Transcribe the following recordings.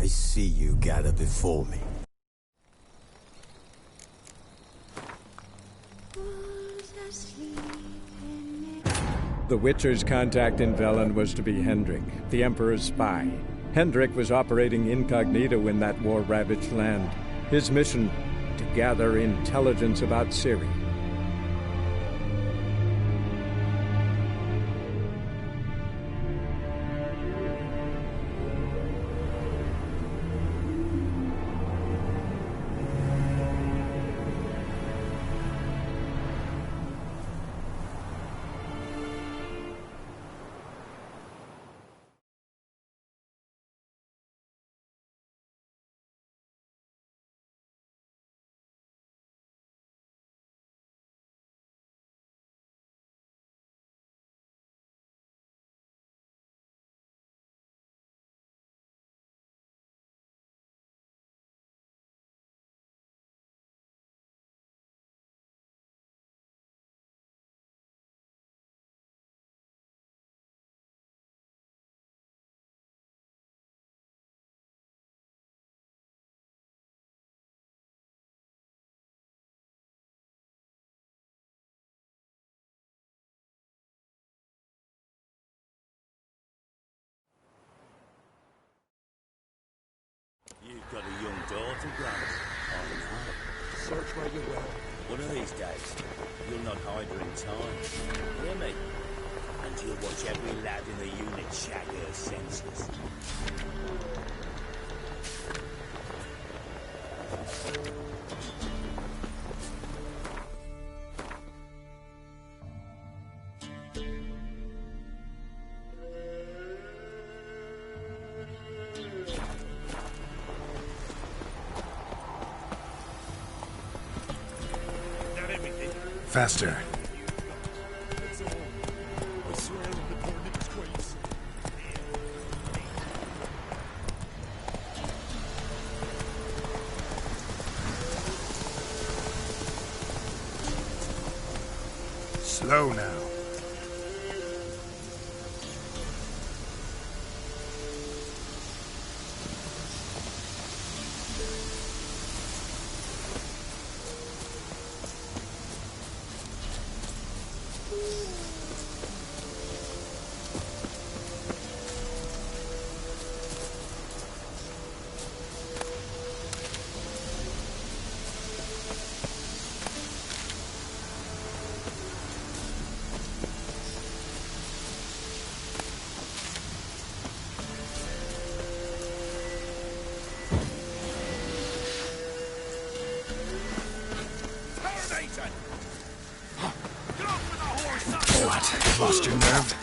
I see you gather before me. The Witcher's contact in Velen was to be Hendrik, the Emperor's spy. Hendrik was operating incognito in that war-ravaged land. His mission, to gather intelligence about Ciri. You've got a young daughter, Granny. I know. Search where you will. One of these days, you'll not hide her in time. Hear me? And you'll watch every lad in the unit shag her senses. Faster. Slow now. What? Lost your nerve?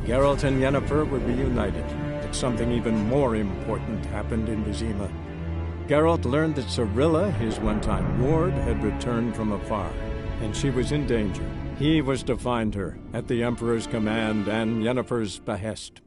Geralt and Yennefer were reunited, but something even more important happened in Vizima. Geralt learned that Cirilla, his one-time ward, had returned from afar, and she was in danger. He was to find her, at the Emperor's command and Yennefer's behest.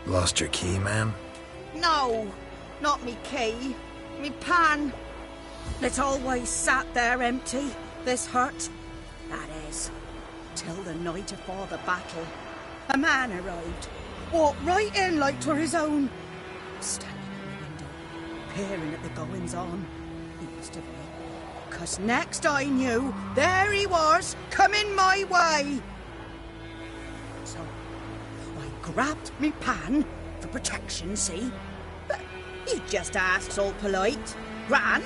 Lost your key, ma'am? No, not me key. Me pan. It's always sat there empty, this hut. That is, till the night afore the battle. A man arrived, walked right in like 'twere his own. Standing in the window, peering at the goings-on. He must have been, 'cause next I knew, there he was, coming my way. So I grabbed me pan for protection, see? But he just asks all polite, Gran,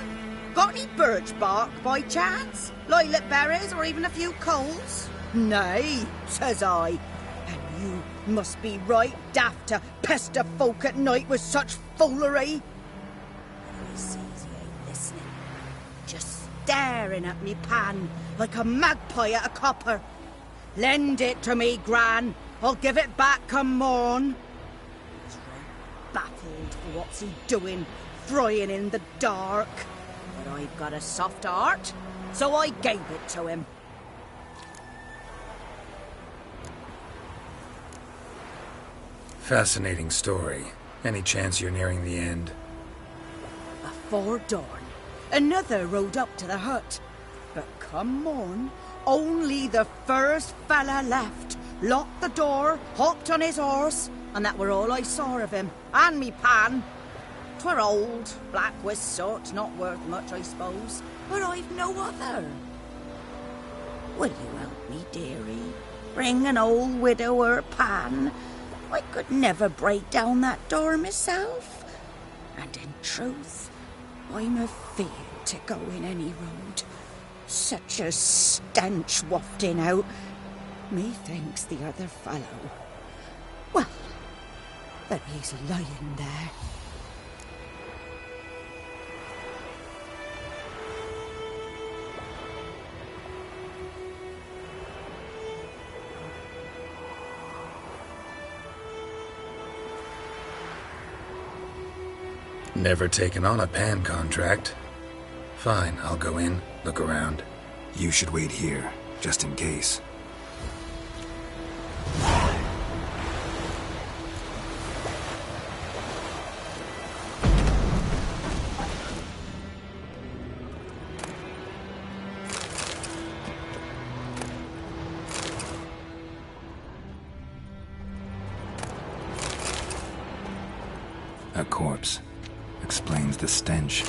got any birch bark by chance? Lilac berries or even a few coals? Nay, says I. And you must be right daft to pester folk at night with such foolery. I sees he ain't listening, just staring at me pan like a magpie at a copper. Lend it to me, Gran. I'll give it back come morn. He's right baffled for what's he doing, frying in the dark. But I've got a soft heart, so I gave it to him. Fascinating story. Any chance you're nearing the end? Before dawn, another rode up to the hut. But come morn, only the first fella left. Locked the door, hopped on his horse, and that were all I saw of him. And me pan. 'Twere old, black with soot, not worth much, I suppose. But I've no other. Will you help me, dearie? Bring an old widower pan? I could never break down that door myself. And in truth, I'm afeard to go in any road. Such a stench wafting out. Methinks the other fellow... Well, that he's lying there. Never taken on a pan contract. Fine, I'll go in, look around. You should wait here, just in case. A corpse. Explains the stench.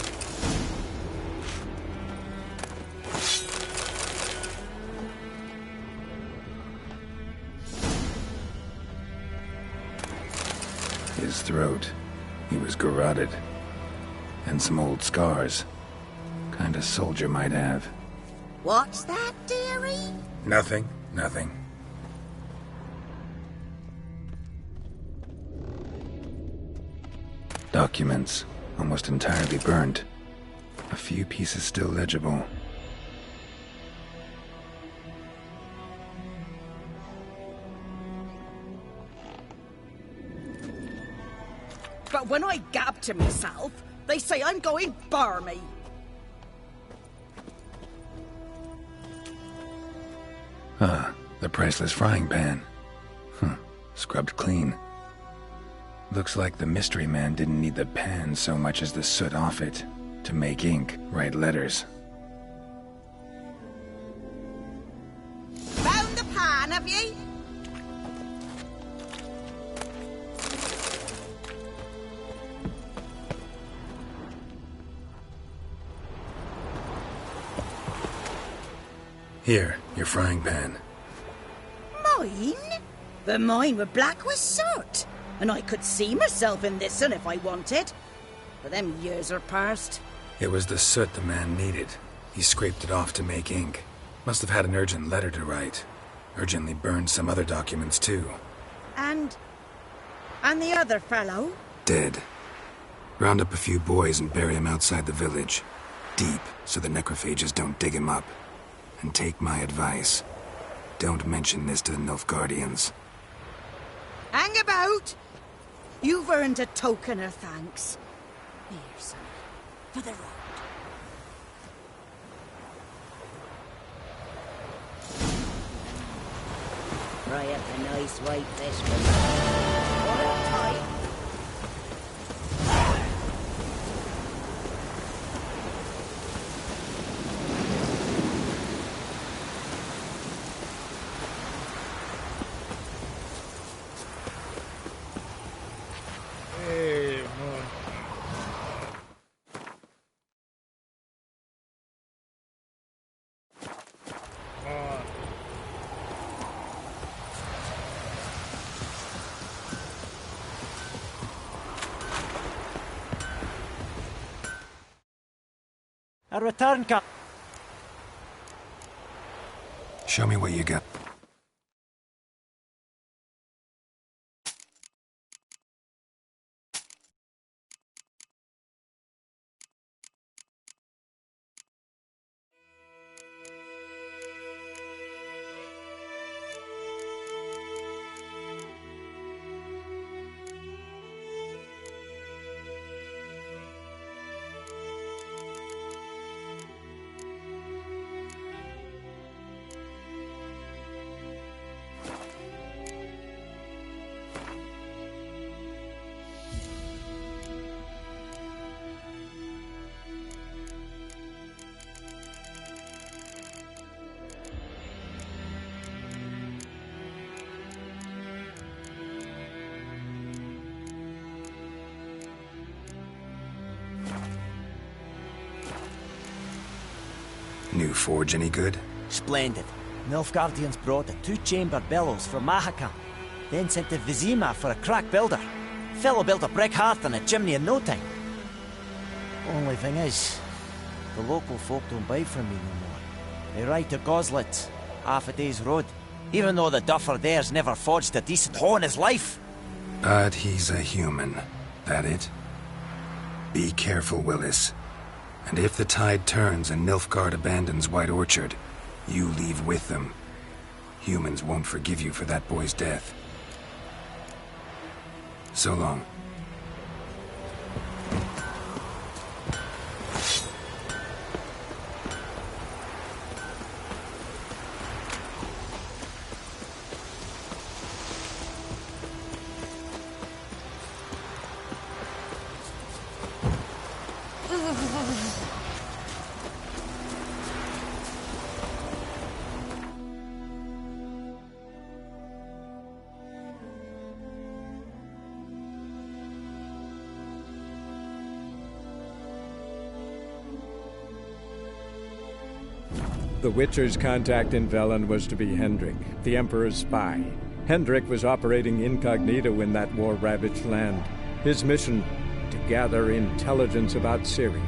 His throat. He was garroted. And some old scars. Kind of soldier might have. What's that, dearie? Nothing. Documents. Almost entirely burnt. A few pieces still legible. But when I gab to myself, they say I'm going barmy. Ah, the priceless frying pan. Scrubbed clean. Looks like the mystery man didn't need the pan so much as the soot off it. To make ink, write letters. Found the pan, have ye? Here, your frying pan. Mine? But mine were black with soot. And I could see myself in this one if I wanted. But them years are past. It was the soot the man needed. He scraped it off to make ink. Must have had an urgent letter to write. Urgently burned some other documents too. And the other fellow? Dead. Round up a few boys and bury him outside the village. Deep, so the necrophages don't dig him up. And take my advice. Don't mention this to the Nilfgaardians. Hang about! You've earned a token of thanks. Here, son, for the road. Fry up a nice white fish for me. Hold tight. A return cup. Show me what you got. New forge any good? Splendid. Nilfgaardians brought a two-chamber bellows from Mahakam, then sent to Vizima for a crack builder. Fellow built a brick hearth and a chimney in no time. Only thing is, the local folk don't buy from me no more. They ride to Goslitz, half a day's road, even though the duffer there's never forged a decent hoe in his life. But he's a human. That it? Be careful, Willis. And if the tide turns and Nilfgaard abandons White Orchard, you leave with them. Humans won't forgive you for that boy's death. So long. The Witcher's contact in Velen was to be Hendrik, the Emperor's spy. Hendrik was operating incognito in that war-ravaged land. His mission, to gather intelligence about Ciri.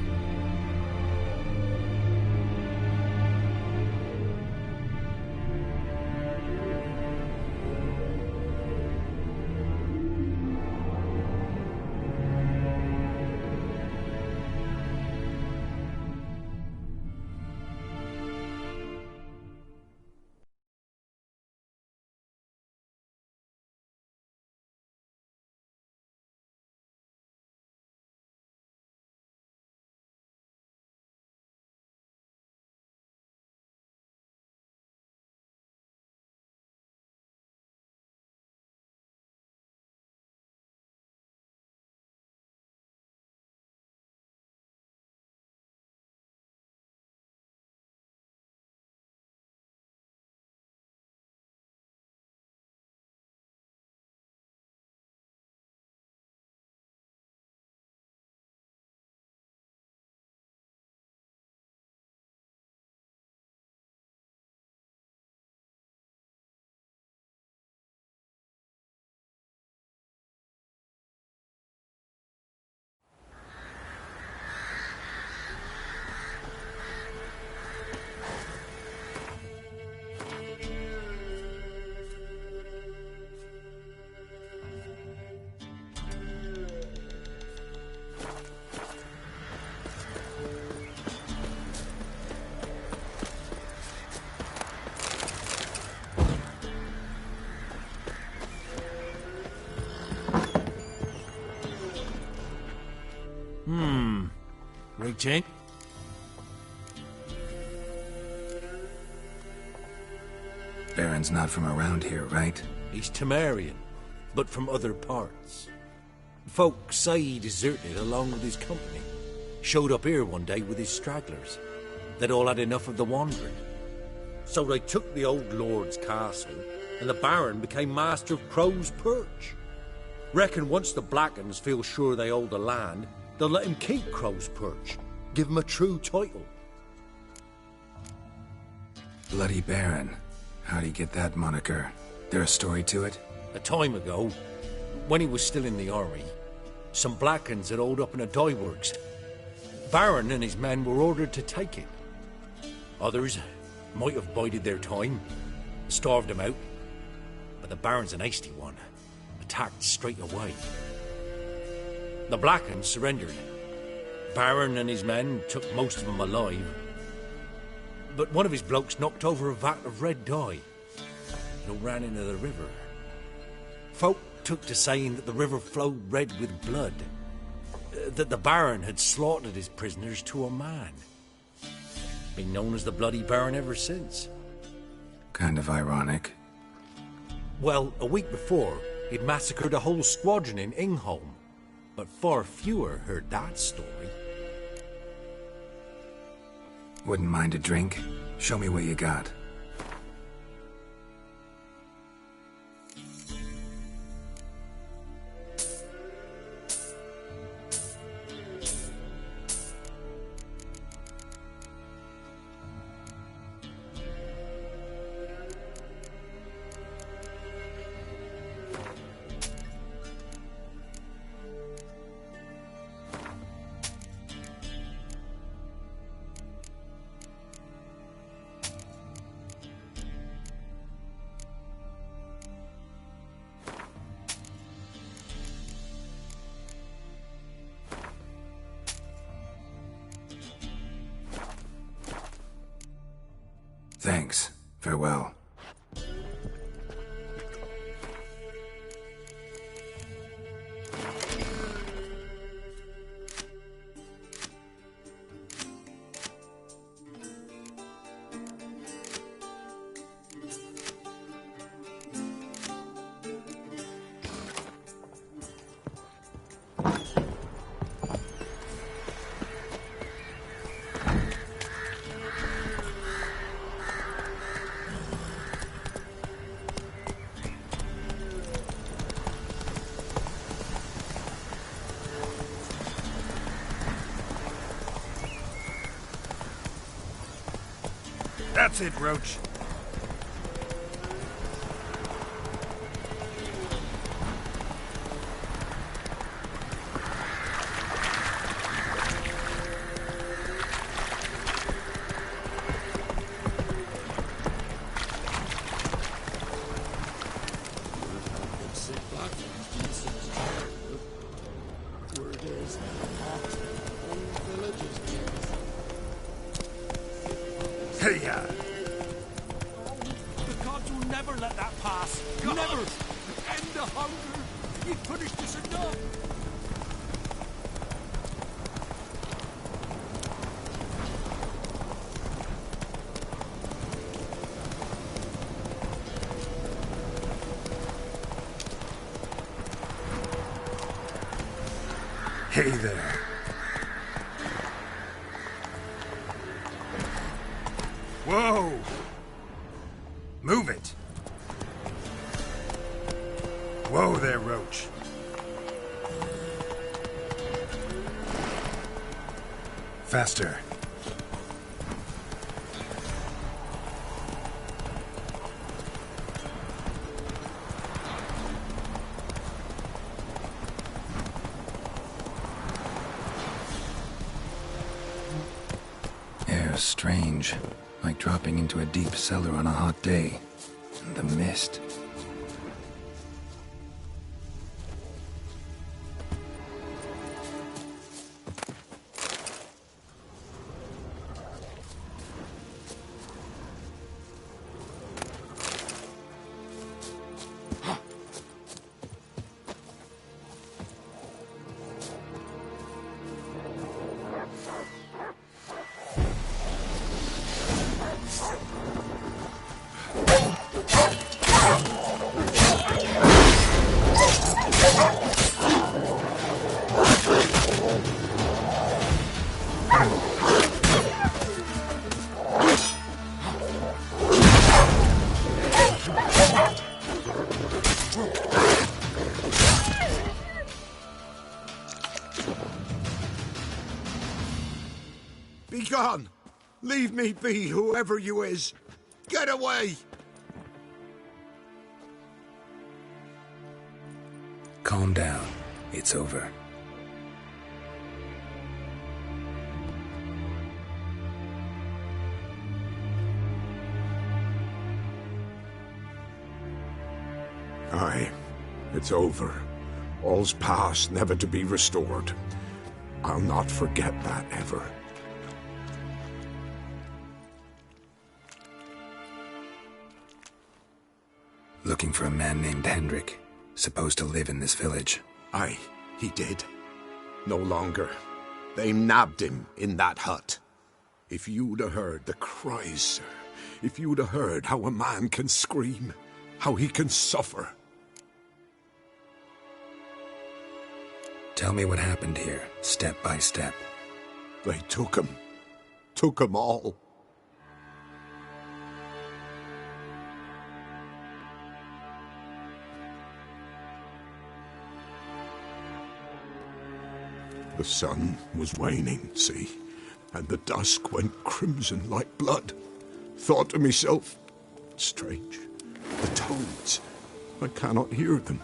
Right, Jane? Baron's not from around here, right? He's Temerian, but from other parts. Folk say he deserted along with his company. Showed up here one day with his stragglers. They'd all had enough of the wandering. So they took the old lord's castle, and the Baron became master of Crow's Perch. Reckon once the Blackens feel sure they hold the land, they'll let him keep Crow's Perch. Give him a true title. Bloody Baron. How'd he get that moniker? There a story to it? A time ago, when he was still in the army, some Blackens had holed up in a dye works. Baron and his men were ordered to take it. Others might have bided their time, starved him out, but the Baron's an hasty one, attacked straight away. The Blackens surrendered. Baron and his men took most of them alive, but one of his blokes knocked over a vat of red dye. It all ran into the river. Folk took to saying that the river flowed red with blood, that the Baron had slaughtered his prisoners to a man. Been known as the Bloody Baron ever since. Kind of ironic. Well, a week before, he'd massacred a whole squadron in Ingholm, but far fewer heard that story. Wouldn't mind a drink? Show me what you got. Thanks. Farewell. That's it, Roach. Hey-ya! The gods will never let that pass. God. Never! End the hunger! You've punished us enough! Hey there. Whoa! Move it! Whoa there, Roach. Faster. Air's strange. Like dropping into a deep cellar on a hot day. And the mist. Be gone! Leave me be, whoever you is! Get away! Calm down. It's over. Aye, it's over. All's past, never to be restored. I'll not forget that ever. Looking for a man named Hendrik, supposed to live in this village. Aye, he did. No longer. They nabbed him in that hut. If you'd have heard the cries, sir. If you'd have heard how a man can scream, how he can suffer. Tell me what happened here, step by step. They took him. Took him all. The sun was waning, see, and the dusk went crimson like blood. Thought to myself, strange, the toads, I cannot hear them.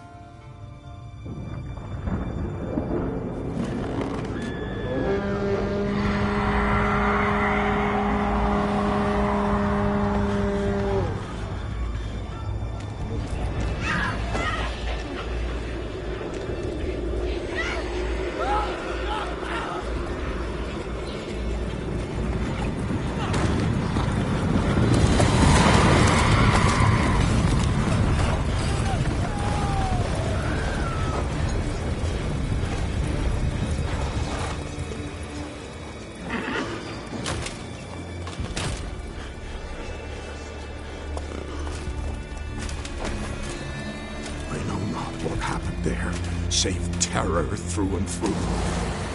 save terror through and through.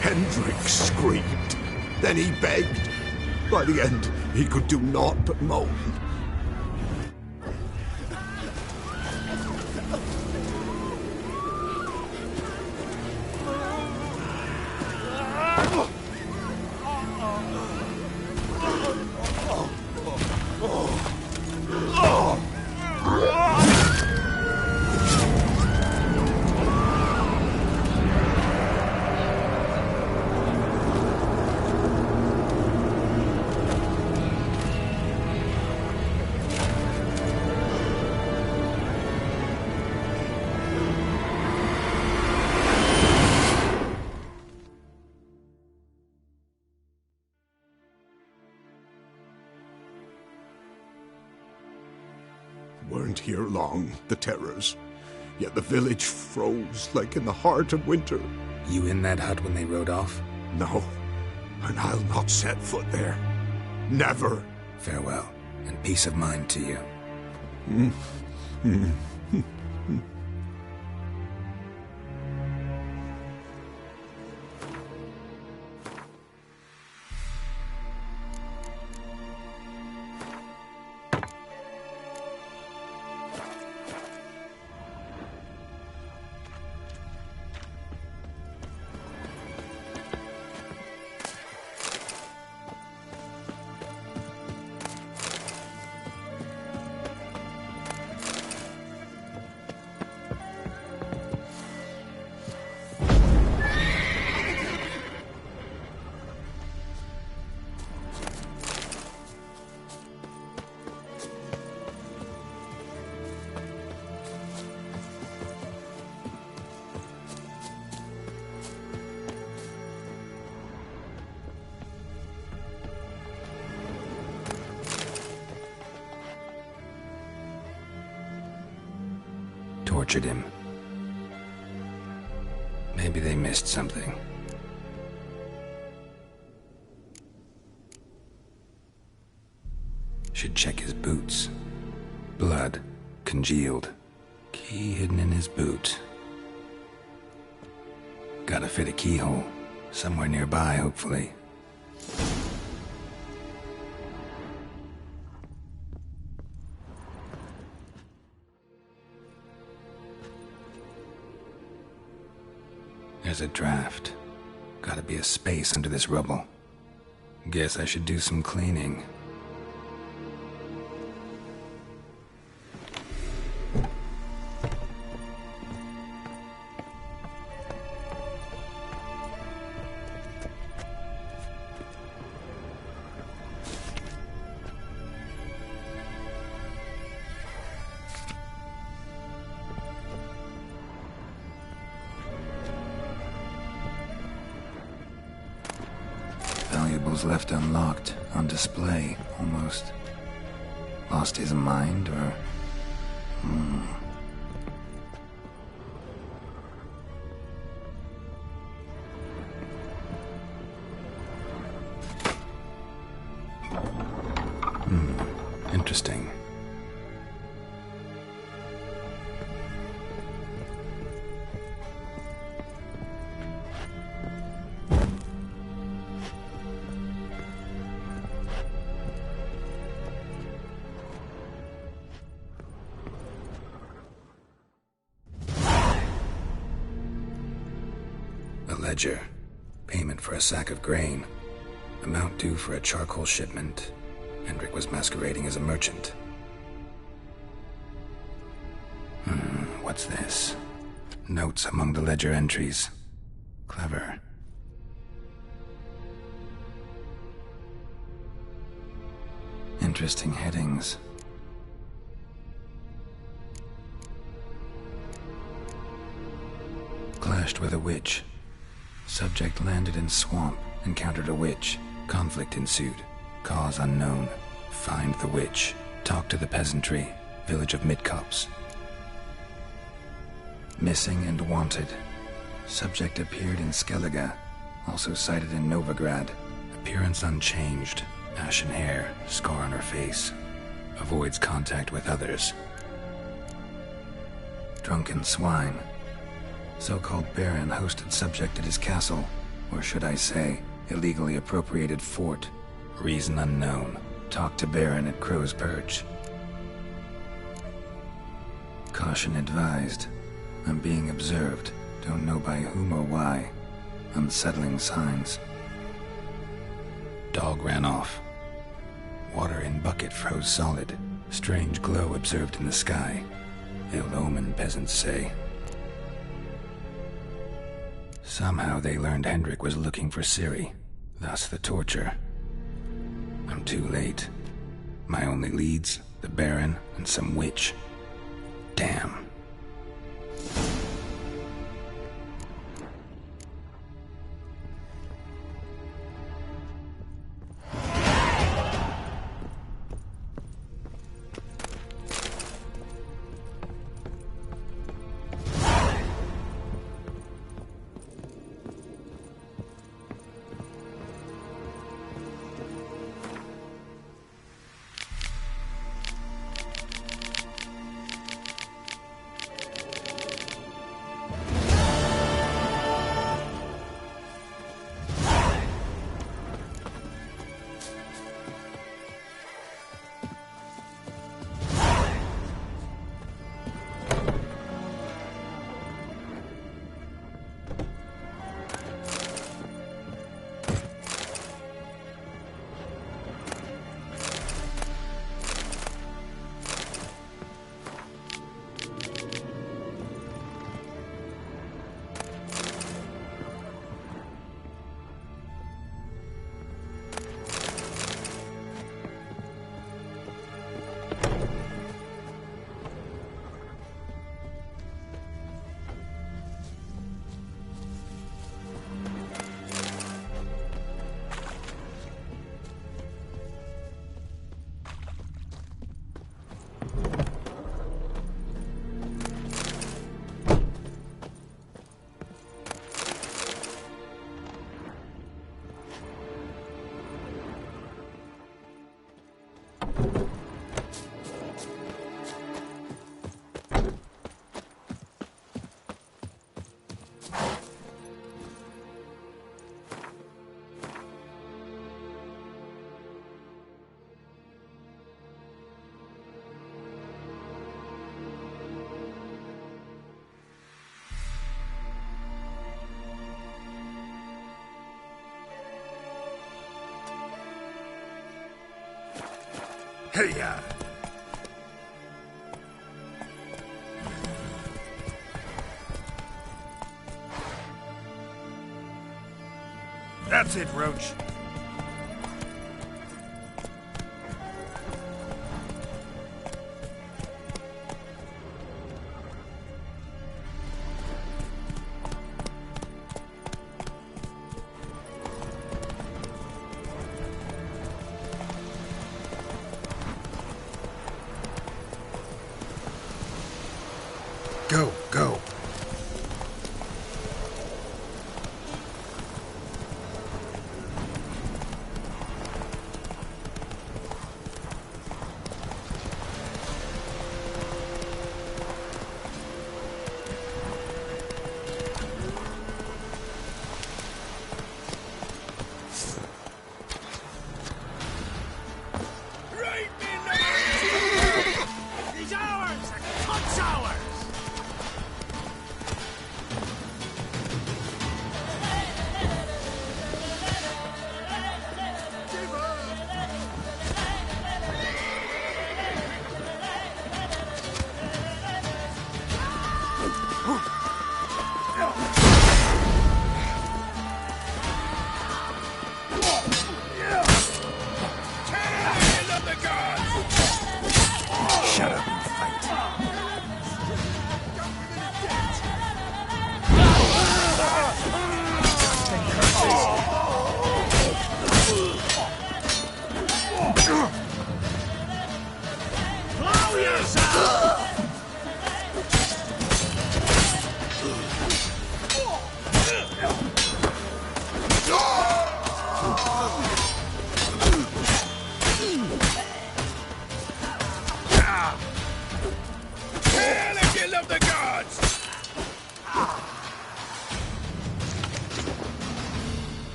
Hendrik screamed. Then he begged. By the end, he could do naught but moan. Weren't here long, the terrors. Yet the village froze like in the heart of winter. You in that hut when they rode off? No, and I'll not set foot there. Never. Farewell, and peace of mind to you. Tortured him. Maybe they missed something. Should check his boots. Blood. Congealed. Key hidden in his boot. Gotta fit a keyhole. Somewhere nearby, hopefully. There's a draft. Gotta be a space under this rubble. Guess I should do some cleaning. Valuables left unlocked, on display, almost. Lost his mind, or... Interesting. A ledger. Payment for a sack of grain. Amount due for a charcoal shipment. Hendrik was masquerading as a merchant. What's this? Notes among the ledger entries. Clever. Interesting headings. Clashed with a witch. Subject landed in swamp, encountered a witch. Conflict ensued. Cause unknown. Find the witch. Talk to the peasantry. Village of Midcopse. Missing and wanted. Subject appeared in Skellige. Also sighted in Novigrad. Appearance unchanged. Ashen hair. Scar on her face. Avoids contact with others. Drunken swine. So-called Baron hosted subject at his castle, or should I say, illegally appropriated fort. Reason unknown. Talk to Baron at Crow's Perch. Caution advised. I'm being observed. Don't know by whom or why. Unsettling signs. Dog ran off. Water in bucket froze solid. Strange glow observed in the sky. Ill omen, peasants say. Somehow they learned Hendrik was looking for Ciri. Thus the torture. I'm too late. My only leads, the Baron and some witch. Damn. Hey-ya! That's it, Roach. Go, go. He's ours! The cunt's ours!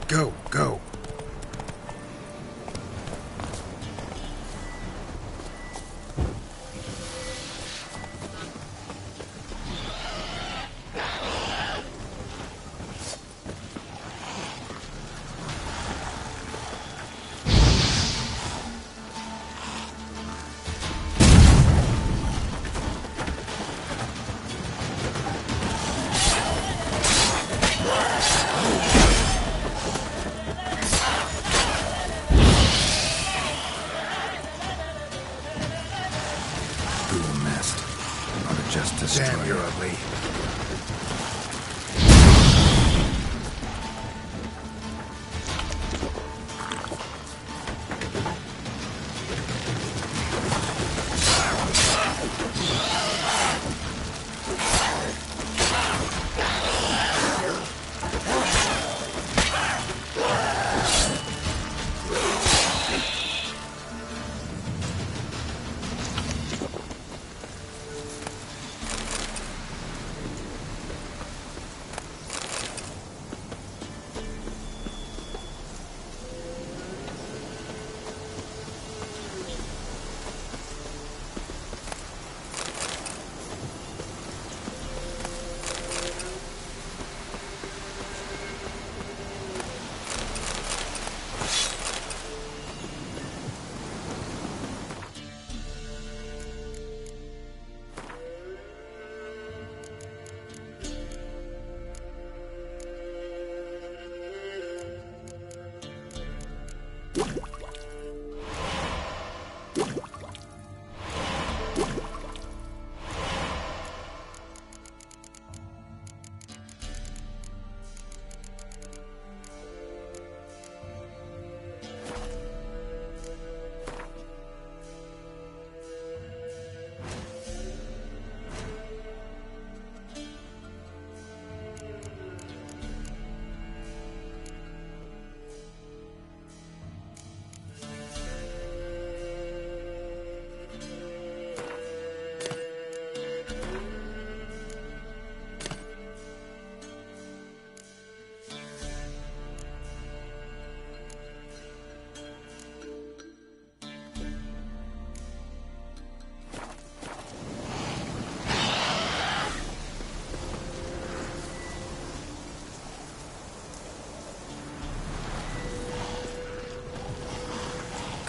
Go, go. Just destroy Damn, you're it. ugly.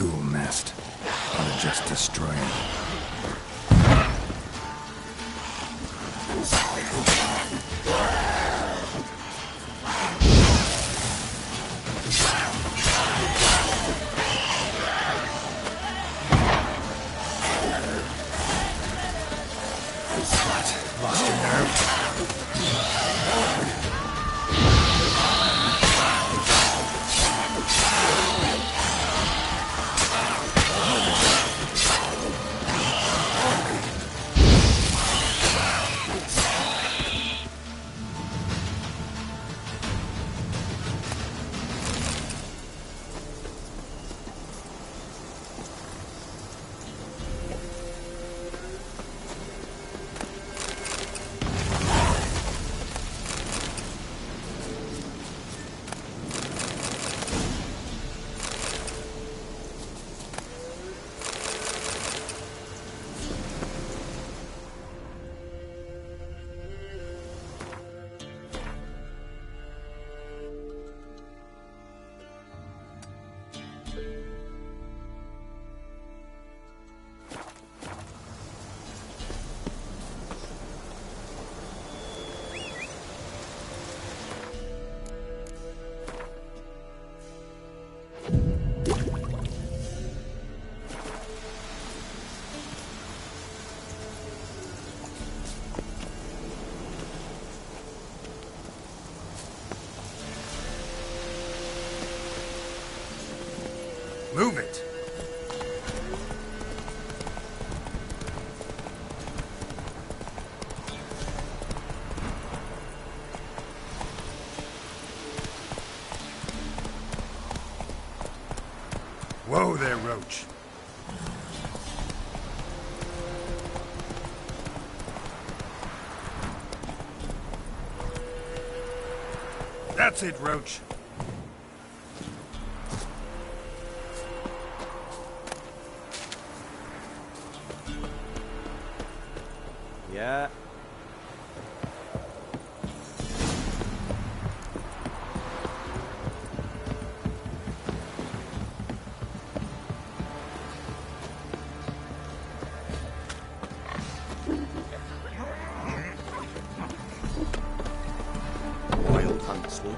Ghoul nest. Ought to just destroy it. Lost your nerve? Move it! Whoa there, Roach. That's it, Roach. Yeah. Wild hunts, Luke.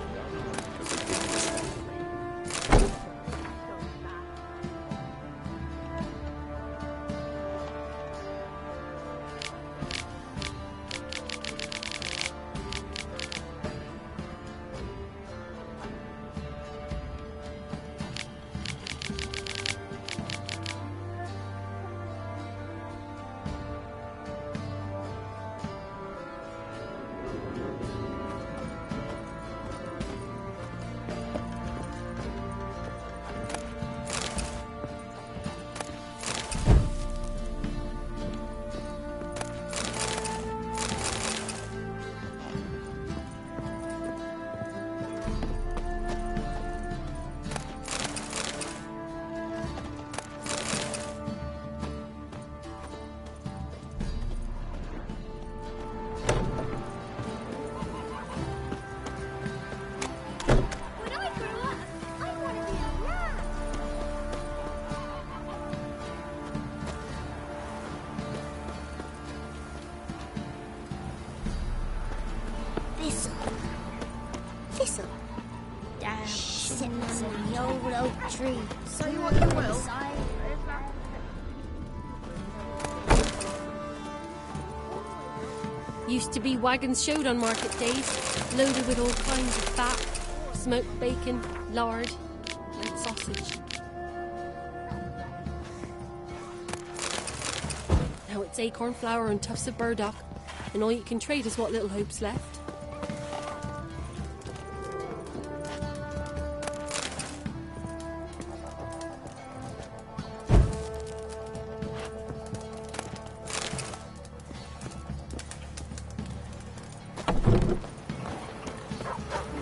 When I grow up, I want to be a rat. Thistle. Thistle. Down sitting on the old oak tree. Say what you will. Used to be wagons showed on market days, loaded with all kinds of fat, smoked bacon, lard, and sausage. Now it's acorn flour and tufts of burdock, and all you can trade is what little hope's left.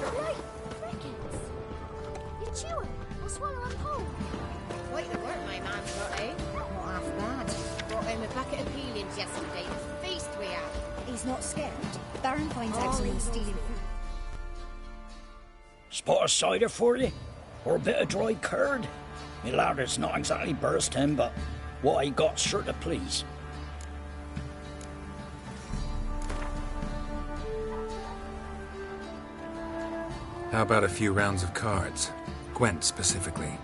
Right, crickets. You chew 'em or swallow 'em whole. Quite the work my man's got, eh? Not half bad. Brought him a bucket of peelings yesterday. Feast we had. He's not scared. Baron finds out someone's stealing food. Spot of cider for you? Or a bit of dry curd? Me lather's not exactly bursting, but what I got's sure to please. How about a few rounds of cards? Gwent specifically.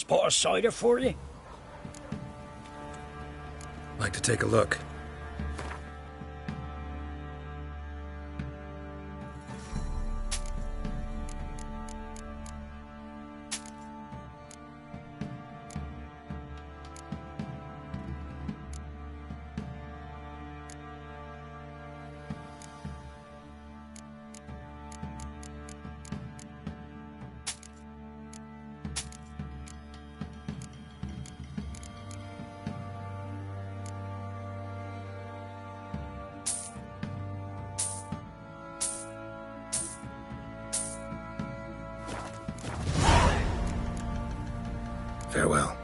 Spot a cider for you? Like to take a look. Farewell.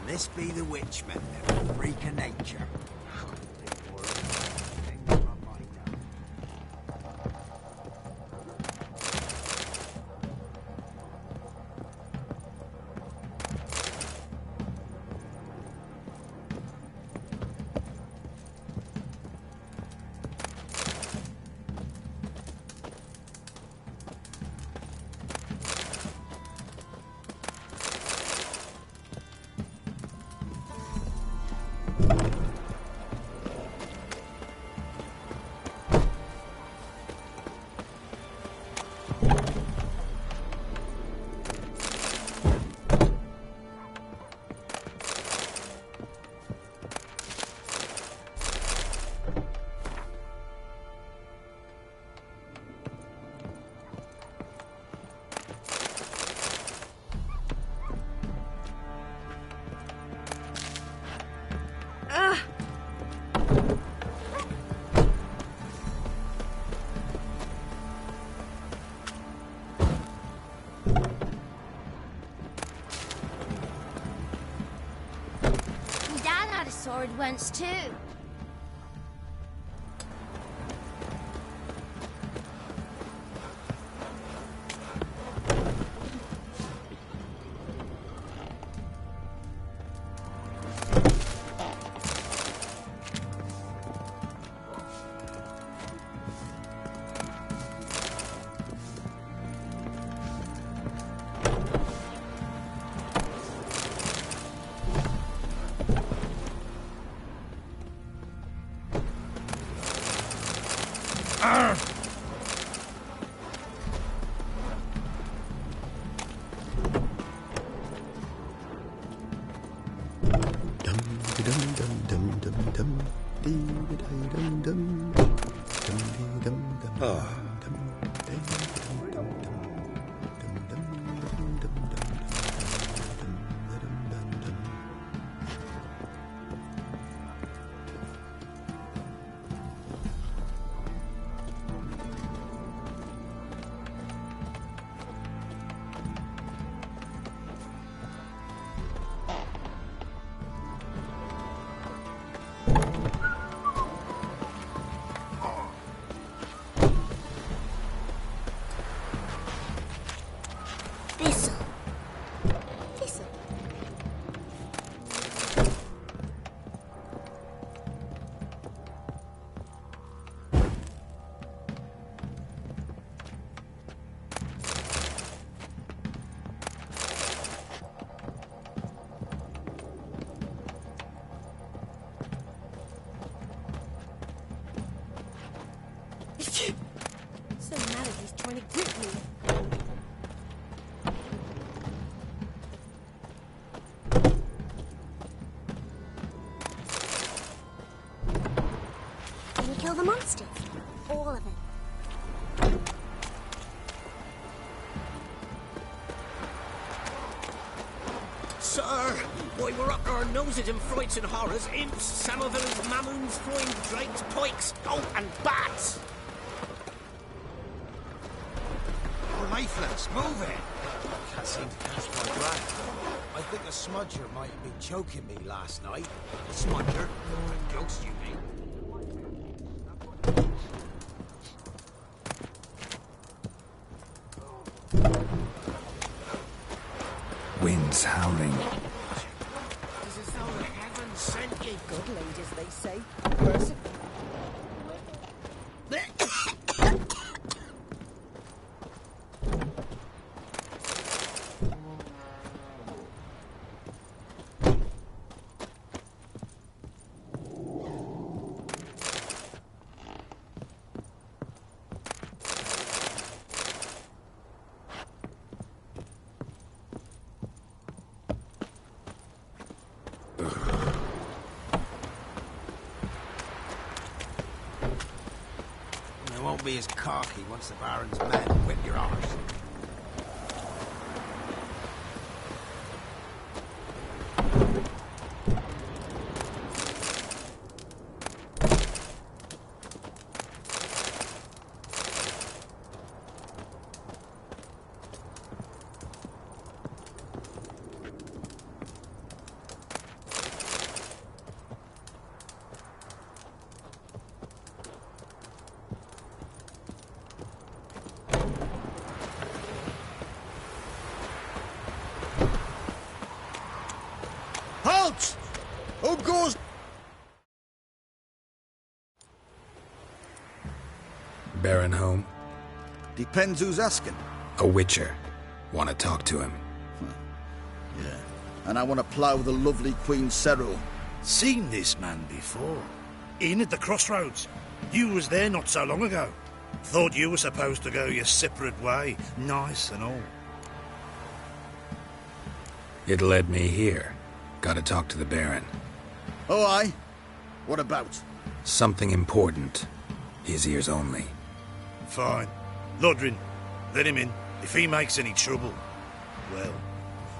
This be the witchman, the freak of nature. Sword once too. monsters. All of them. Sir, why we're up our noses in frights and horrors, imps, samovillans, mamoons, flying drakes, pikes, and bats! We're lifeless. Move it! Can't seem to catch my breath. I think a smudger might have been choking me last night. A smudger? A ghost, you mean? Winds howling. Does it sound like heaven sent you? Good ladies, they say. Mercy. Won't be as cocky once the Baron's men whip your arse. Halt! Who goes? Baron home? Depends who's asking. A witcher. Want to talk to him. Yeah. And I want to plough the lovely Queen Cero. Seen this man before. In at the crossroads. You was there not so long ago. Thought you were supposed to go your separate way. Nice and all. It led me here. Gotta talk to the Baron. Oh, aye? What about? Something important. His ears only. Fine. Lodrin, let him in. If he makes any trouble, well,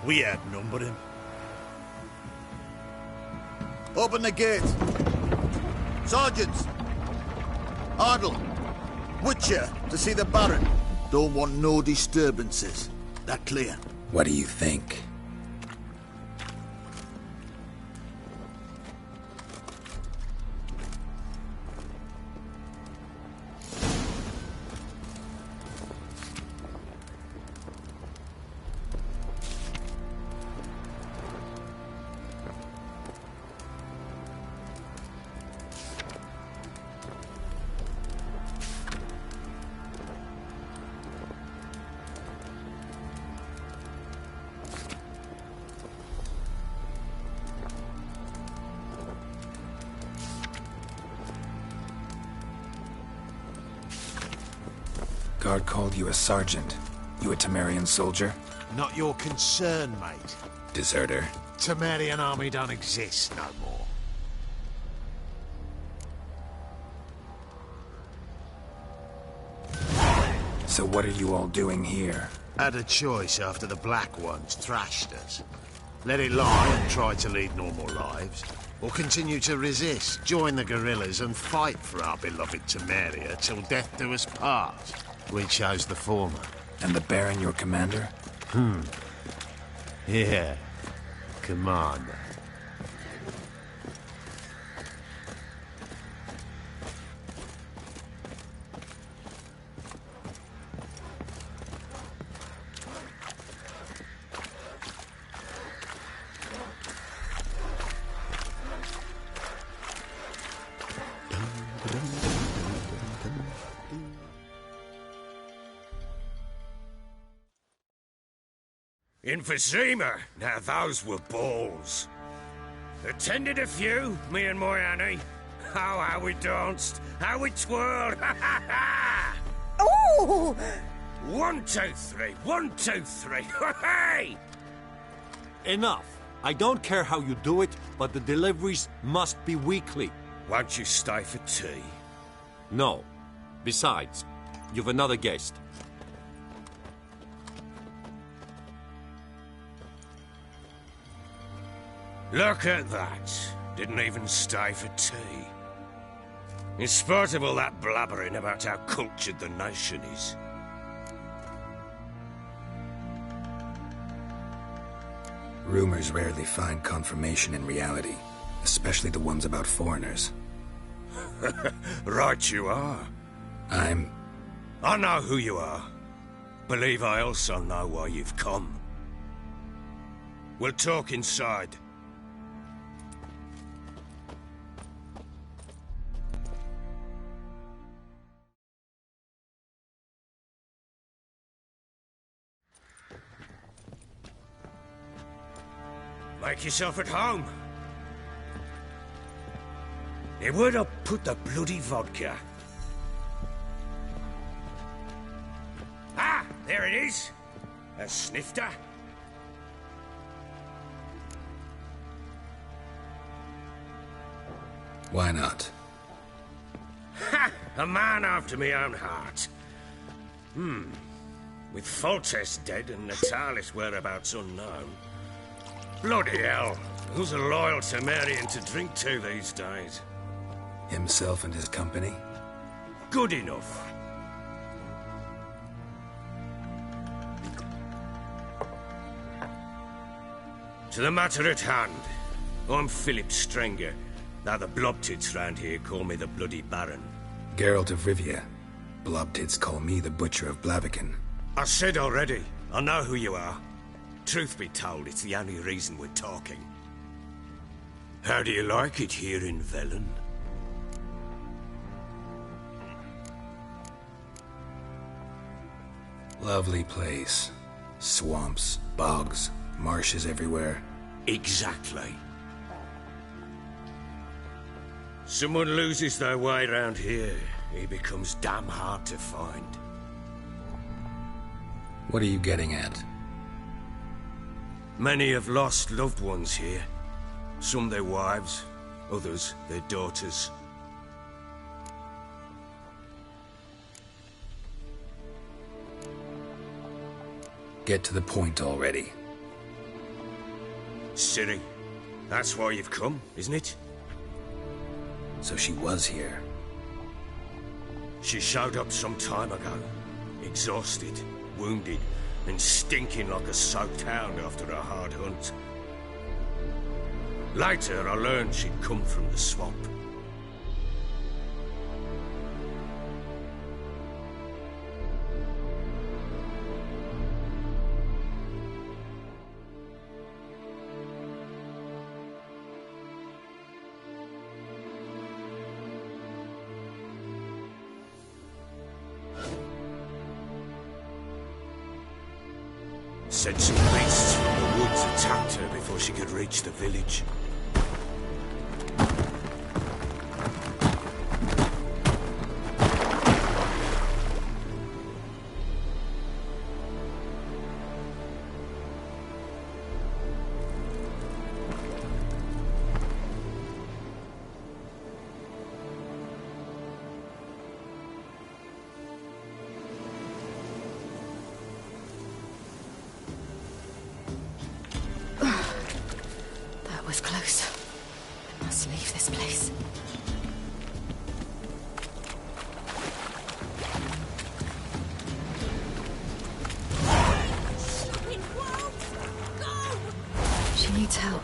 we outnumber him. Open the gate. Sergeants! Ardle! Witcher, to see the Baron. Don't want no disturbances. That clear? What do you think? Guard called you a sergeant. You a Temerian soldier? Not your concern, mate. Deserter. Temerian army don't exist no more. So what are you all doing here? Had a choice after the Black Ones thrashed us. Let it lie and try to lead normal lives, or continue to resist, join the guerrillas and fight for our beloved Temeria till death do us part. We chose the former. And the Baron your commander? Yeah. Commander. Emphysema. Now those were balls. Attended a few, me and my Annie. Oh, how we danced, how we twirled. Oh! 1, 2, 3. 1, 2, 3. Hey! Enough. I don't care how you do it, but the deliveries must be weekly. Won't you stay for tea? No. Besides, you've another guest. Look at that. Didn't even stay for tea. In spite of all that blabbering about how cultured the nation is. Rumors rarely find confirmation in reality, especially the ones about foreigners. Right you are. I know who you are. Believe I also know why you've come. We'll talk inside. Make yourself at home. Hey, where'd I put the bloody vodka? Ah, there it is. A snifter. Why not? Ha! A man after my own heart. With Foltest dead and Natalis whereabouts unknown. Bloody hell. Who's a loyal Temerian to drink to these days? Himself and his company? Good enough. To the matter at hand. I'm Philip Strenger. Now the blobtits round here call me the Bloody Baron. Geralt of Rivia. Blobtits call me the Butcher of Blaviken. I said already, I know who you are. Truth be told, it's the only reason we're talking. How do you like it here in Velen? Lovely place. Swamps, bogs, marshes everywhere. Exactly. Someone loses their way around here, he becomes damn hard to find. What are you getting at? Many have lost loved ones here. Some their wives, others their daughters. Get to the point already. Ciri, that's why you've come, isn't it? So she was here. She showed up some time ago. Exhausted, wounded, and stinking like a soaked hound after a hard hunt. Later, I learned she'd come from the swamp. Said some beasts from the woods attacked her before she could reach the village. Close. I must leave this place. She needs help.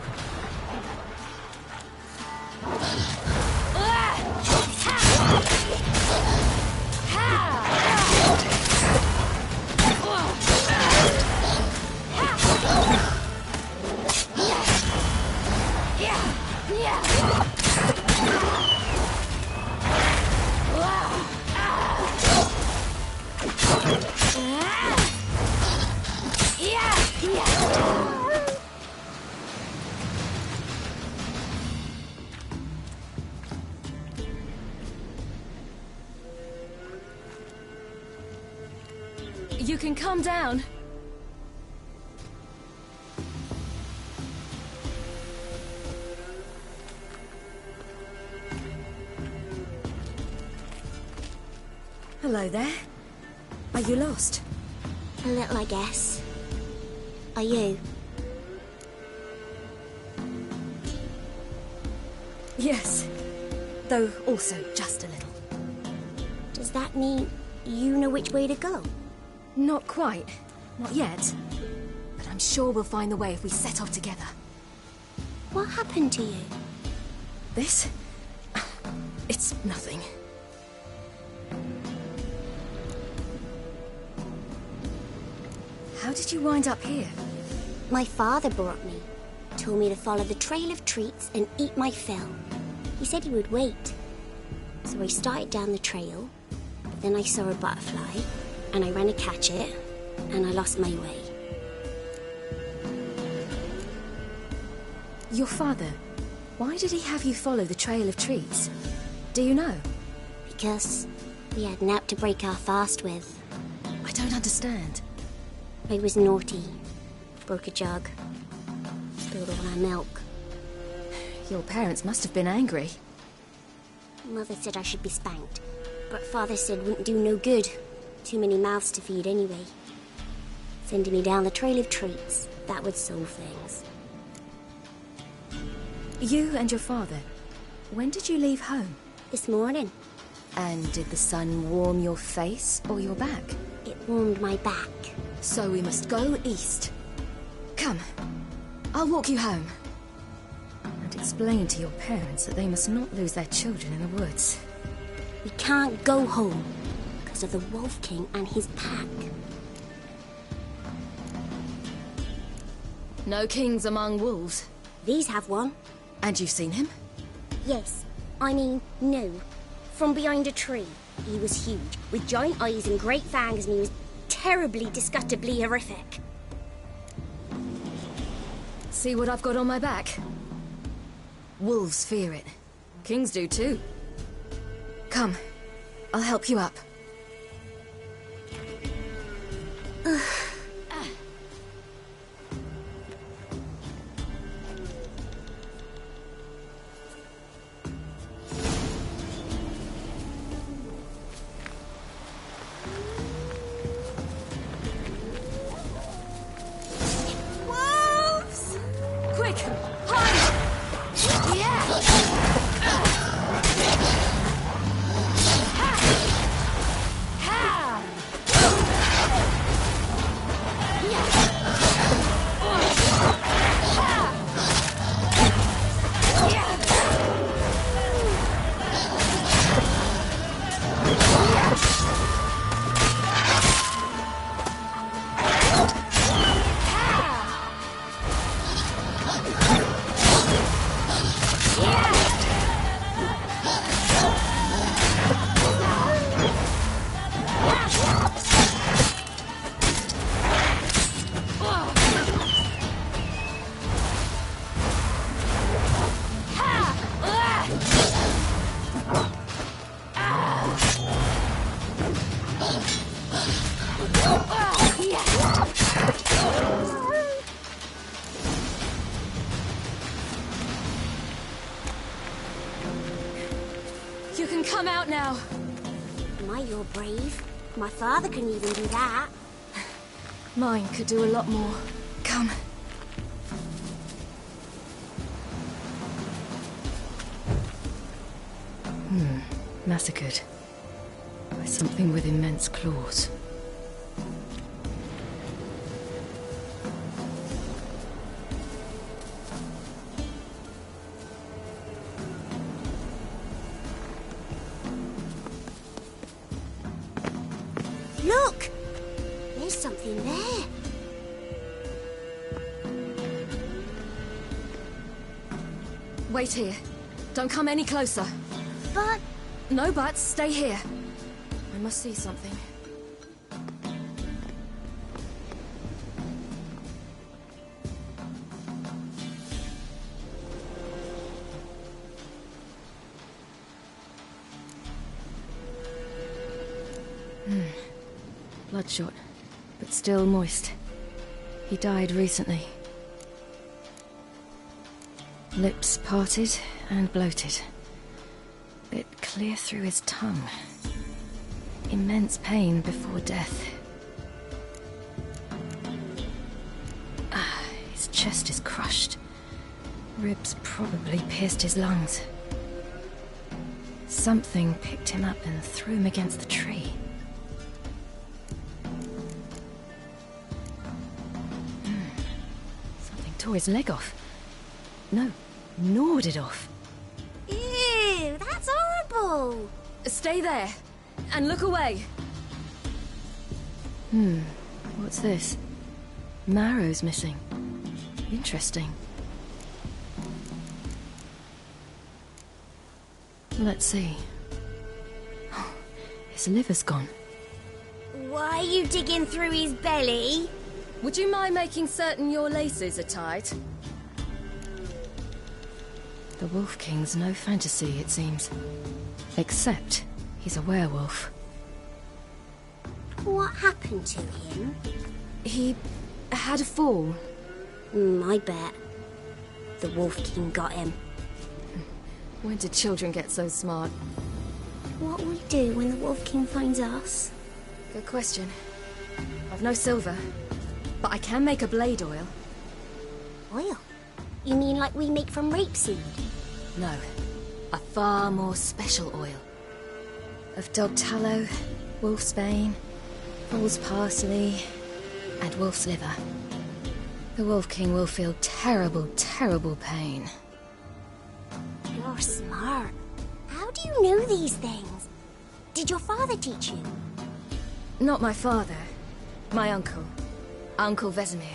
You can calm down. Hello there. Are you lost? A little, I guess. Are you? Yes. Though also just a little. Does that mean you know which way to go? Not quite. Not yet. But I'm sure we'll find the way if we set off together. What happened to you? This? It's nothing. How did you wind up here? My father brought me. Told me to follow the trail of treats and eat my fill. He said he would wait. So I started down the trail, but then I saw a butterfly, and I ran to catch it, and I lost my way. Your father, why did he have you follow the trail of trees? Do you know? Because we had nap to break our fast with. I don't understand. I was naughty. Broke a jug. Spilled all our milk. Your parents must have been angry. Mother said I should be spanked, but Father said wouldn't do no good. Too many mouths to feed anyway. Sending me down the trail of treats, that would solve things. You and your father, when did you leave home? This morning. And did the sun warm your face or your back? It warmed my back. So we must go east. Come, I'll walk you home. And explain to your parents that they must not lose their children in the woods. We can't go home because of the Wolf King and his pack. No kings among wolves. These have one. And you've seen him? Yes. I mean, no. From behind a tree. He was huge, with giant eyes and great fangs, and he was terribly, disgustingly horrific. See what I've got on my back? Wolves fear it. Kings do too. Come, I'll help you up. You can come out now. My, you're brave. My father couldn't even do that. Mine could do a lot more. Come. Massacred. By something with immense claws. Look! There's something there. Wait here. Don't come any closer. But... No buts. Stay here. I must see something. Bloodshot, but still moist. He died recently. Lips parted and bloated. Bit clear through his tongue. immense pain before death. His chest is crushed. Ribs probably pierced his lungs. Something picked him up and threw him against the tree. Something tore his leg off. No, gnawed it off. Ew, that's horrible! Stay there, and look away. What's this? Marrow's missing. Interesting. Let's see. Oh, his liver's gone. Why are you digging through his belly? Would you mind making certain your laces are tied? The Wolf King's no fantasy, it seems. Except he's a werewolf. What happened to him? He had a fall. I bet. The Wolf King got him. When did children get so smart? What will we do when the Wolf King finds us? Good question. I've no silver, but I can make a blade oil. Oil? You mean like we make from rapeseed? No, a far more special oil. Of dog tallow, wolf's bane, foal's parsley, and wolf's liver. The Wolf King will feel terrible, terrible pain. You're smart. How do you know these things? Did your father teach you? Not my father. My uncle. Uncle Vesemir.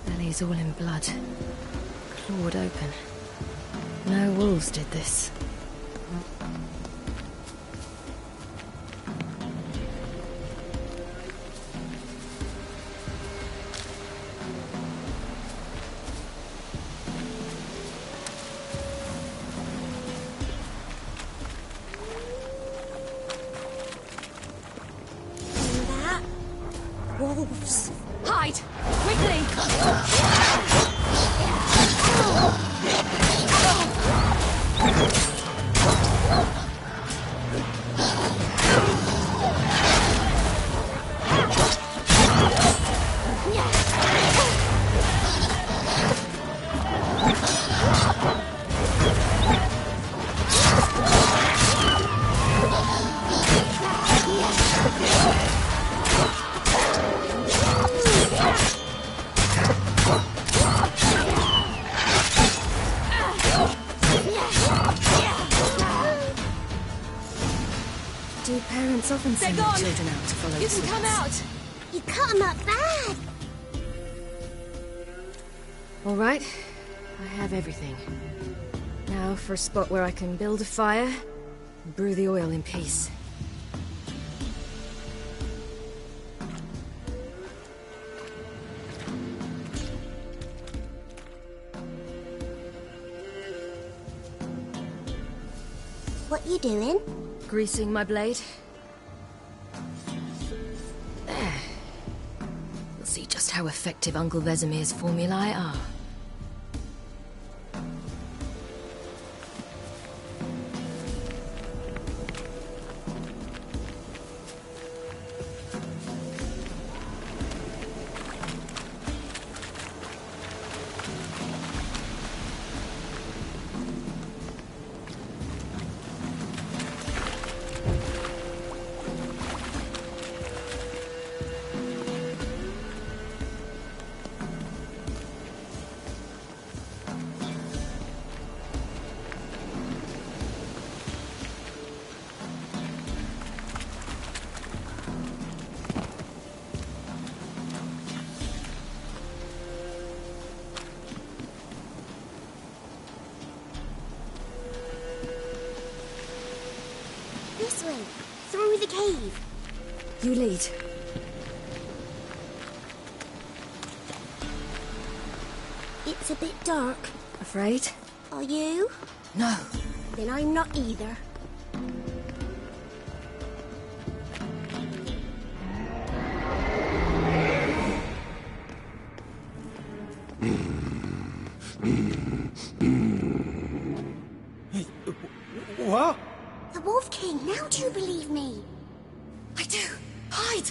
Belly's all in blood. Clawed open. No wolves did this. Wolves. Hide! Quickly! Do parents often send their children out to follow You the can come suits? out! You cut him up bad! All right, I have everything. Now for a spot where I can build a fire and brew the oil in peace. What you doing? Greasing my blade. There. We'll see just how effective Uncle Vesemir's formulae are. You lead. It's a bit dark. Afraid? Are you? No. Then I'm not either. What? The Wolf King, now do you believe me? I do. Hide!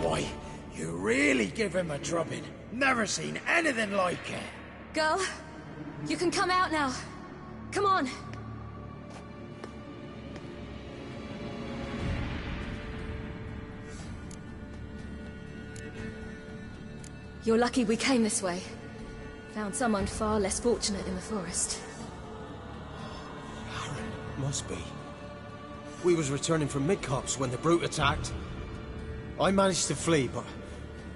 Why, you really give him a drubbing. Never seen anything like it. Girl, you can come out now. Come on. You're lucky we came this way. Found someone far less fortunate in the forest. Must be. We was returning from Midcopse when the brute attacked. I managed to flee, but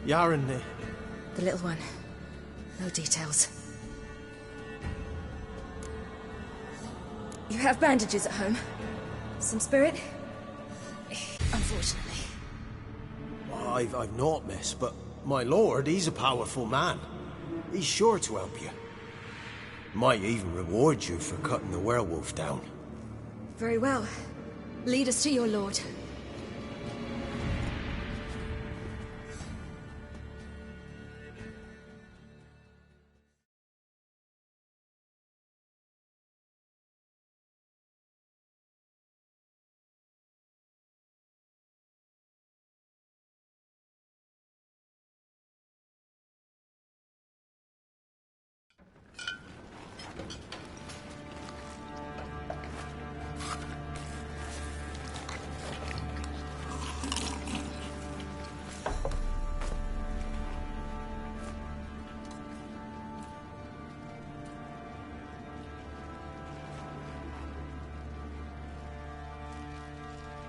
Yaren... The little one. No details. You have bandages at home? Some spirit? Unfortunately. I've naught, miss, but my lord, he's a powerful man. He's sure to help you. Might even reward you for cutting the werewolf down. Very well. Lead us to your lord.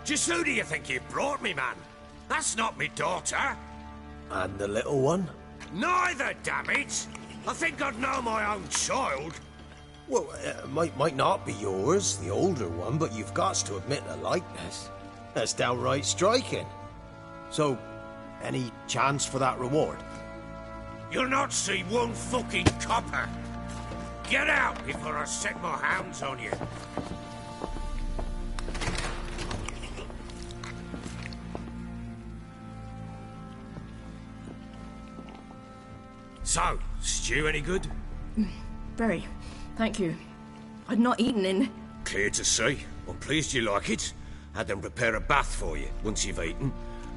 Just who do you think you brought me, man? That's not me daughter. And the little one? Neither, damn it! I think I'd know my own child. Well, might not be yours, the older one, but you've got to admit a likeness. That's downright striking. So, any chance for that reward? You'll not see one fucking copper. Get out before I set my hounds on you. So, stew any good? Very. Thank you. I'd not eaten in... Clear to see. I'm pleased you like it. Had them prepare a bath for you once you've eaten.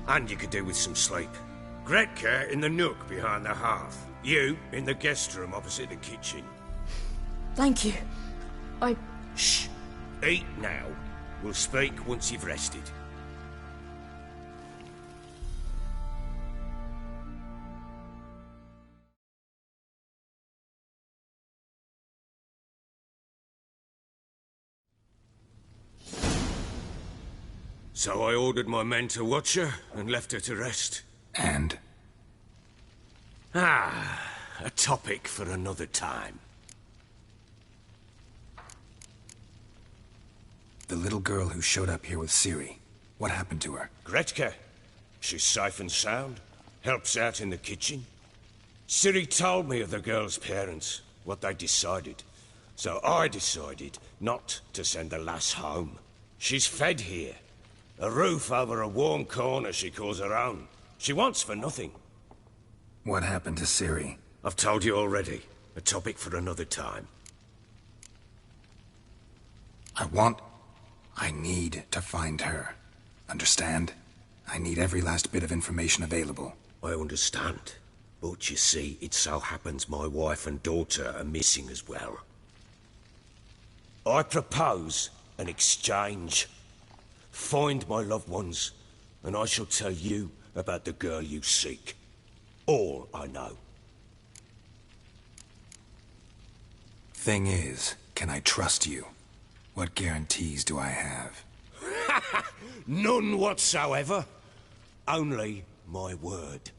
And you could do with some sleep. Gretka in the nook behind the hearth. You in the guest room opposite the kitchen. Thank you. Shh. Eat now. We'll speak once you've rested. So I ordered my men to watch her and left her to rest. And? A topic for another time. The little girl who showed up here with Ciri. What happened to her? Gretka. She's safe and sound. Helps out in the kitchen. Ciri told me of the girl's parents, what they decided. So I decided not to send the lass home. She's fed here. A roof over a warm corner she calls her own. She wants for nothing. What happened to Ciri? I've told you already. A topic for another time. I need to find her. Understand? I need every last bit of information available. I understand. But you see, it so happens my wife and daughter are missing as well. I propose an exchange. Find my loved ones, and I shall tell you about the girl you seek. All I know. Thing is, can I trust you? What guarantees do I have? None whatsoever. Only my word.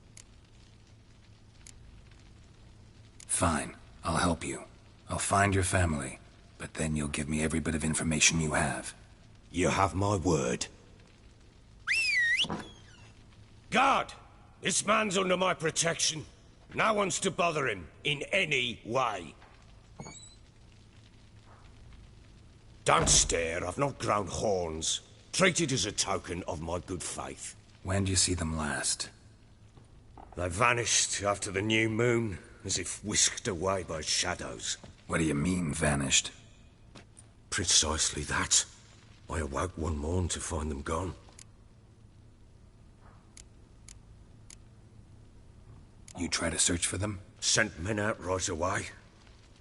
Fine, I'll help you. I'll find your family, but then you'll give me every bit of information you have. You have my word. Guard! This man's under my protection. No one's to bother him in any way. Don't stare, I've not grown horns. Treat it as a token of my good faith. When do you see them last? They vanished after the new moon, as if whisked away by shadows. What do you mean, vanished? Precisely that. I awoke one morn to find them gone. You try to search for them? Sent men out right away,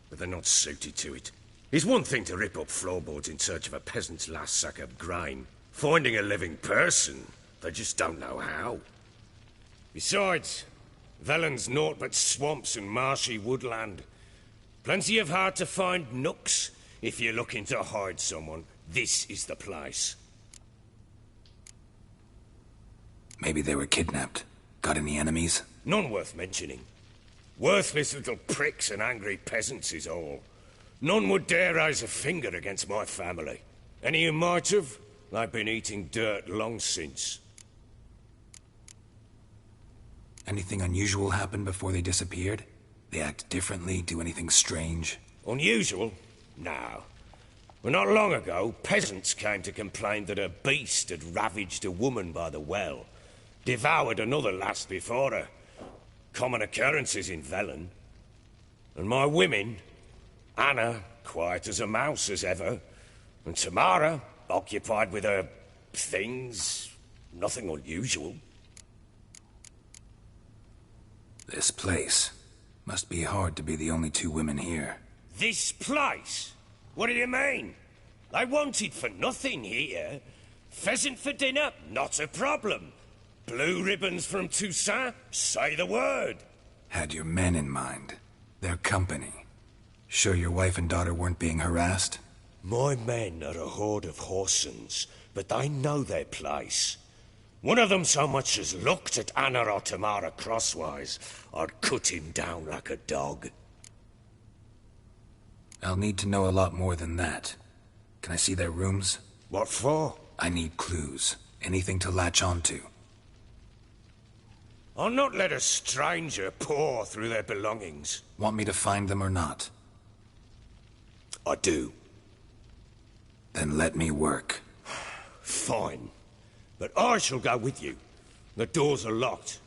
but they're not suited to it. It's one thing to rip up floorboards in search of a peasant's last sack of grain. Finding a living person, they just don't know how. Besides, Velen's naught but swamps and marshy woodland. Plenty of hard-to-find nooks. If you're looking to hide someone, this is the place. Maybe they were kidnapped. Got any enemies? None worth mentioning. Worthless little pricks and angry peasants is all. None would dare raise a finger against my family. Any who might have, they've been eating dirt long since. Anything unusual happen before they disappeared? They act differently, do anything strange? Unusual? No. Well, not long ago, peasants came to complain that a beast had ravaged a woman by the well. Devoured another lass before her. Common occurrences in Velen. And my women, Anna, quiet as a mouse as ever, and Tamara, occupied with her things, nothing unusual. This place. Must be hard to be the only two women here. This place? What do you mean? I wanted for nothing here. Pheasant for dinner? Not a problem. Blue ribbons from Toussaint? Say the word. Had your men in mind. Their company. Sure your wife and daughter weren't being harassed? My men are a horde of whoresons, but they know their place. One of them so much as looked at Anna or Tamara crosswise, I'd cut him down like a dog. I'll need to know a lot more than that. Can I see their rooms? What for? I need clues. Anything to latch onto. I'll not let a stranger pore through their belongings. Want me to find them or not? I do. Then let me work. Fine. But I shall go with you. The doors are locked.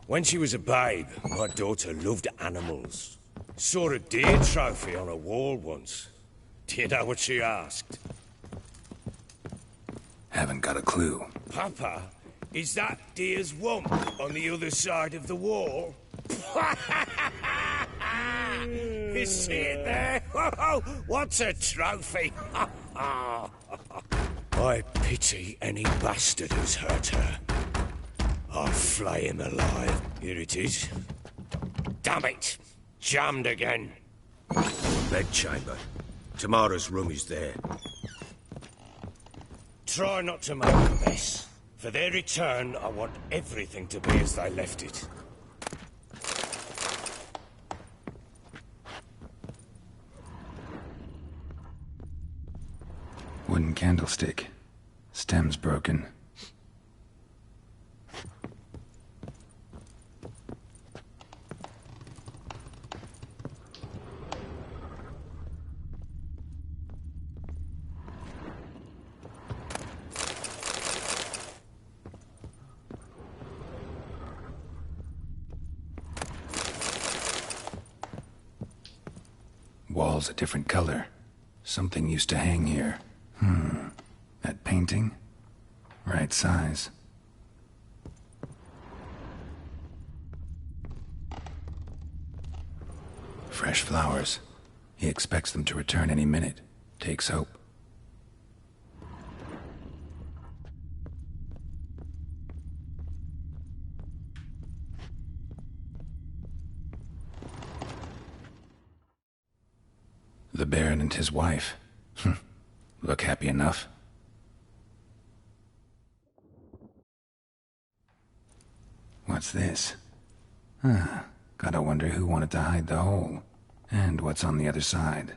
When she was a babe, my daughter loved animals. Saw a deer trophy on a wall once. Do you know what she asked? Haven't got a clue. Papa, is that deer's wump on the other side of the wall? You see it there? What's a trophy? I pity any bastard who's hurt her. I'll flay him alive. Here it is. Damn it! Jammed again. Bedchamber. Tamara's room is there. Try not to make a mess. For their return, I want everything to be as they left it. Wooden candlestick. Stem's broken. Walls a different color. Something used to hang here. That painting? Right size. Fresh flowers. He expects them to return any minute. Takes hope. The Baron and his wife. Look happy enough. What's this? Gotta wonder who wanted to hide the hole. And what's on the other side.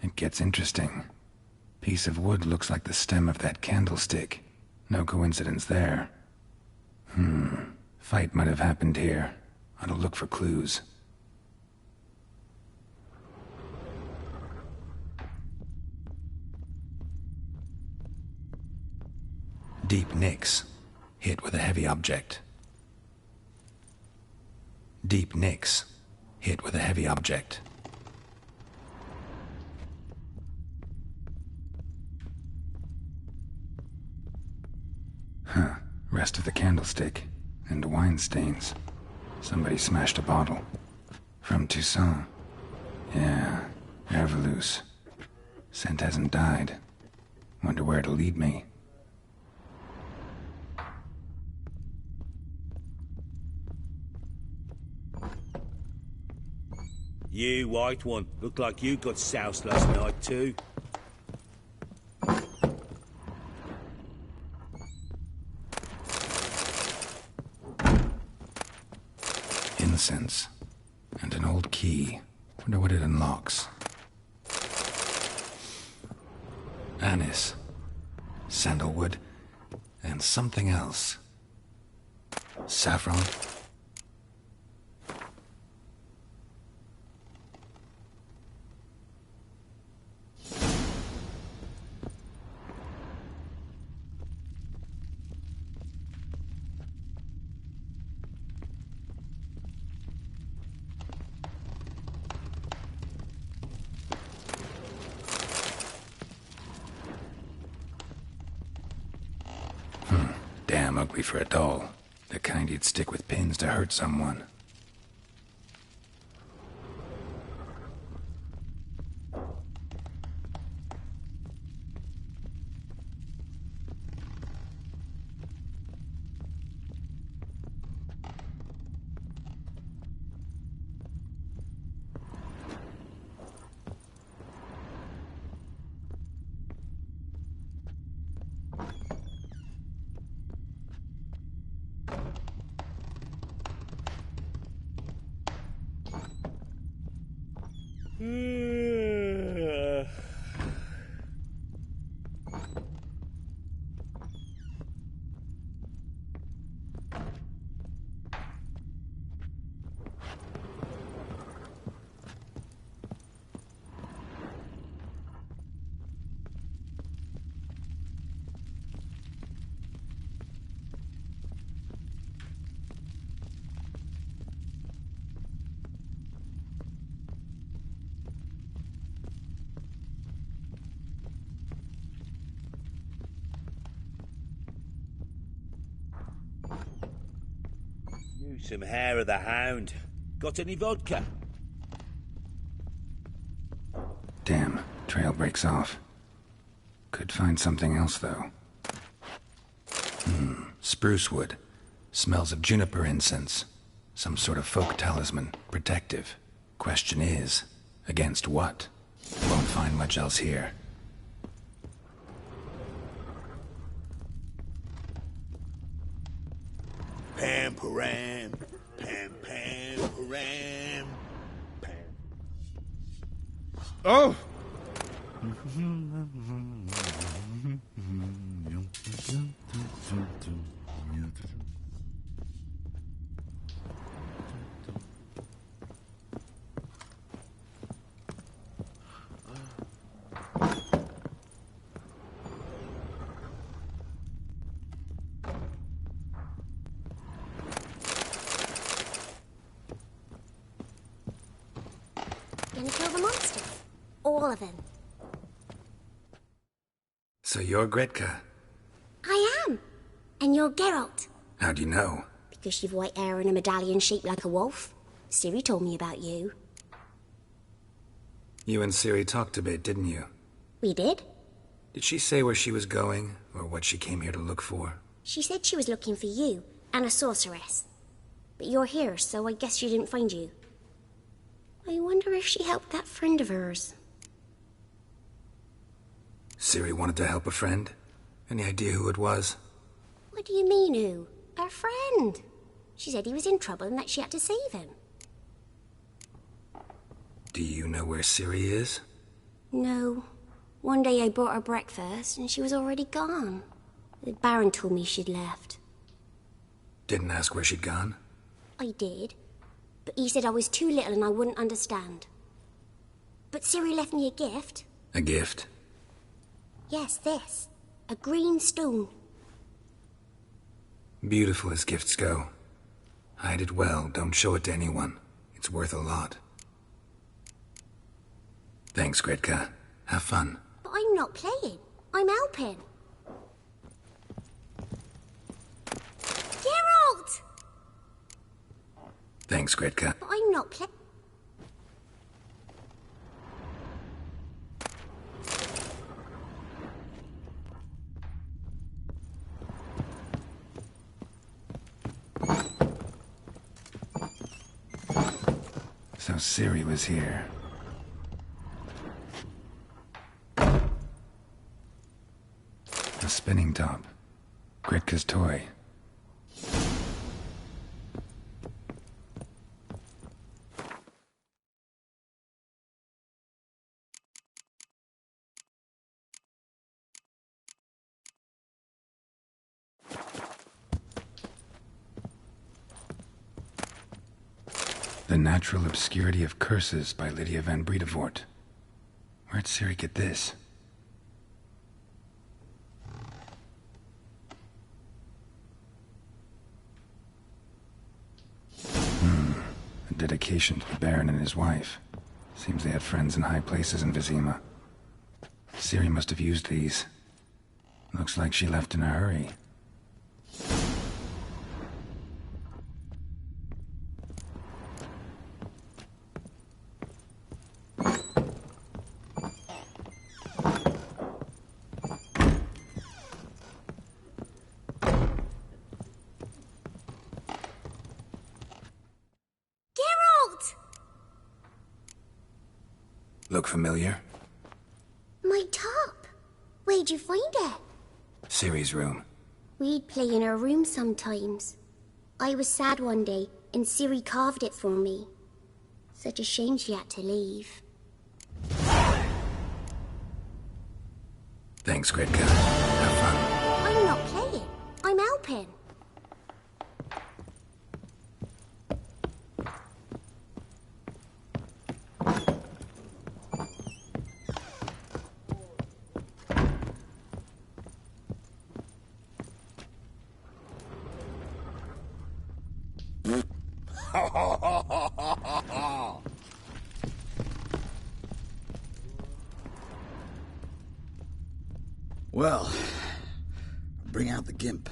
It gets interesting. Piece of wood looks like the stem of that candlestick. No coincidence there. Fight might have happened here. Ought to look for clues. Deep nicks. Hit with a heavy object. Deep nicks. Hit with a heavy object. Rest of the candlestick. And wine stains. Somebody smashed a bottle. From Toussaint. Yeah, Herveloos. Scent hasn't died. Wonder where it'll lead me. You, white one, look like you got soused last night too. Incense. And an old key. Wonder what it unlocks. Anise. Sandalwood. And something else. Saffron. Damn ugly for a doll. The kind you'd stick with pins to hurt someone. Some hair of the hound. Got any vodka? Damn, trail breaks off. Could find something else, though. Spruce wood. Smells of juniper incense. Some sort of folk talisman. Protective. Question is, against what? Won't find much else here. Pam param, pam pam param, pam. Oh! gonna kill the monsters. All of them. So you're Gretka? I am. And you're Geralt. How'd you know? Because you've white hair and a medallion shaped like a wolf. Ciri told me about you. You and Ciri talked a bit, didn't you? We did. Did she say where she was going, or what she came here to look for? She said she was looking for you, and a sorceress. But you're here, so I guess she didn't find you. I wonder if she helped that friend of hers. Ciri wanted to help a friend? Any idea who it was? What do you mean, who? Her friend. She said he was in trouble and that she had to save him. Do you know where Ciri is? No. One day I brought her breakfast and she was already gone. The Baron told me she'd left. Didn't ask where she'd gone? I did. But he said I was too little and I wouldn't understand. But Ciri left me a gift. A gift? Yes, this. A green stone. Beautiful as gifts go. Hide it well, don't show it to anyone. It's worth a lot. Thanks, Gretka. Have fun. But I'm not playing. I'm helping. Geralt! Thanks, Gretka. But I'm not playing. So Ciri was here. A spinning top. Gretka's toy. The Natural Obscurity of Curses by Lydia van Bredevoort. Where'd Ciri get this? A dedication to the Baron and his wife. Seems they had friends in high places in Vizima. Ciri must have used these. Looks like she left in a hurry. Look familiar? My top. Where'd you find it? Ciri's room. We'd play in her room sometimes. I was sad one day, and Ciri carved it for me. Such a shame she had to leave. Thanks, Gretka. Have fun. I'm not playing. I'm helping. Well, bring out the gimp.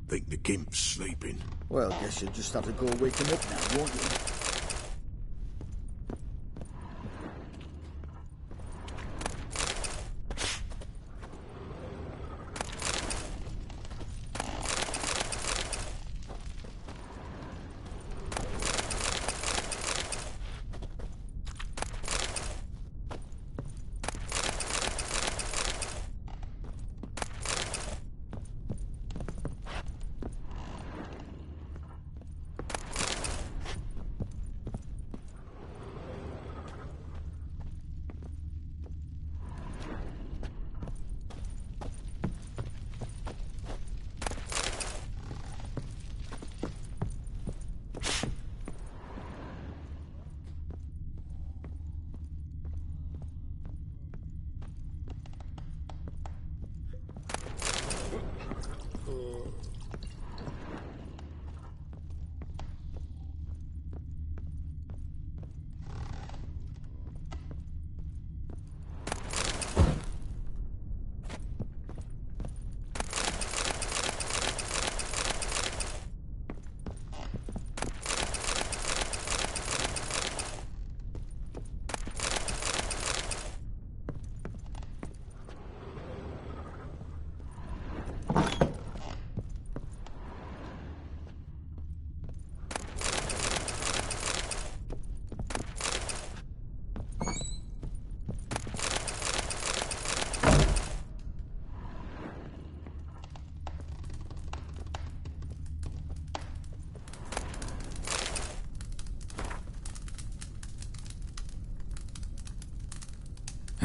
Think the gimp's sleeping? Well, guess you'll just have to go wake him up now, won't you?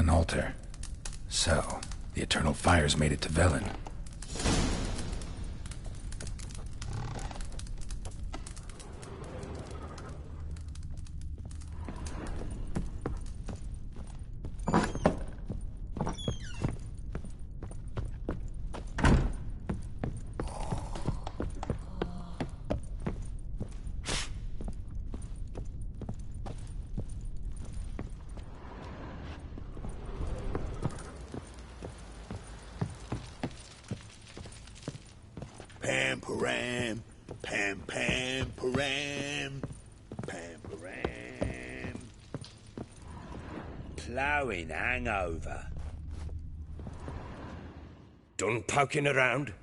An altar. So, the eternal fires made it to Velen. Pam-param, pam-pam-param, pam-param. Ploughing hangover. Done poking around?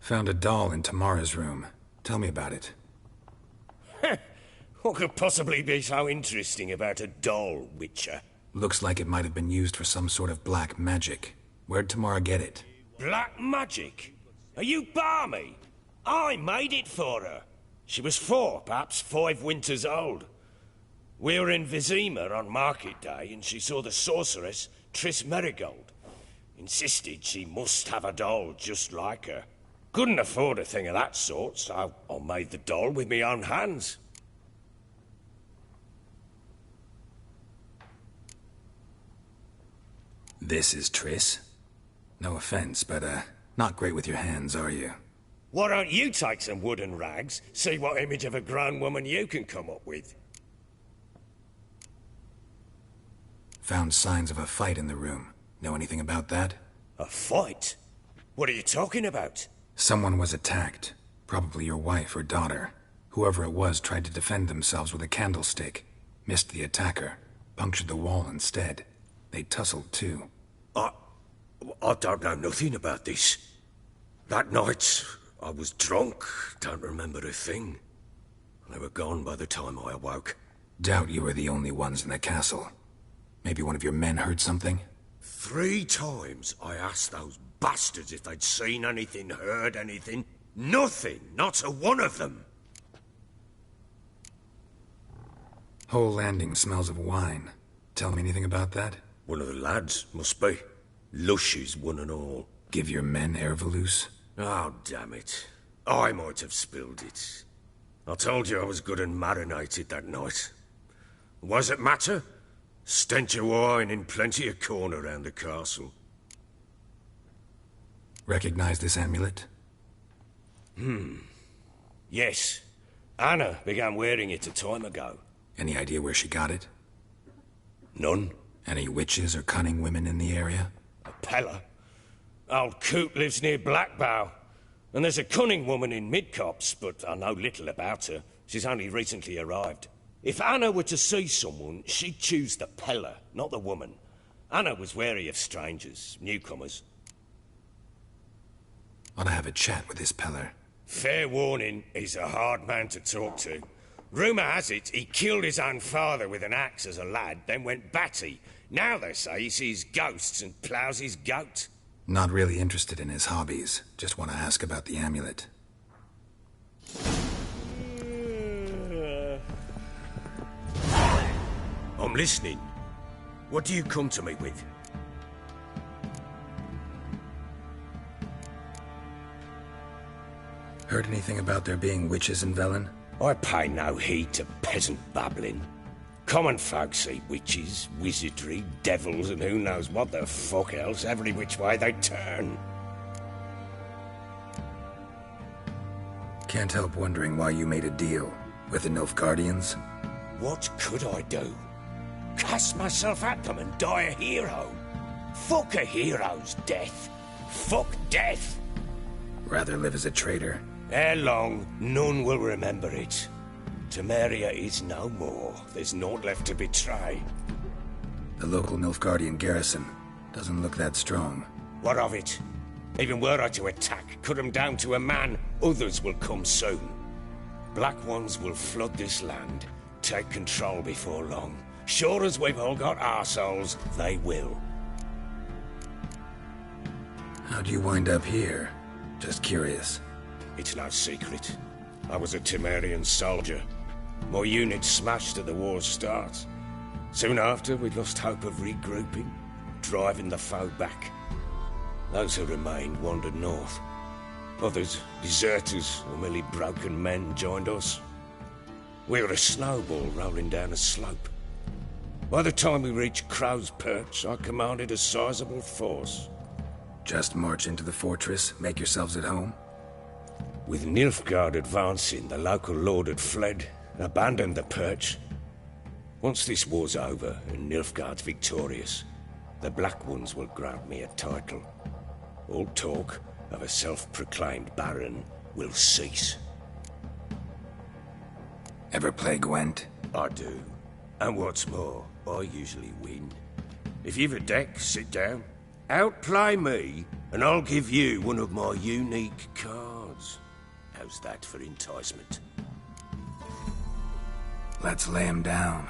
Found a doll in Tamara's room. Tell me about it. What could possibly be so interesting about a doll, Witcher? Looks like it might have been used for some sort of black magic. Where'd Tamara get it? Black magic? Are you balmy? I made it for her. She was 4, perhaps 5 winters old. We were in Vizima on market day, and she saw the sorceress, Triss Merigold. Insisted she must have a doll just like her. Couldn't afford a thing of that sort, so I made the doll with my own hands. This is Triss? No offense, but, not great with your hands, are you? Why don't you take some wooden rags, see what image of a grown woman you can come up with? Found signs of a fight in the room. Know anything about that? A fight? What are you talking about? Someone was attacked. Probably your wife or daughter. Whoever it was tried to defend themselves with a candlestick. Missed the attacker. Punctured the wall instead. They tussled too. I don't know nothing about this. That night, I was drunk, don't remember a thing. They were gone by the time I awoke. Doubt you were the only ones in the castle. Maybe one of your men heard something? 3 times I asked those bastards if they'd seen anything, heard anything. Nothing, not a one of them. Whole landing smells of wine. Tell me anything about that? One of the lads, must be. Lushes, one and all. Give your men Ervelus? Oh, damn it. I might have spilled it. I told you I was good and marinated that night. What does it matter? Stench of wine in plenty of corn around the castle. Recognize this amulet? Yes. Anna began wearing it a time ago. Any idea where she got it? None. Any witches or cunning women in the area? A Pella. Old Coot lives near Blackbow. And there's a cunning woman in Midcopse, but I know little about her. She's only recently arrived. If Anna were to see someone, she'd choose the Pella, not the woman. Anna was wary of strangers, newcomers. Ought to have a chat with this Peller. Fair warning, he's a hard man to talk to. Rumour has it he killed his own father with an axe as a lad, then went batty. Now they say he sees ghosts and ploughs his goat. Not really interested in his hobbies. Just want to ask about the amulet. I'm listening. What do you come to me with? Heard anything about there being witches in Velen? I pay no heed to peasant babbling. Common folk see witches, wizardry, devils, and who knows what the fuck else every which way they turn. Can't help wondering why you made a deal with the Nilfgaardians. What could I do? Cast myself at them and die a hero? Fuck a hero's death. Fuck death. Rather live as a traitor. Ere long, none will remember it. Temeria is no more. There's naught left to betray. The local Nilfgaardian garrison doesn't look that strong. What of it? Even were I to attack, cut them down to a man, others will come soon. Black Ones will flood this land, take control before long. Sure as we've all got arseholes, they will. How'd you wind up here? Just curious. It's no secret. I was a Temerian soldier. My unit smashed at the war's start. Soon after, we lost hope of regrouping, driving the foe back. Those who remained wandered north. Others, deserters or merely broken men, joined us. We were a snowball rolling down a slope. By the time we reached Crow's Perch, I commanded a sizable force. Just march into the fortress, make yourselves at home? With Nilfgaard advancing, the local lord had fled, abandoned the Perch. Once this war's over and Nilfgaard's victorious, the Black Ones will grant me a title. All talk of a self-proclaimed baron will cease. Ever play Gwent? I do. And what's more, I usually win. If you've a deck, sit down. Outplay me, and I'll give you one of my unique cards. How's that for enticement? Let's lay him down.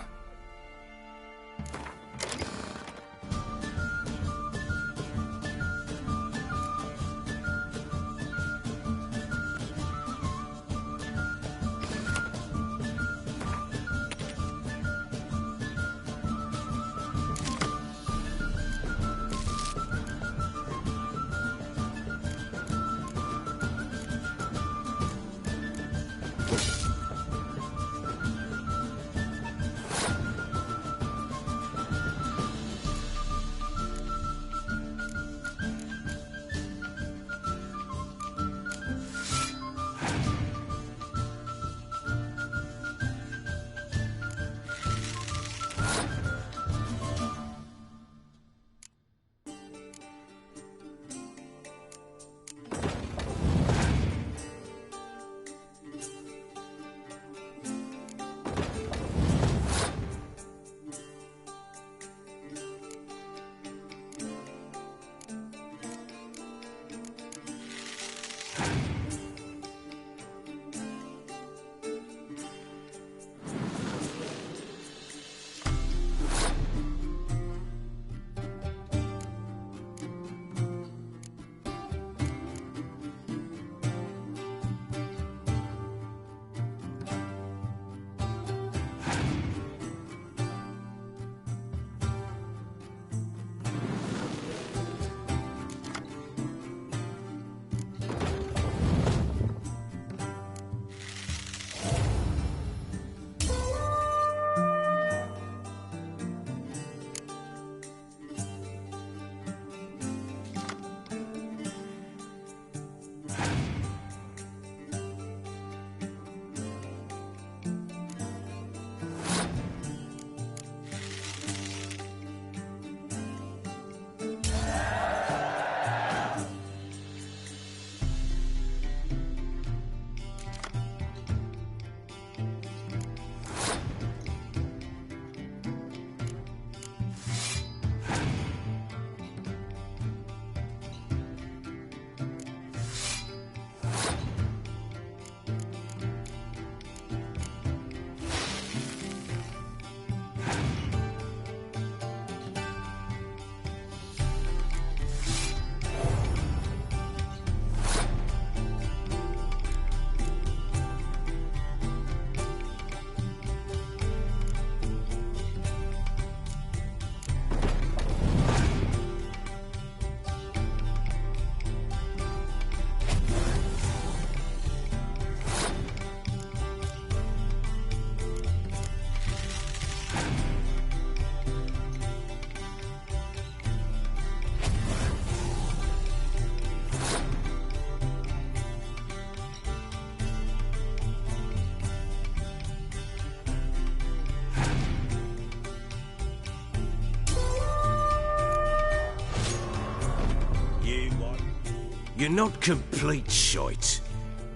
You're not complete shite,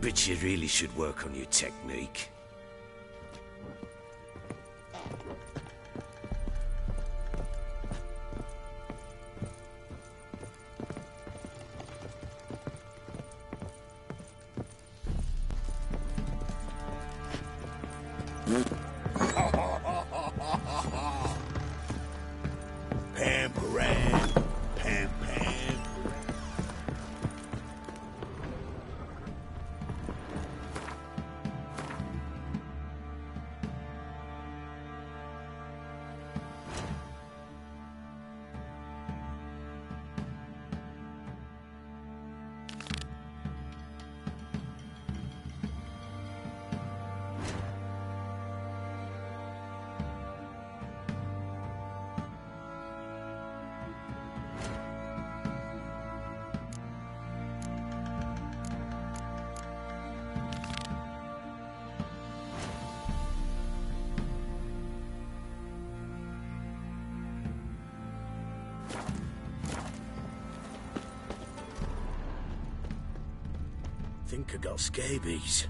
but you really should work on your technique. think I got scabies.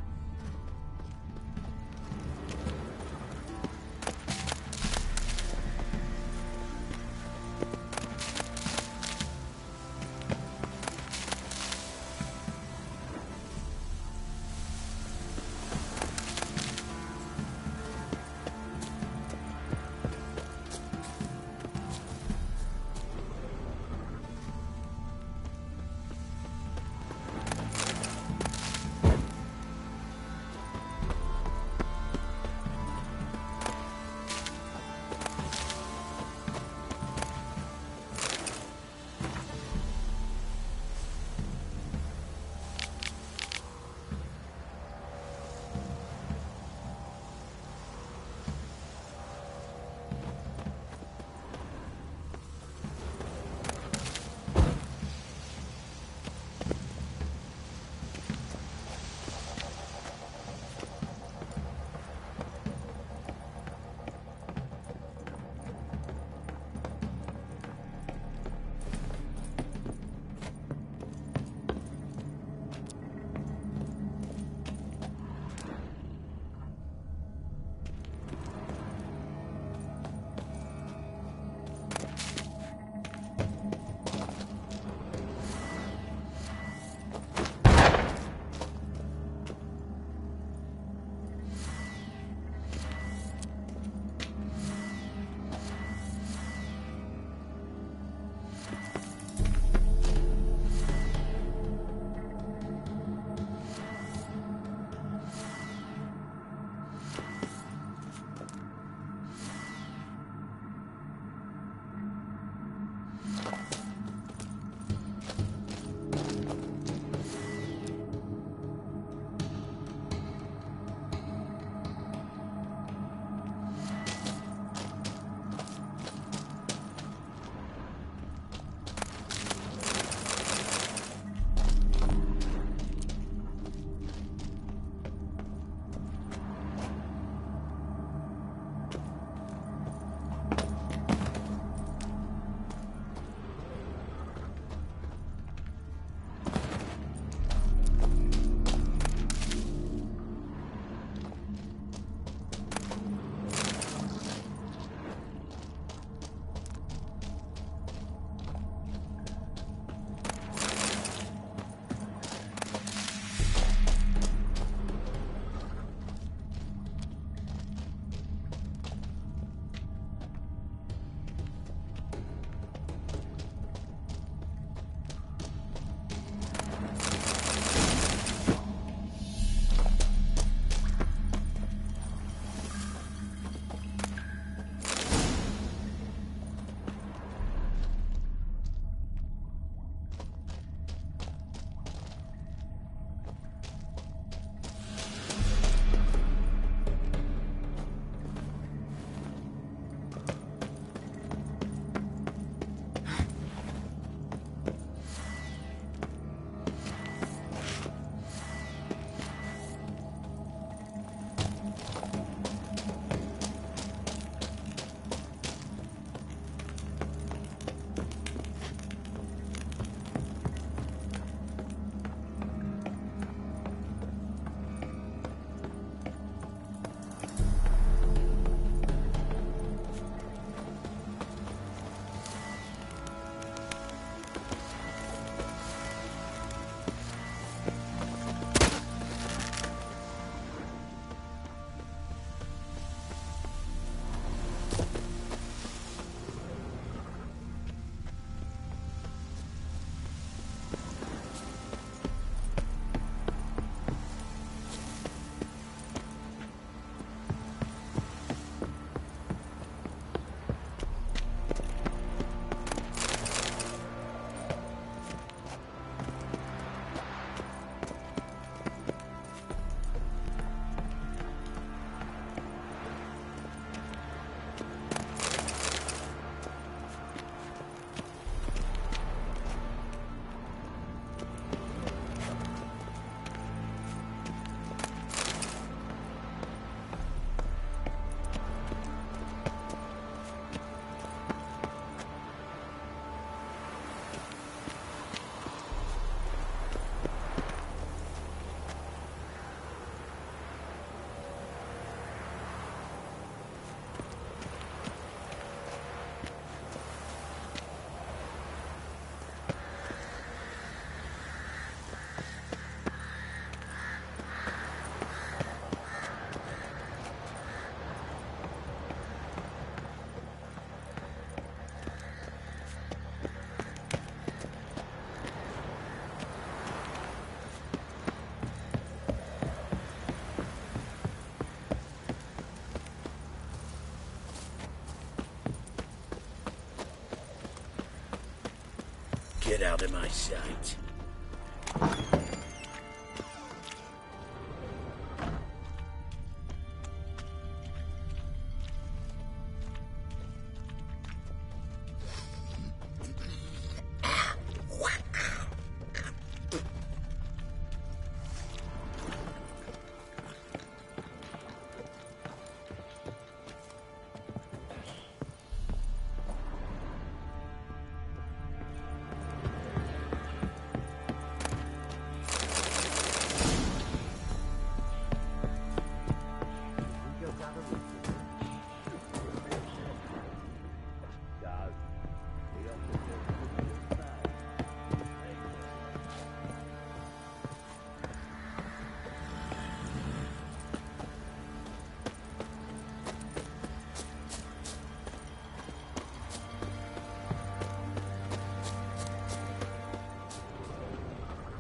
Get out of my sight.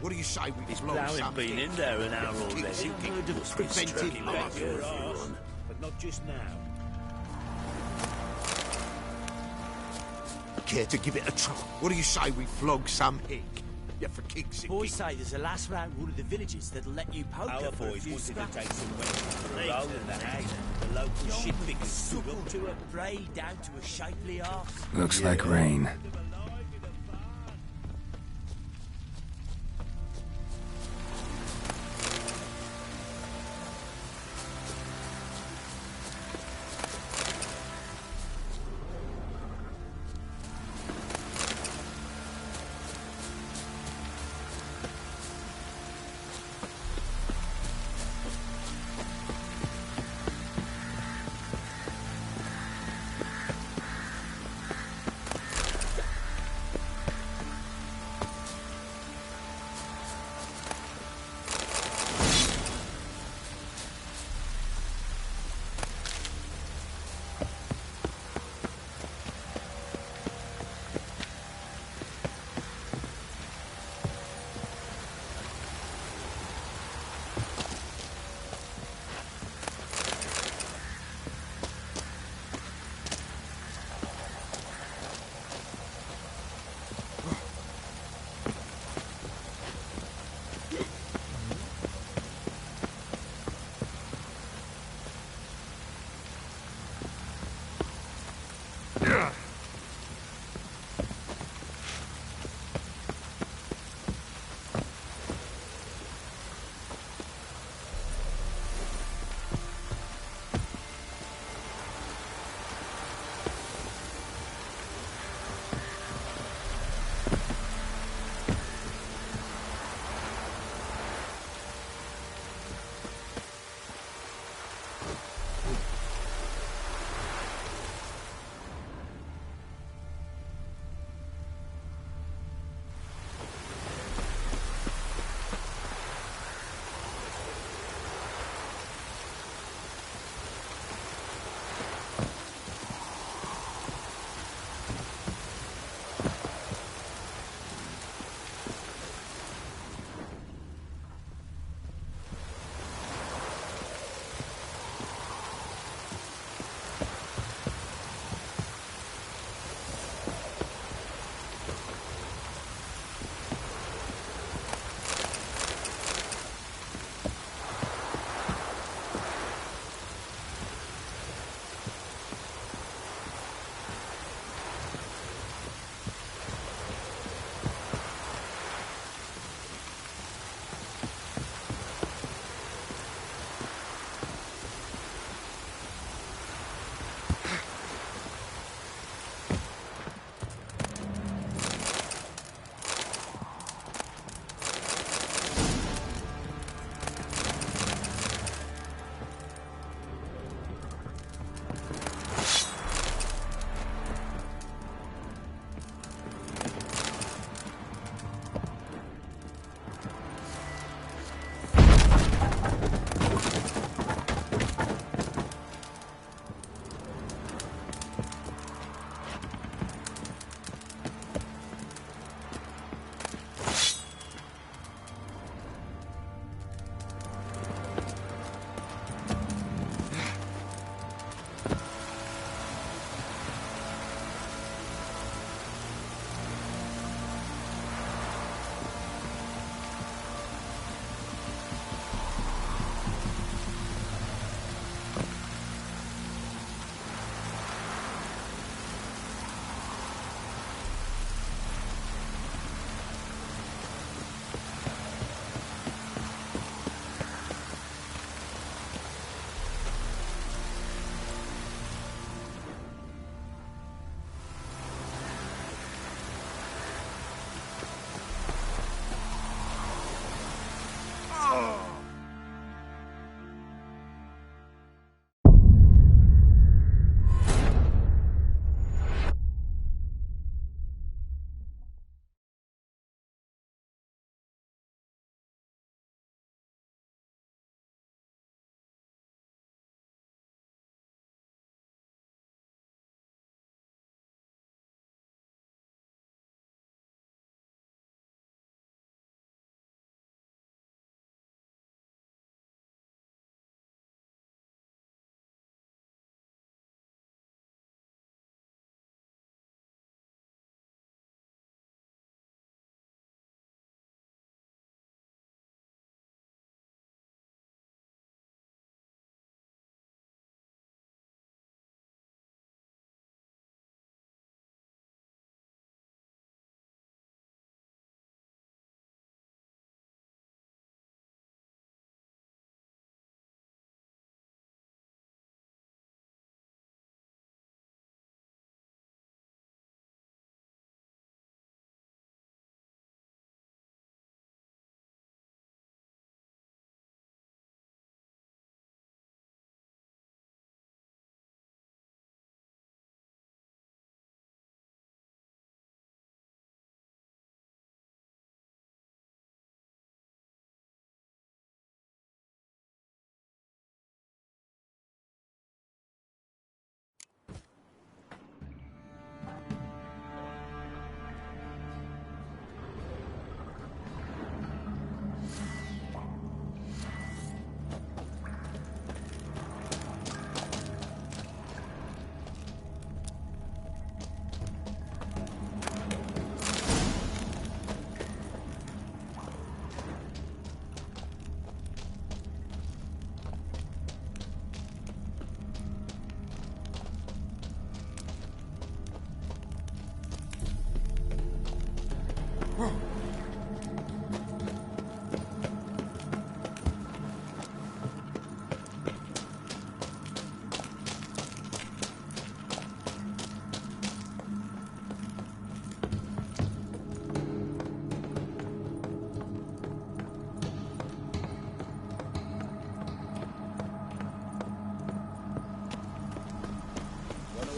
What do you say we His blow ploughing something? been in there an hour already. Must be Preventive struggling back measures. your arse, but not just now. Care to give it a try? What do you say we flog some hick? Yeah, for kicks and Boys say there's a last round rule of the villages that'll let you poke Our her for a boys few wanted to scraps. take some wenches for a roll in the hay. The local shit pickers stood up to to a braid down to a shapely arse. Looks like rain.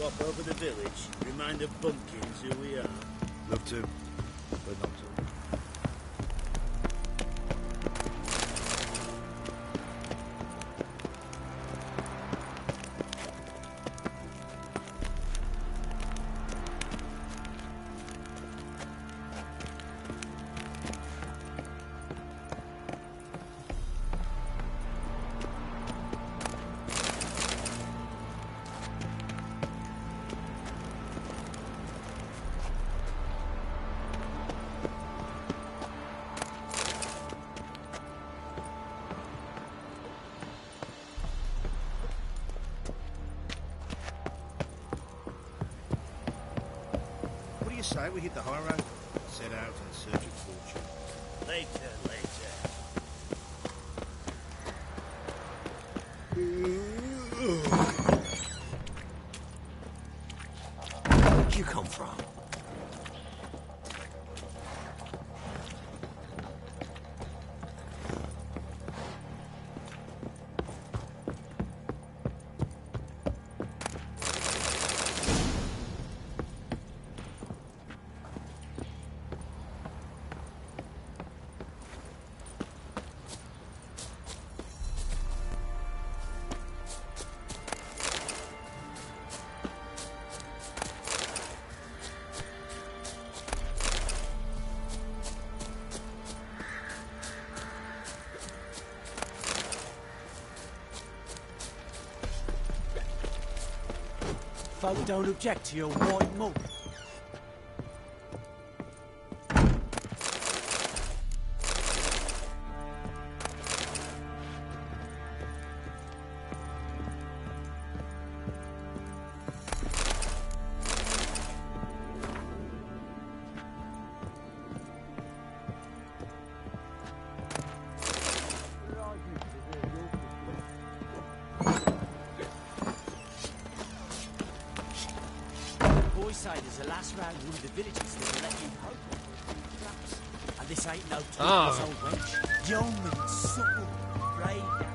swap over the village? Remind the bumpkins who we are. Love to, but not to. Say we hit the high road, set out in search of fortune. Later. Where'd you come from? Folk don't object to your white mug. Side is the last round one of the villages that will let you hope. And this ain't no toothless old wench. Young and supple, brave.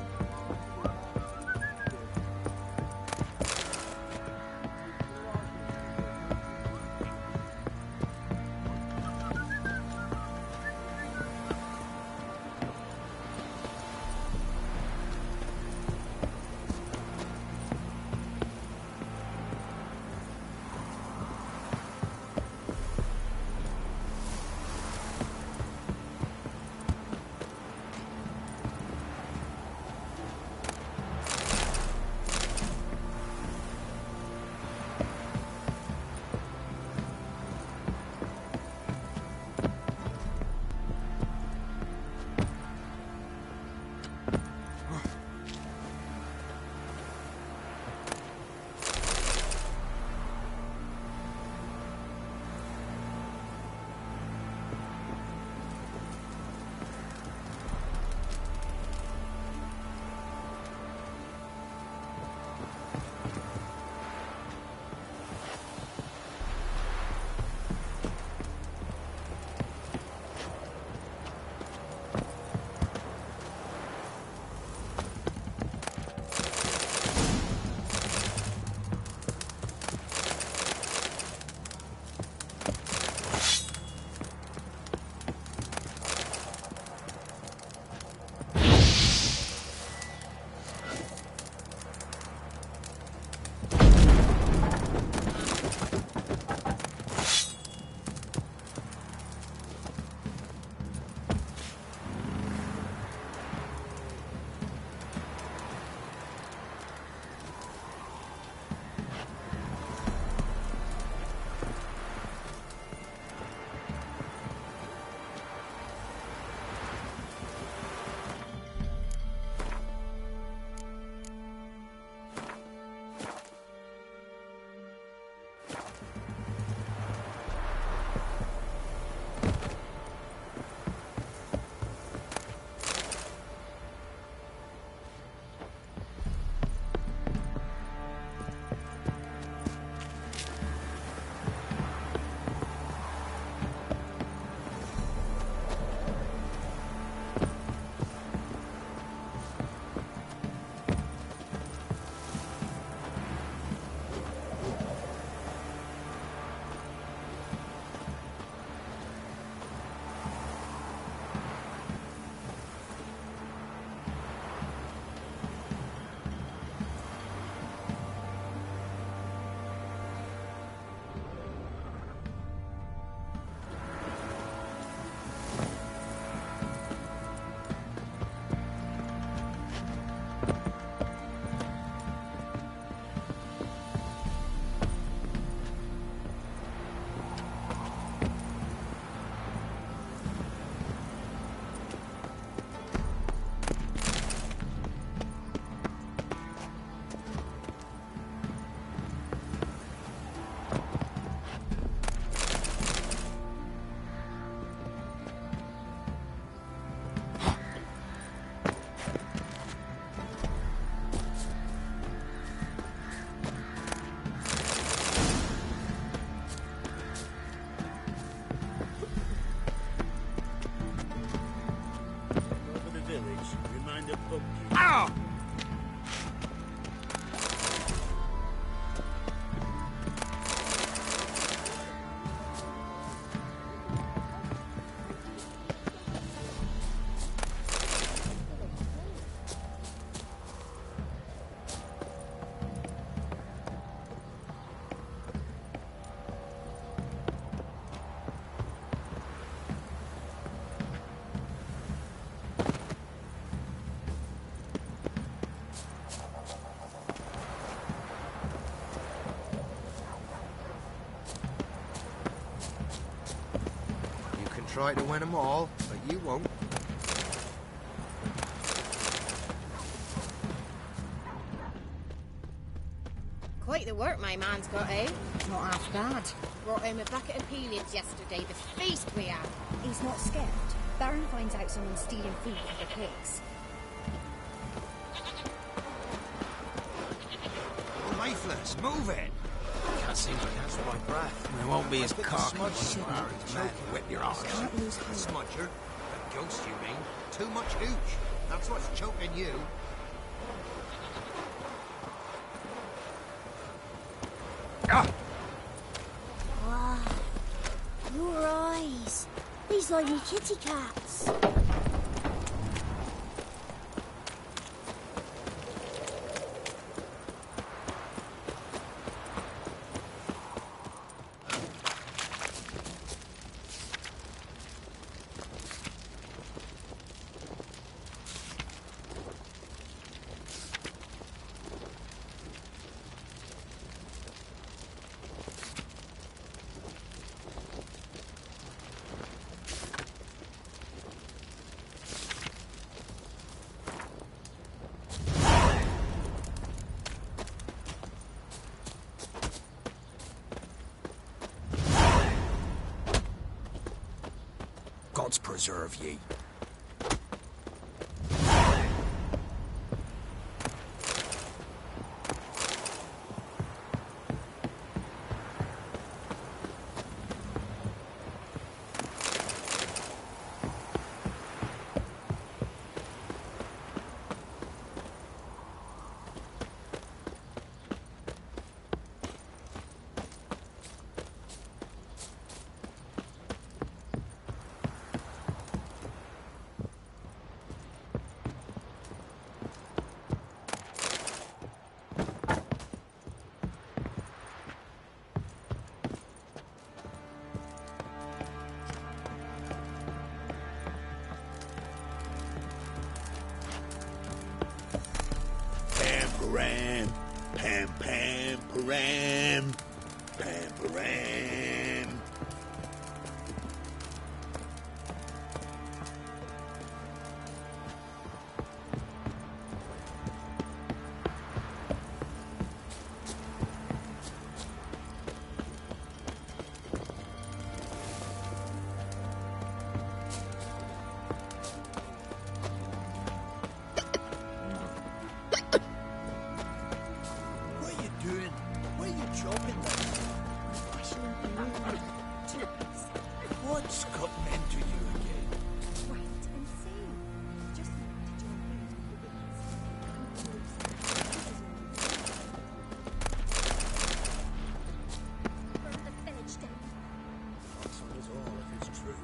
try to win them all, but you won't. Quite the work my man's got, eh? Not half bad. Brought home a bucket of peelings yesterday, the feast we had. He's not scared. Baron finds out someone's stealing food for the pigs. Lifeless, move it! Can't seem to catch my breath. It won't be as cocky as you are as man to whip your arse. Smudger? A ghost, you mean? Too much hooch. That's what's choking you. Wow. Your eyes. These like me kitty cats. Gods preserve ye. Param, pam pam param, pam param. What's cutting into you again? That's all if it's true.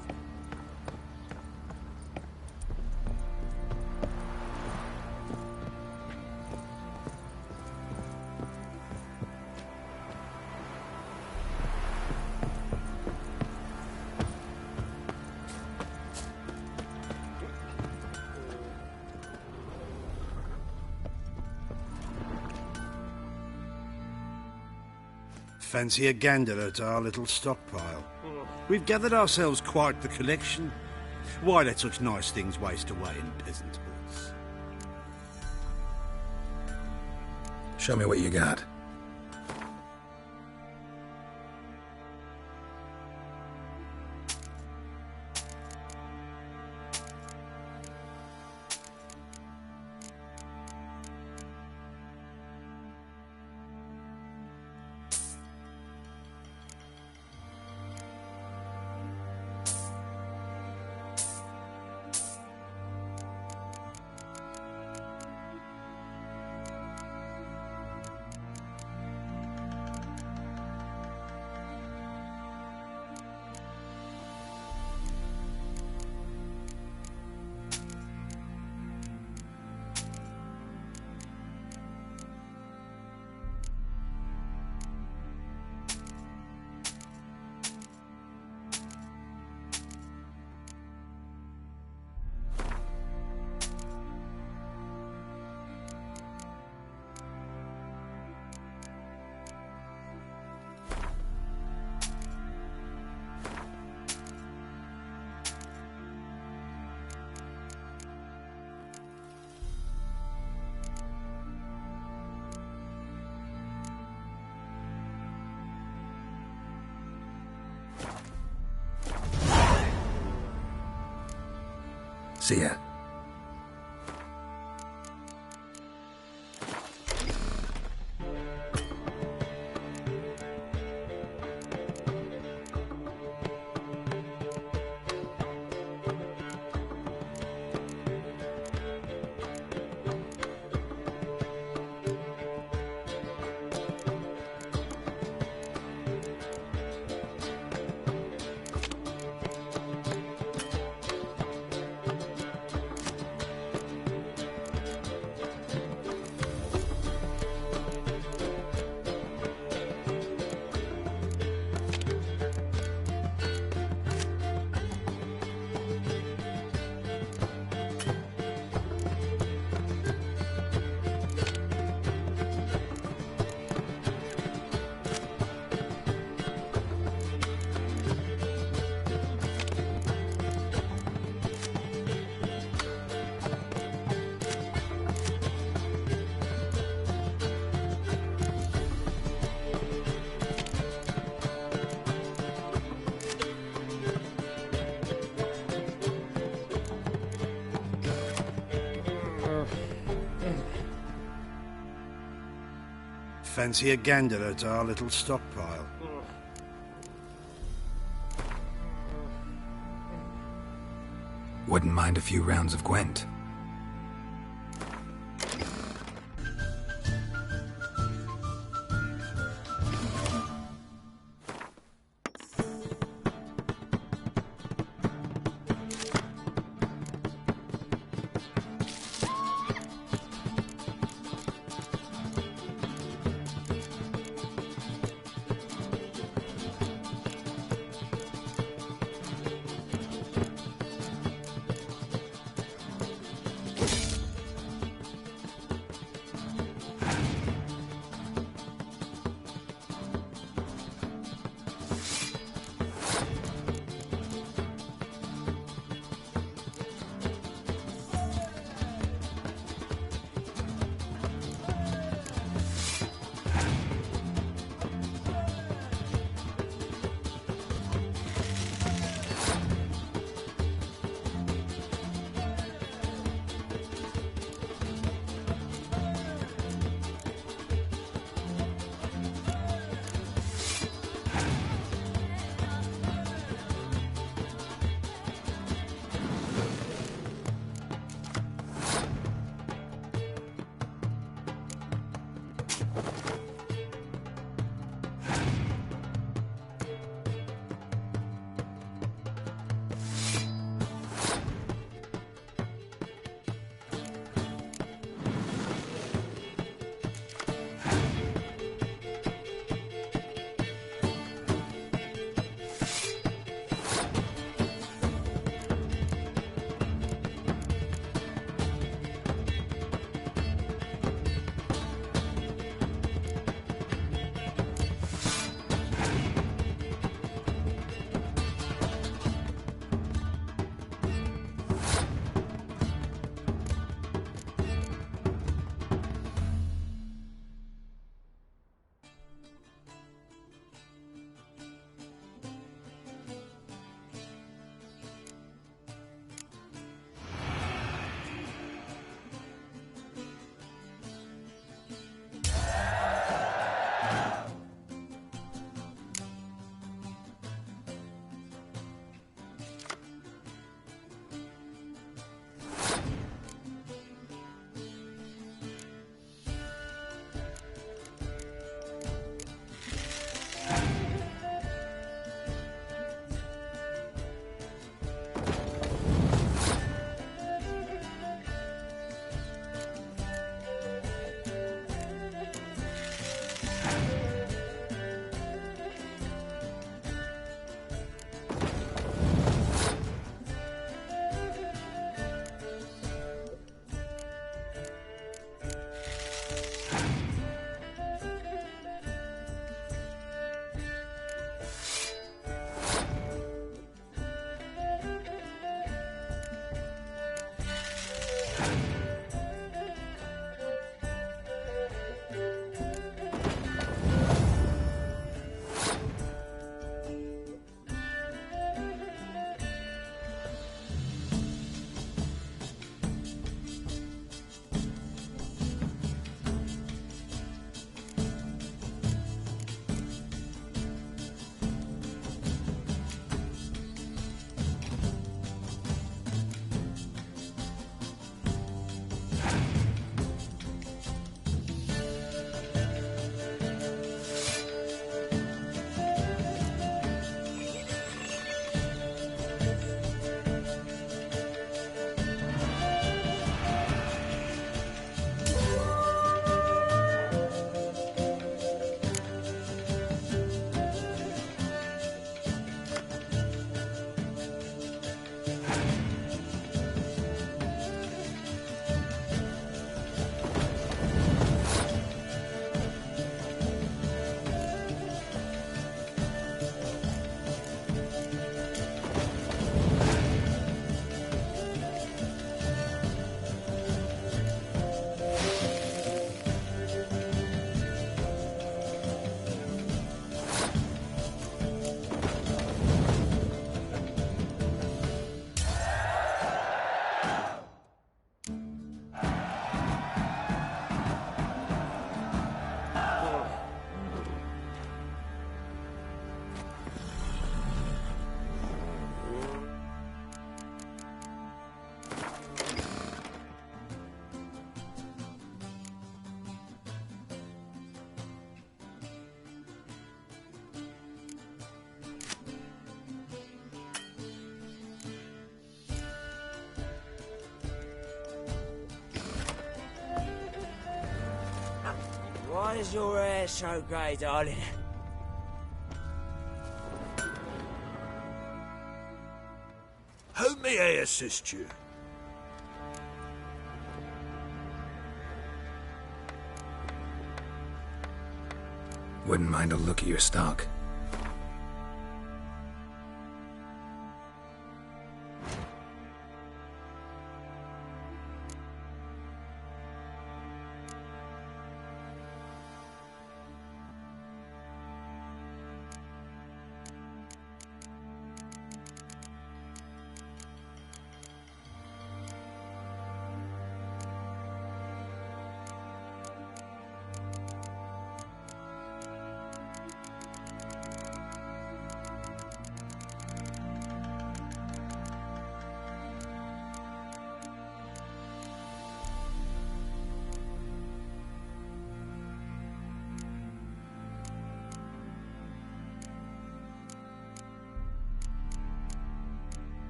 Fancy a gander at our little stockpile. We've gathered ourselves quite the collection. Why let such nice things waste away in peasant huts? Show me what you got. See ya. Fancy a gander at our little stockpile. Wouldn't mind a few rounds of Gwent. is your hair so grey, darling? How may I assist you? Wouldn't mind a look at your stock.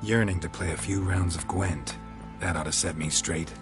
Yearning to play a few rounds of Gwent. That ought to set me straight.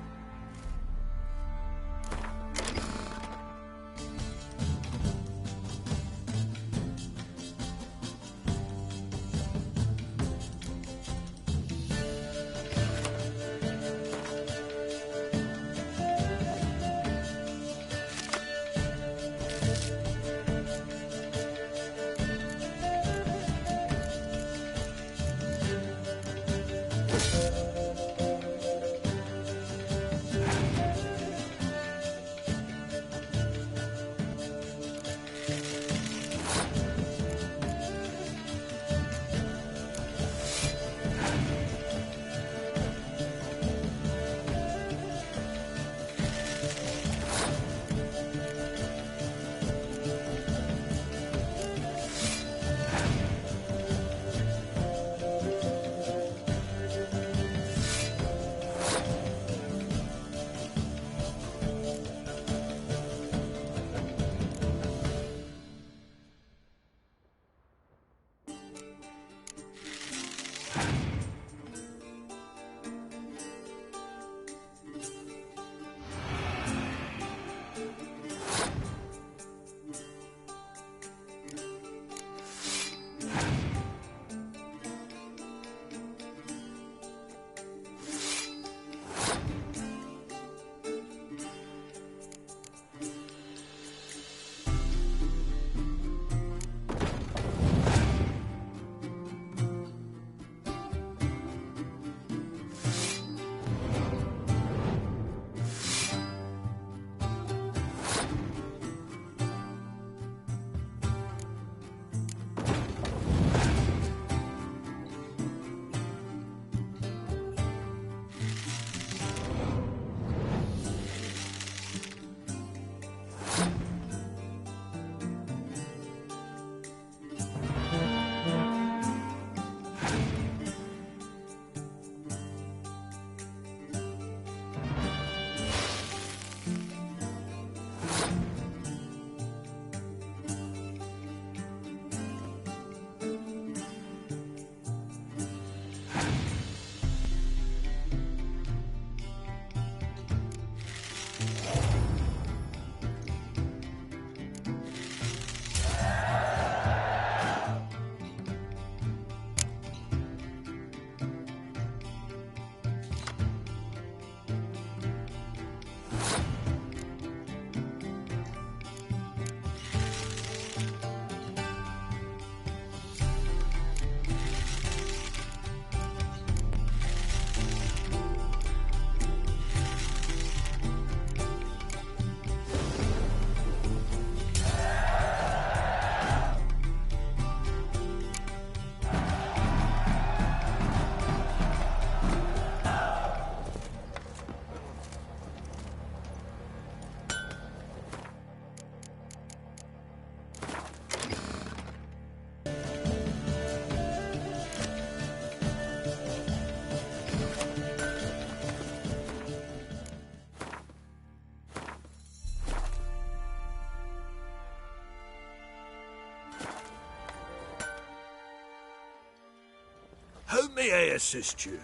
May I assist you?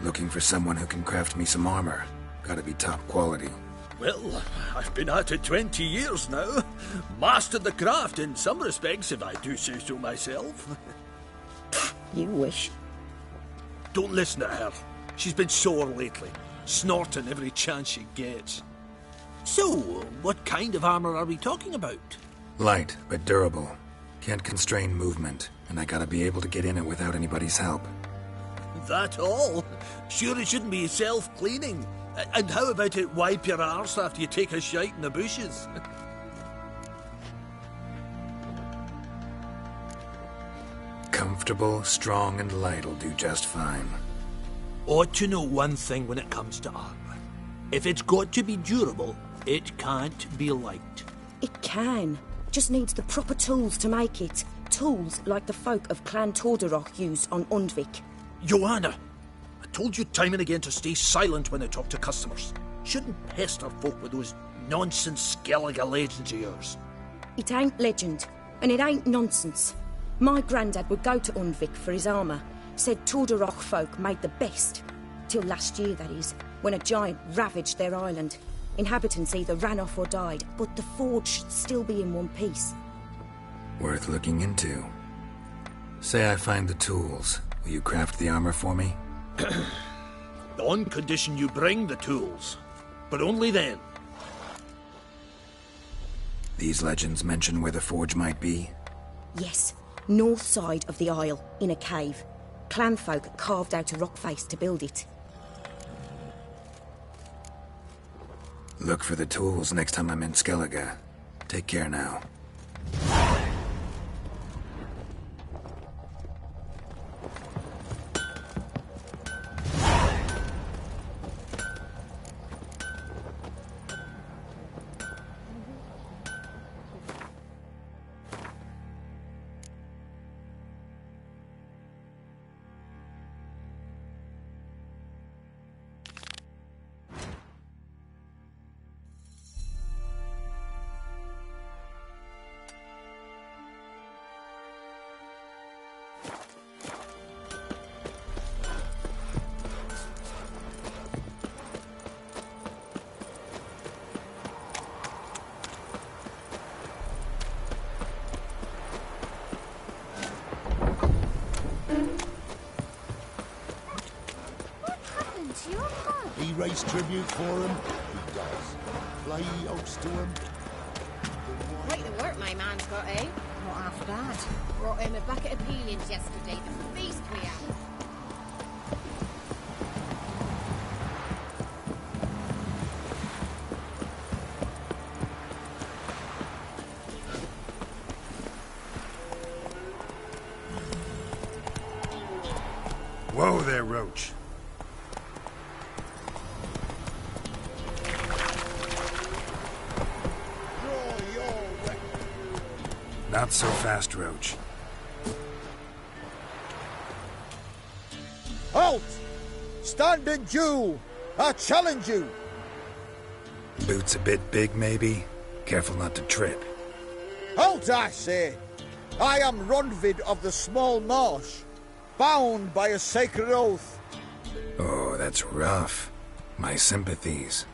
Looking for someone who can craft me some armor. Gotta be top quality. Well, I've been at it 20 years now. Mastered the craft in some respects, if I do say so myself. You wish. Don't listen to her. She's been sore lately, snorting every chance she gets. So, what kind of armor are we talking about? Light, but durable. Can't constrain movement, and I gotta be able to get in it without anybody's help. That all? Sure it shouldn't be self-cleaning. And how about it wipe your arse after you take a shite in the bushes? Comfortable, strong, and light'll do just fine. Ought to know one thing when it comes to armor. If it's got to be durable, it can't be light. It can. Just needs the proper tools to make it. Tools like the folk of Clan Tordarroch use on Undvik. Joanna, I told you time and again to stay silent when I talk to customers. Shouldn't pester folk with those nonsense Skellige legends of yours. It ain't legend, and it ain't nonsense. My granddad would go to Undvik for his armour. Said Tordarroch folk made the best. Till last year, that is, when a giant ravaged their island. Inhabitants either ran off or died, but the forge should still be in one piece. Worth looking into. Say I find the tools. Will you craft the armor for me? On condition you bring the tools. But only then. These legends mention where the forge might be? Yes, north side of the isle, in a cave. Clanfolk carved out a rock face to build it. Look for the tools next time I'm in Skellige. Take care now. He raised tribute for him. He does. Play host to him. Quite the work my man's got, eh? Not half bad. Brought him a bucket of peelings yesterday, the feast we had. Whoa there, Roach. Not so fast, Roach. Halt! Stand and duel! I challenge you! Boots a bit big, maybe? Careful not to trip. Halt, I say! I am Ronvid of the Small Marsh, bound by a sacred oath. Oh, that's rough. My sympathies.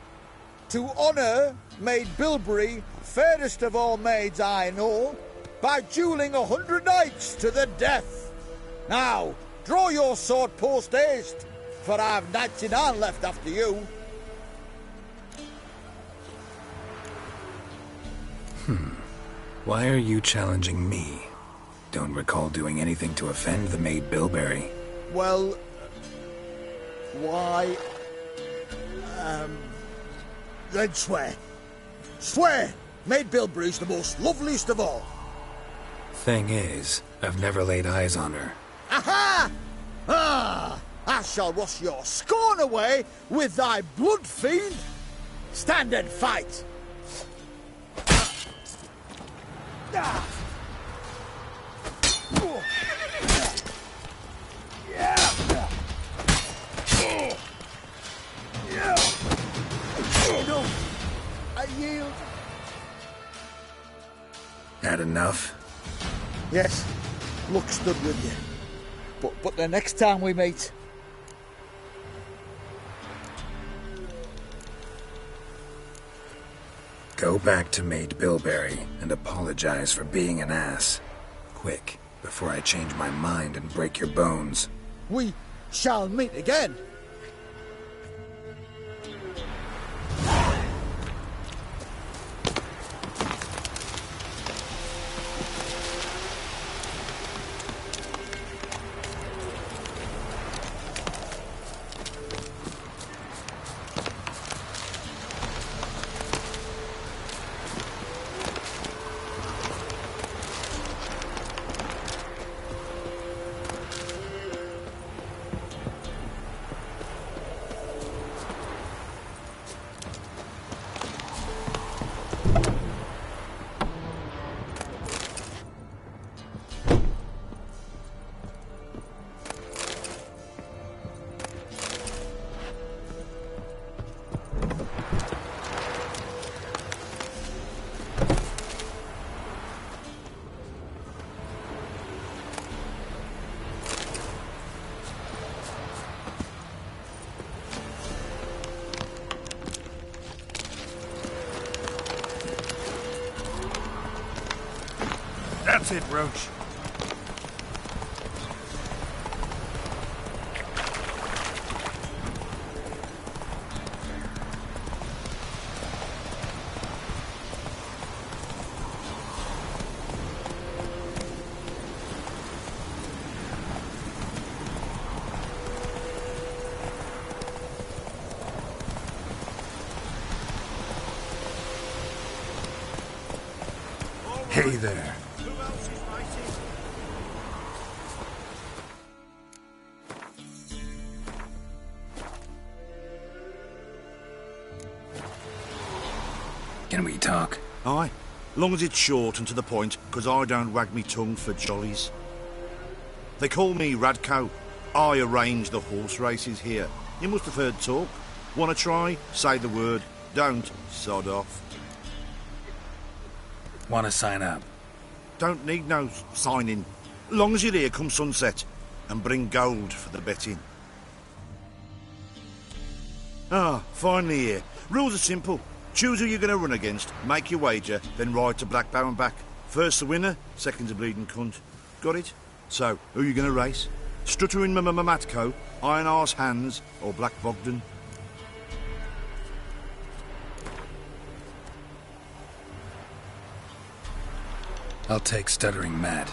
To honour Maid Bilberry, fairest of all maids I know, by duelling 100 knights to the death. Now, draw your sword post haste, for I've 99 left after you. Why are you challenging me? Don't recall doing anything to offend the Maid Bilberry. Well, why... then swear. Swear! Maid Bilberry's the most loveliest of all. Thing is, I've never laid eyes on her. Aha! Ah! I shall wash your scorn away with thy blood, fiend! Stand and fight! Ah! No! I yield! Had enough? Yes. luck stood with you. But the next time we meet... Go back to Maid Bilberry and apologize for being an ass. Quick, before I change my mind and break your bones. We shall meet again. That's it, Roach. Hey there. Can we talk? Aye, long as it's short and to the point, because I don't wag me tongue for jollies. They call me Radko. I arrange the horse races here. You must have heard talk. Want to try? Say the word. Don't, sod off. Want to sign up? Don't need no signing. Long as you're here come sunset, and bring gold for the betting. Ah, finally here. Rules are simple. Choose who you're going to run against, make your wager, then ride to Blackbow and back. First the winner, second's a bleeding cunt. Got it? So, who are you going to race? Stuttering Matko, Iron Arse Hands, or Black Bogdan? I'll take Stuttering Matt.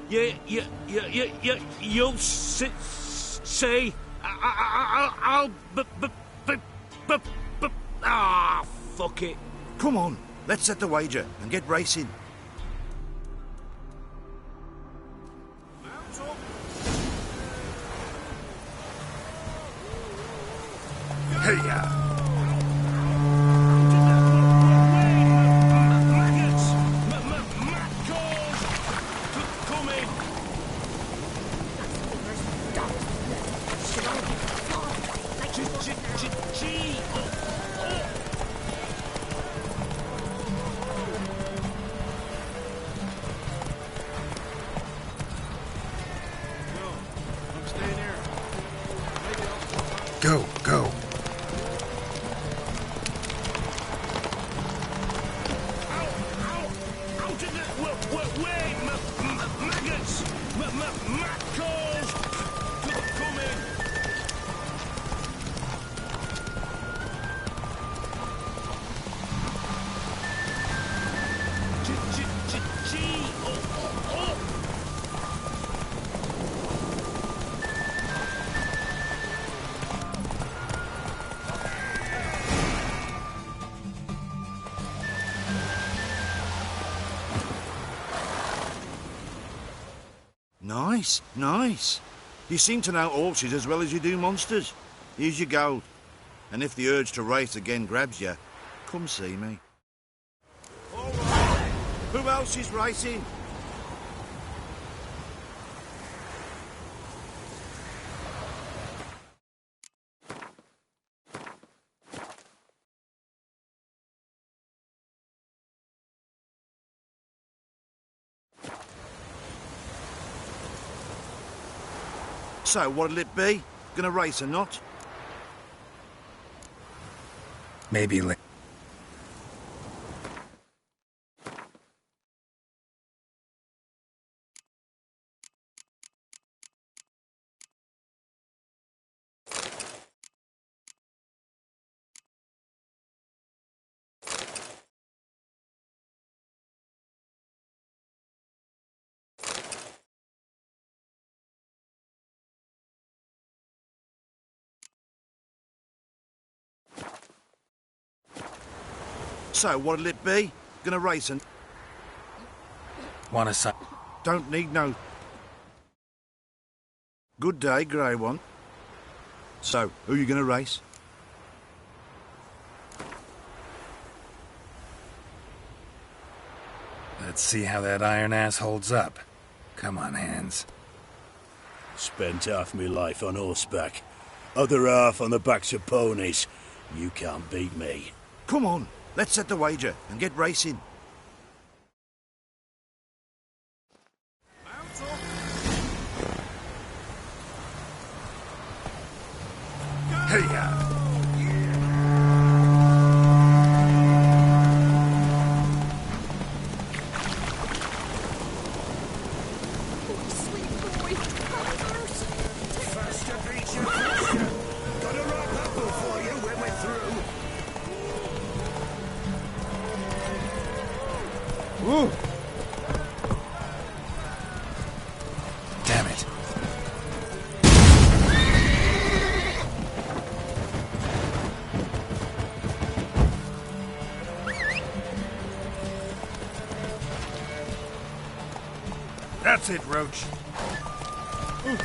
You'll say... I'll... Ah, fuck it. Come on, let's set the wager and get racing. Hey-ya! Go, go. Nice, nice. You seem to know horses as well as you do monsters. Here's your gold. And if the urge to race again grabs you, come see me. All right. Who else is racing? So, what'll it be? Gonna race or not? Maybe later. So, what'll it be? Gonna race and... Want a sign? Don't need no... Good day, grey one. So, who you gonna race? Let's see how that iron ass holds up. Come on, Hands. Spent half my life on horseback. Other half on the backs of ponies. You can't beat me. Come on, let's set the wager and get racing. Hey, ya! Woo! Damn it. That's it, Roach. Ooh.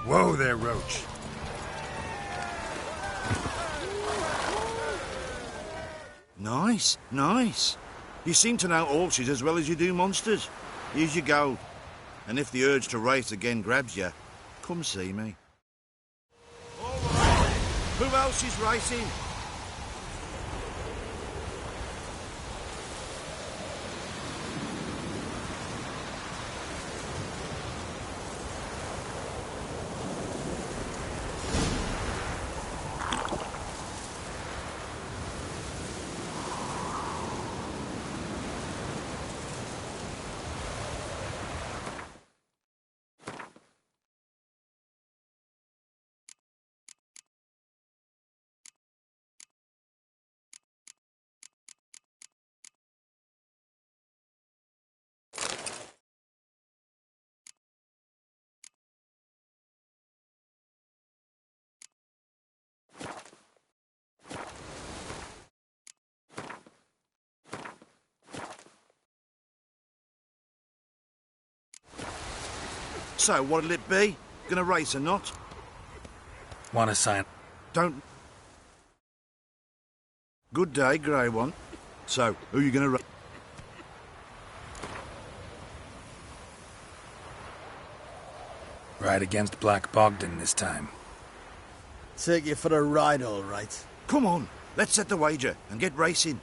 Whoa there, Roach. Nice, nice. You seem to know horses as well as you do monsters. Here's your gold. And if the urge to race again grabs you, come see me. All right. Who else is racing? So, what'll it be? Gonna race or not? Want a sign? Don't... Good day, grey one. So, who you gonna race? Ride against Black Bogdan this time. Take you for a ride, all right. Come on, let's set the wager and get racing.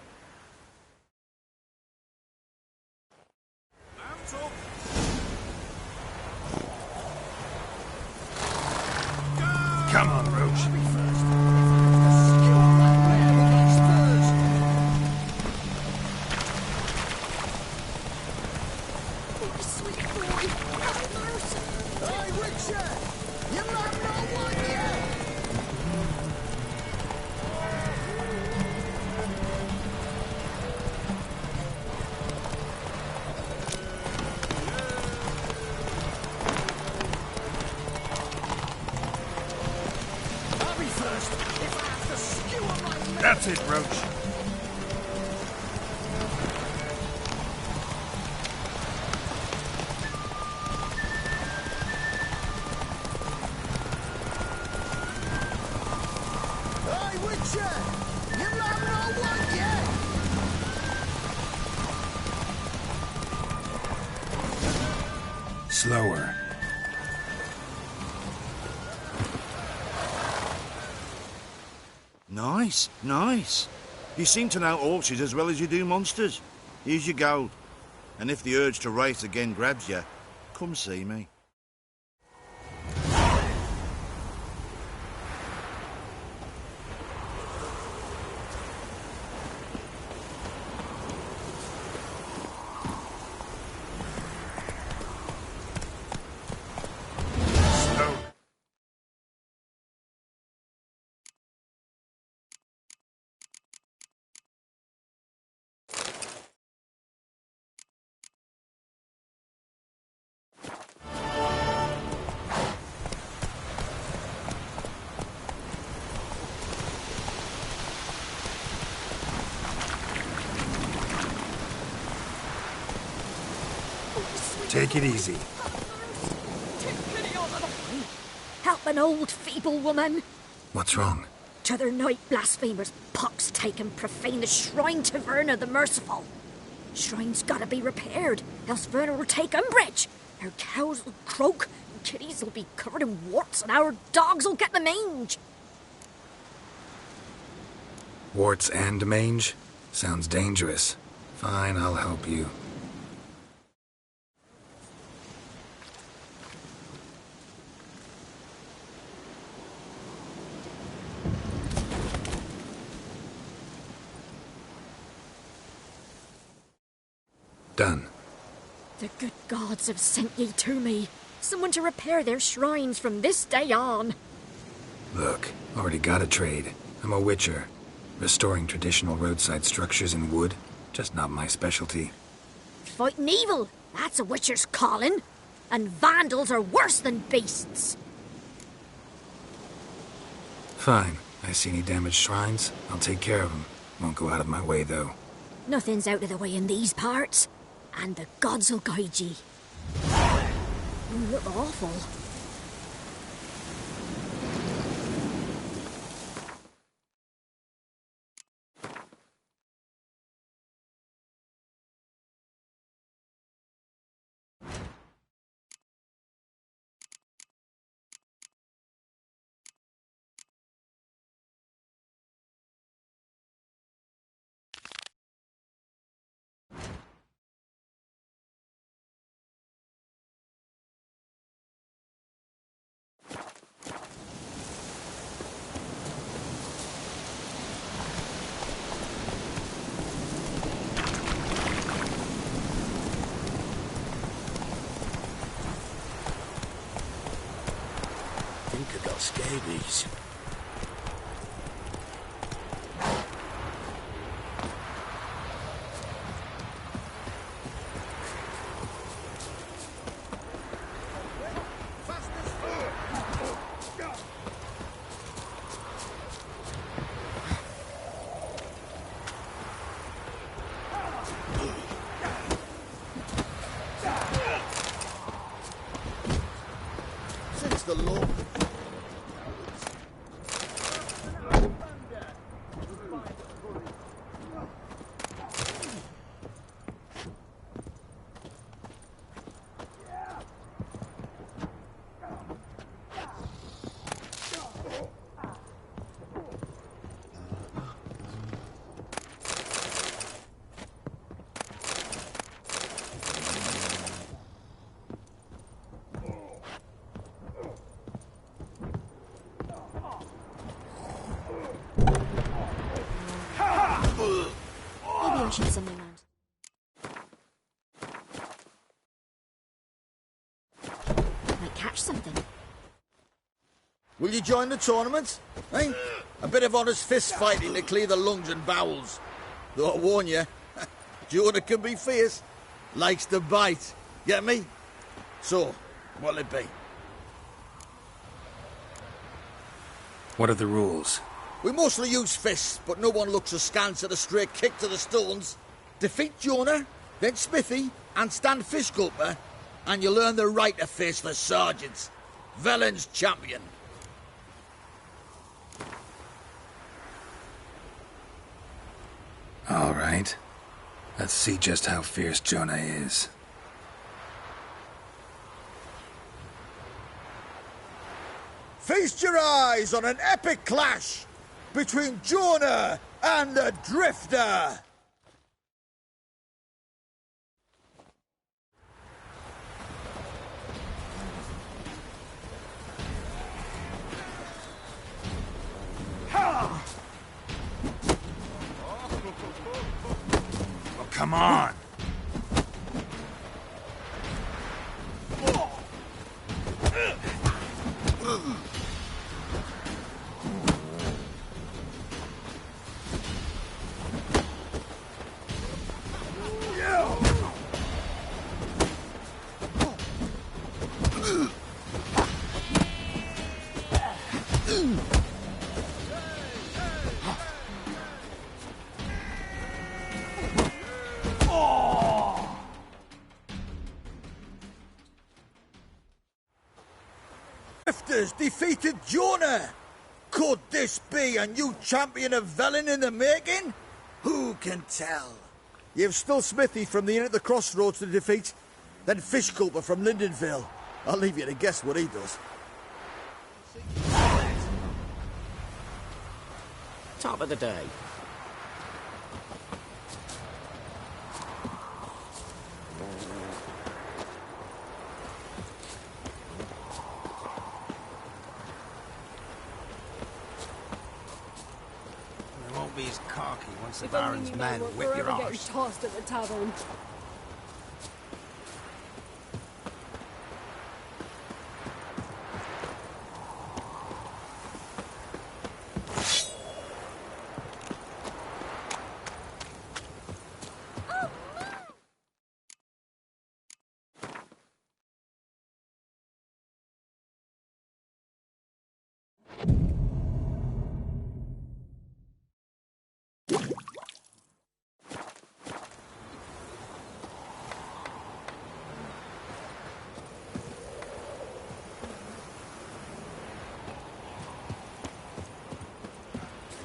Come on, Roach. That's it, Roach. Slower. Nice, nice. You seem to know horses as well as you do monsters. Here's your gold. And if the urge to race again grabs you, come see me. Take it easy. Help an old feeble woman. What's wrong? T'other night blasphemers pox take and profane the shrine to Verna the Merciful. Shrine's gotta be repaired, else Verna will take umbrage. Our cows will croak, and kitties will be covered in warts, and our dogs will get the mange. Warts and mange? Sounds dangerous. Fine, I'll help you. Done. The good gods have sent ye to me. Someone to repair their shrines from this day on. Look, already got a trade. I'm a witcher. Restoring traditional roadside structures in wood, just not my specialty. Fighting evil, that's a witcher's calling. And vandals are worse than beasts. Fine. I see any damaged shrines, I'll take care of them. Won't go out of my way, though. Nothing's out of the way in these parts. And the gods will guide ye. You look awful. Scabies. Since the law. Maybe I should send them round. Might catch something. Will you join the tournament? Eh? A bit of honest fist fighting to clear the lungs and bowels. Though I warn you, Jonah can be fierce. Likes to bite. Get me? So, what'll it be? What are the rules? We mostly use fists, but no one looks askance at a straight kick to the stones. Defeat Jonah, then Smithy, and stand Fishgulper, and you'll earn the right to face the sergeants. Velen's champion. All right. Let's see just how fierce Jonah is. Feast your eyes on an epic clash between Jonah and the Drifter! Well, come on! Drifters defeated Jonah! Could this be a new champion of Velen in the making? Who can tell? You've still Smithy from the Inn at the Crossroads to defeat, then Fishgulper from Lindenville. I'll leave you to guess what he does. Top of the day. They won't be as cocky once the If only Baron's you know men what whip we're your ever getting arse. tossed at the tavern.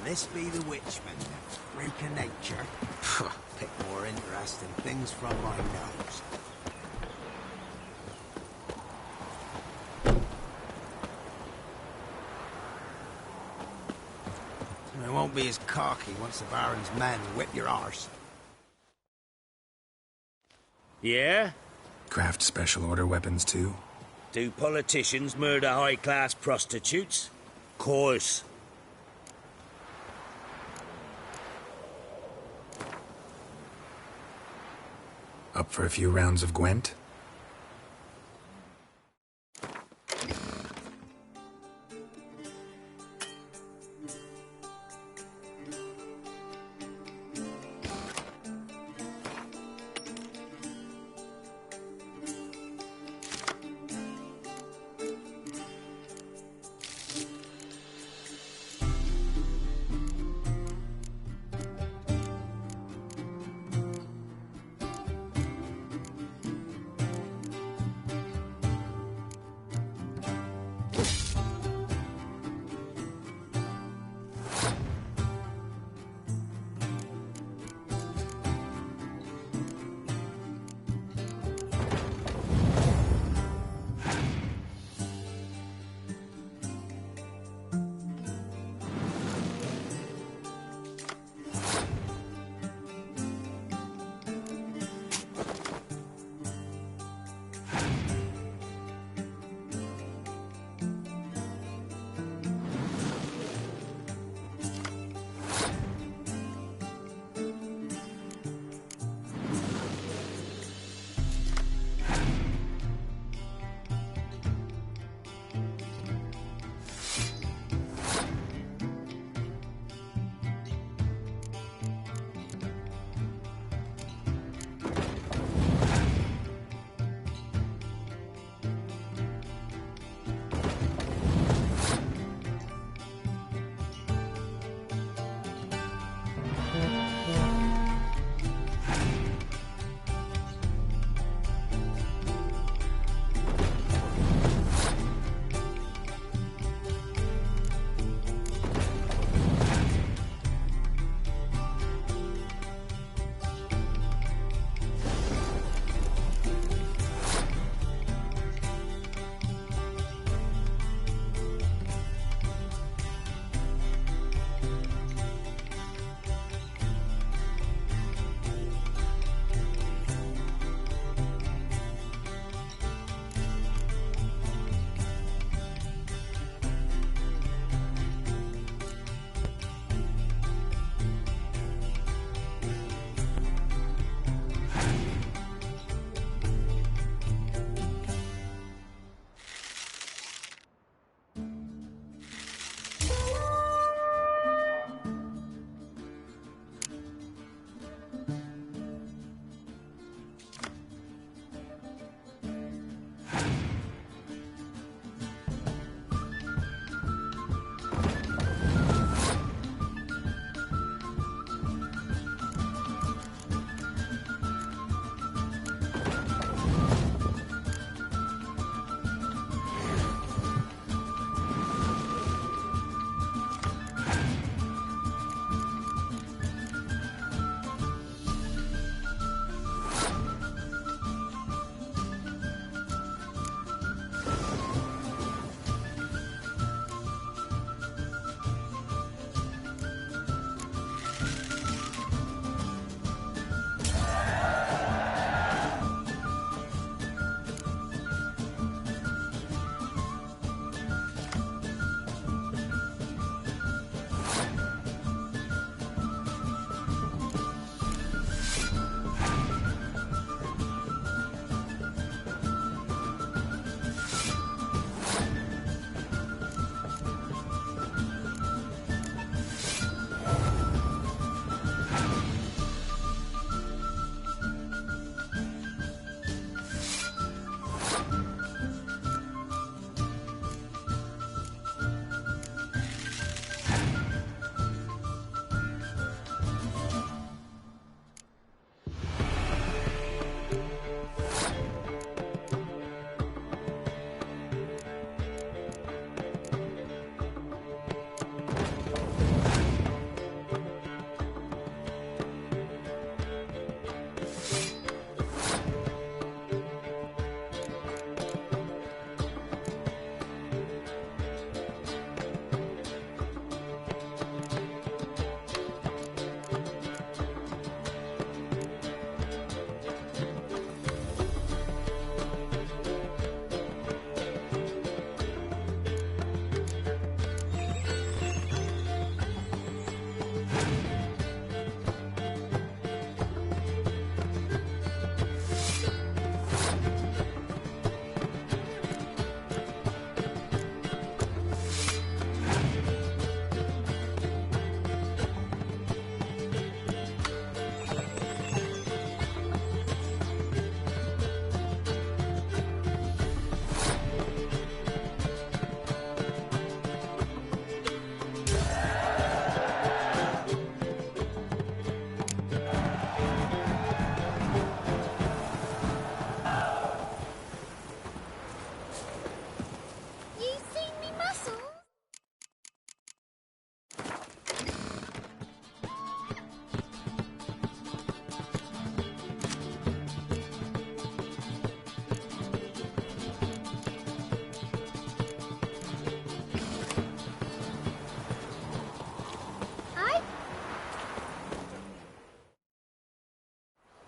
This be the witchman, freak of nature. Pick more interesting things from my nose. They won't be as cocky once the Baron's men whip your arse. Yeah? Craft special order weapons too? Do politicians murder high-class prostitutes? Course. Up for a few rounds of Gwent?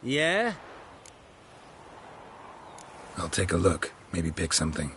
Yeah? I'll take a look, maybe pick something.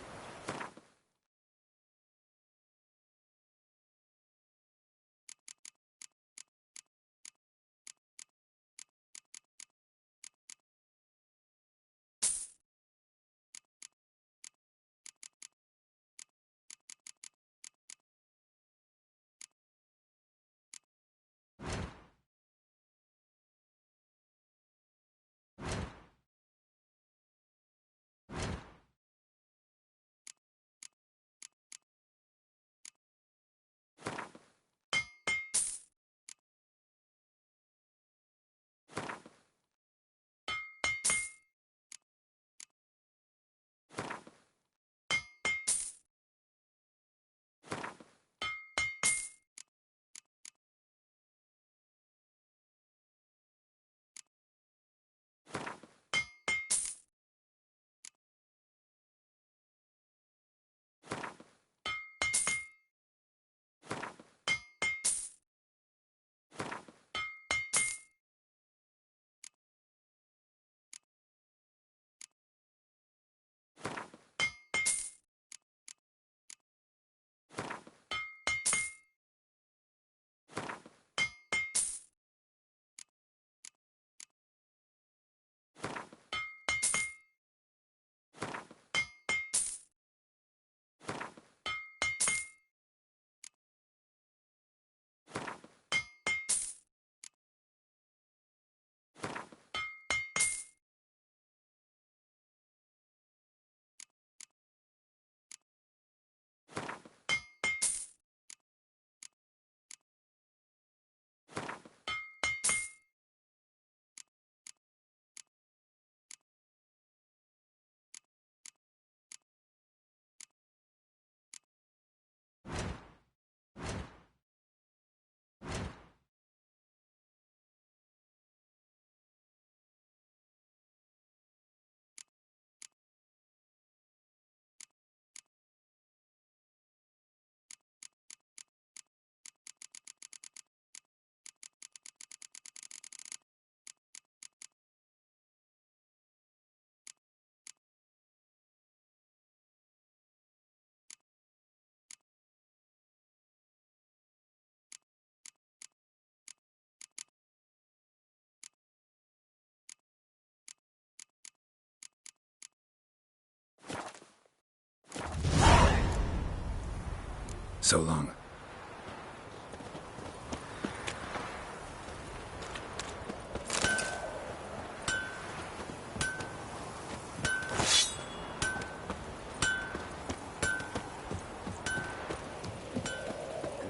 So long.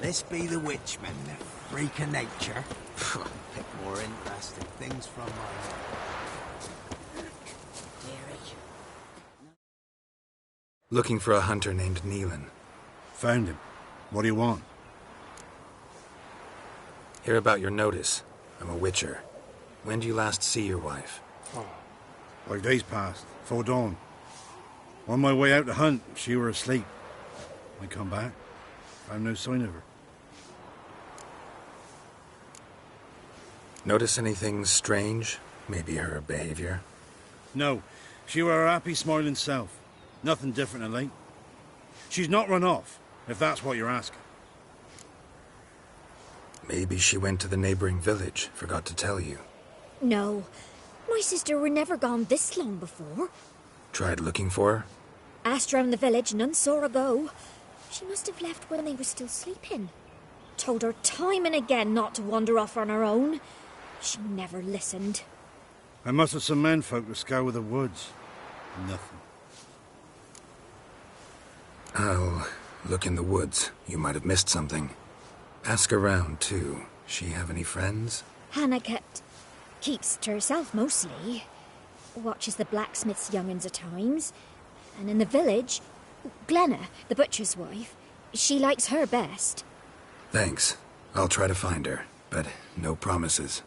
This be the Witchmen, the freak of nature. Pick more interesting things from my... Looking for a hunter named Neelan. Found him. What do you want? Hear about your notice. I'm a witcher. When do you last see your wife? 5 days passed, 'fore dawn. On my way out to hunt, she were asleep. I come back, found no sign of her. Notice anything strange? Maybe her behavior? No, she were her happy, smiling self. Nothing different than late. She's not run off, if that's what you're asking. Maybe she went to the neighboring village, forgot to tell you. No, my sister were never gone this long before. Tried looking for her? Asked round the village, none saw her go. She must have left when they were still sleeping. Told her time and again not to wander off on her own. She never listened. I must have some menfolk to scour the woods. Nothing. I'll look in the woods. You might have missed something. Ask around, too. She have any friends? Hannah keeps to herself mostly. Watches the blacksmith's young'uns at times. And in the village, Glenna, the butcher's wife, she likes her best. Thanks. I'll try to find her, but no promises.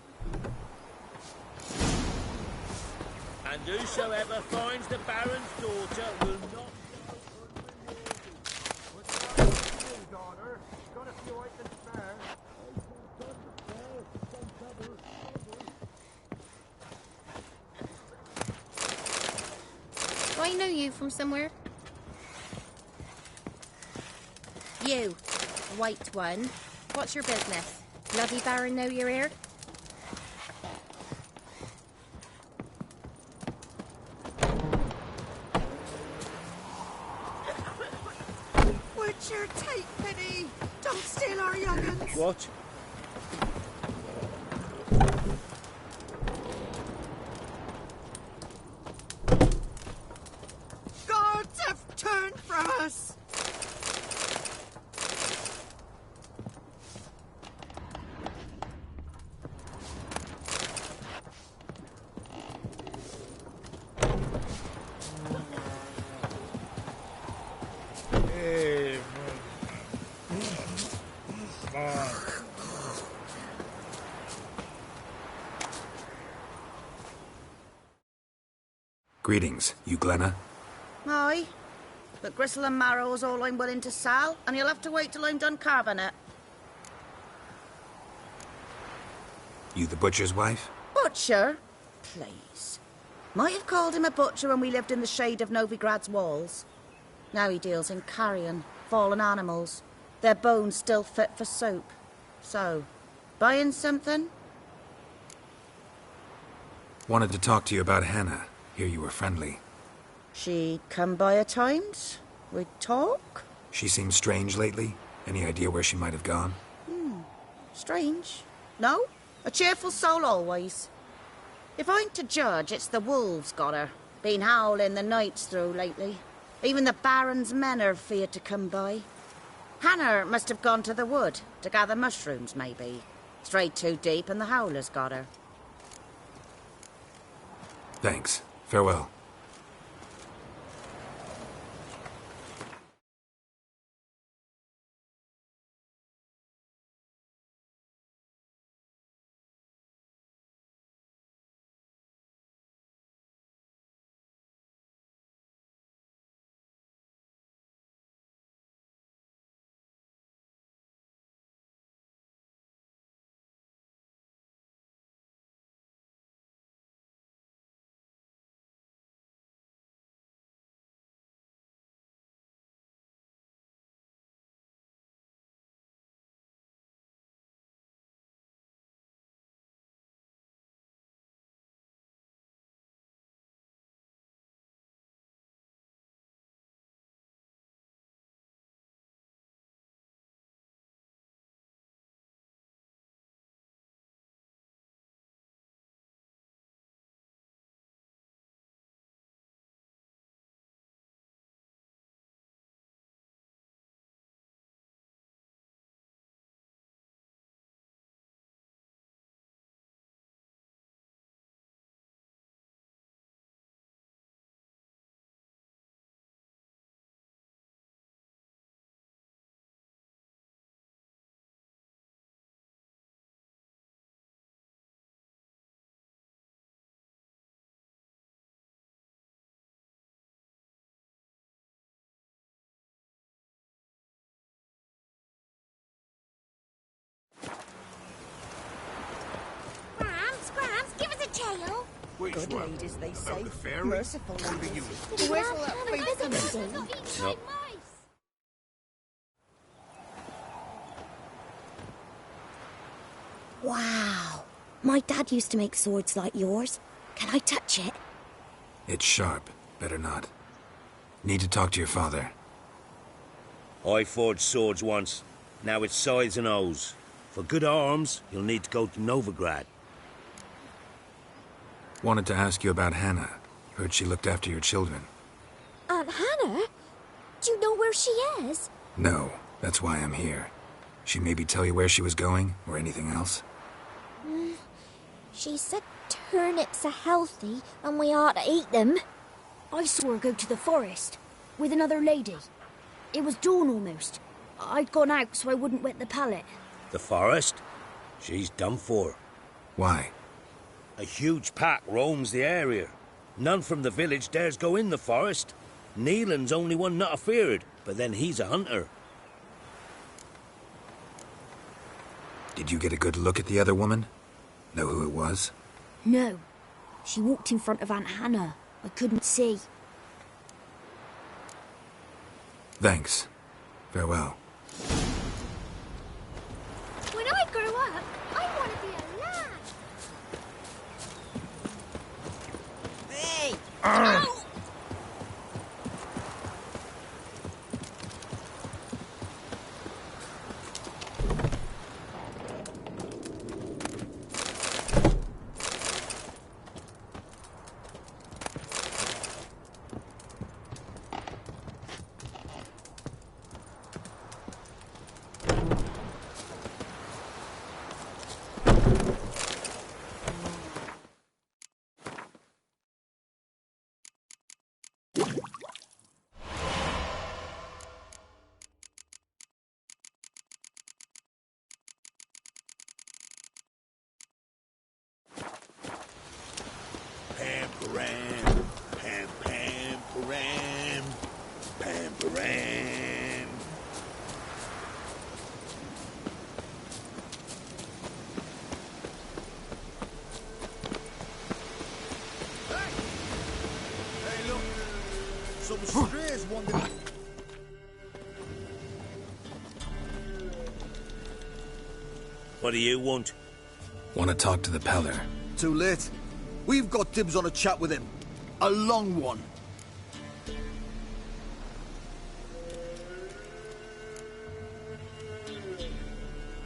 And whosoever finds the Baron's daughter will not... from somewhere? You, the white one. What's your business? Bloody Baron know you're here? Witcher, take pity! Don't steal our young'uns! What? Gods have turned from us! Greetings, you Glenna? Aye, but gristle and marrow's all I'm willing to sell, and you'll have to wait till I'm done carving it. You the butcher's wife? Butcher? Please. Might have called him a butcher when we lived in the shade of Novigrad's walls. Now he deals in carrion, fallen animals. Their bones still fit for soup. So, buying something? Wanted to talk to you about Hannah. Hear you were friendly. She'd come by at times. We'd talk. She seems strange lately. Any idea where she might have gone? Strange. No? A cheerful soul always. If I'm to judge, it's the wolves got her. Been howling the nights through lately. Even the Baron's men are feared to come by. Hannah must have gone to the wood to gather mushrooms, maybe. Strayed too deep and the howlers got her. Thanks. Farewell. Scrams, give us a tale. Which Good one? ladies, they say. About the fairy? Merciful What ladies. are you? Did you Whistle have that Hannah face to visiting? No. Wow. My dad used to make swords like yours. Can I touch it? It's sharp. Better not. Need to talk to your father. I forged swords once. Now it's scythes and hoes. For good arms, you'll need to go to Novigrad. Wanted to ask you about Hannah. Heard she looked after your children. Aunt Hannah? Do you know where she is? No, that's why I'm here. She maybe tell you where she was going, or anything else? She said turnips are healthy and we ought to eat them. I saw her go to the forest with another lady. It was dawn almost. I'd gone out so I wouldn't wet the pallet. The forest? She's done for. Why? A huge pack roams the area. None from the village dares go in the forest. Neelan's only one not afeared, but then he's a hunter. Did you get a good look at the other woman? Know who it was? No. She walked in front of Aunt Hannah. I couldn't see. Thanks. Farewell. When I grow up, I want to be a lad. Hey! Ow! Pam-param, pam-pam-param, pam-param. Hey, look. Some strays wandering. What do you want? Want to talk to the Peller. Too late. We've got dibs on a chat with him. A long one.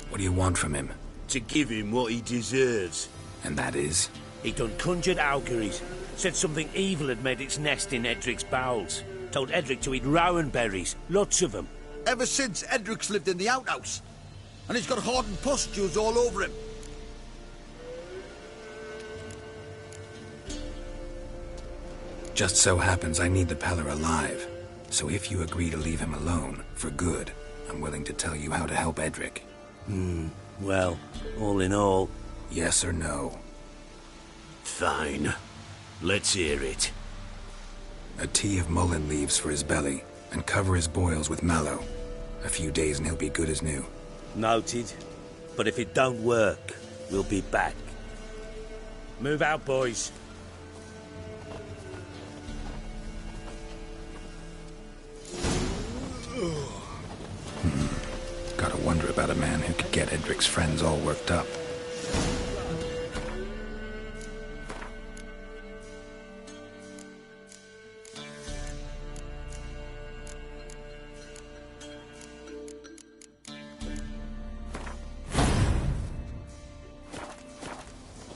What do you want from him? To give him what he deserves. And that is? He done conjured auguries. Said something evil had made its nest in Edric's bowels. Told Edric to eat rowan berries. Lots of them. Ever since Edric's lived in the outhouse. And he's got hardened pustules all over him. Just so happens I need the Peller alive. So if you agree to leave him alone, for good, I'm willing to tell you how to help Edric. Well, all in all... Yes or no? Fine. Let's hear it. A tea of mullein leaves for his belly, and cover his boils with mallow. A few days and he'll be good as new. Noted. But if it don't work, we'll be back. Move out, boys. Gotta wonder about a man who could get Edric's friends all worked up.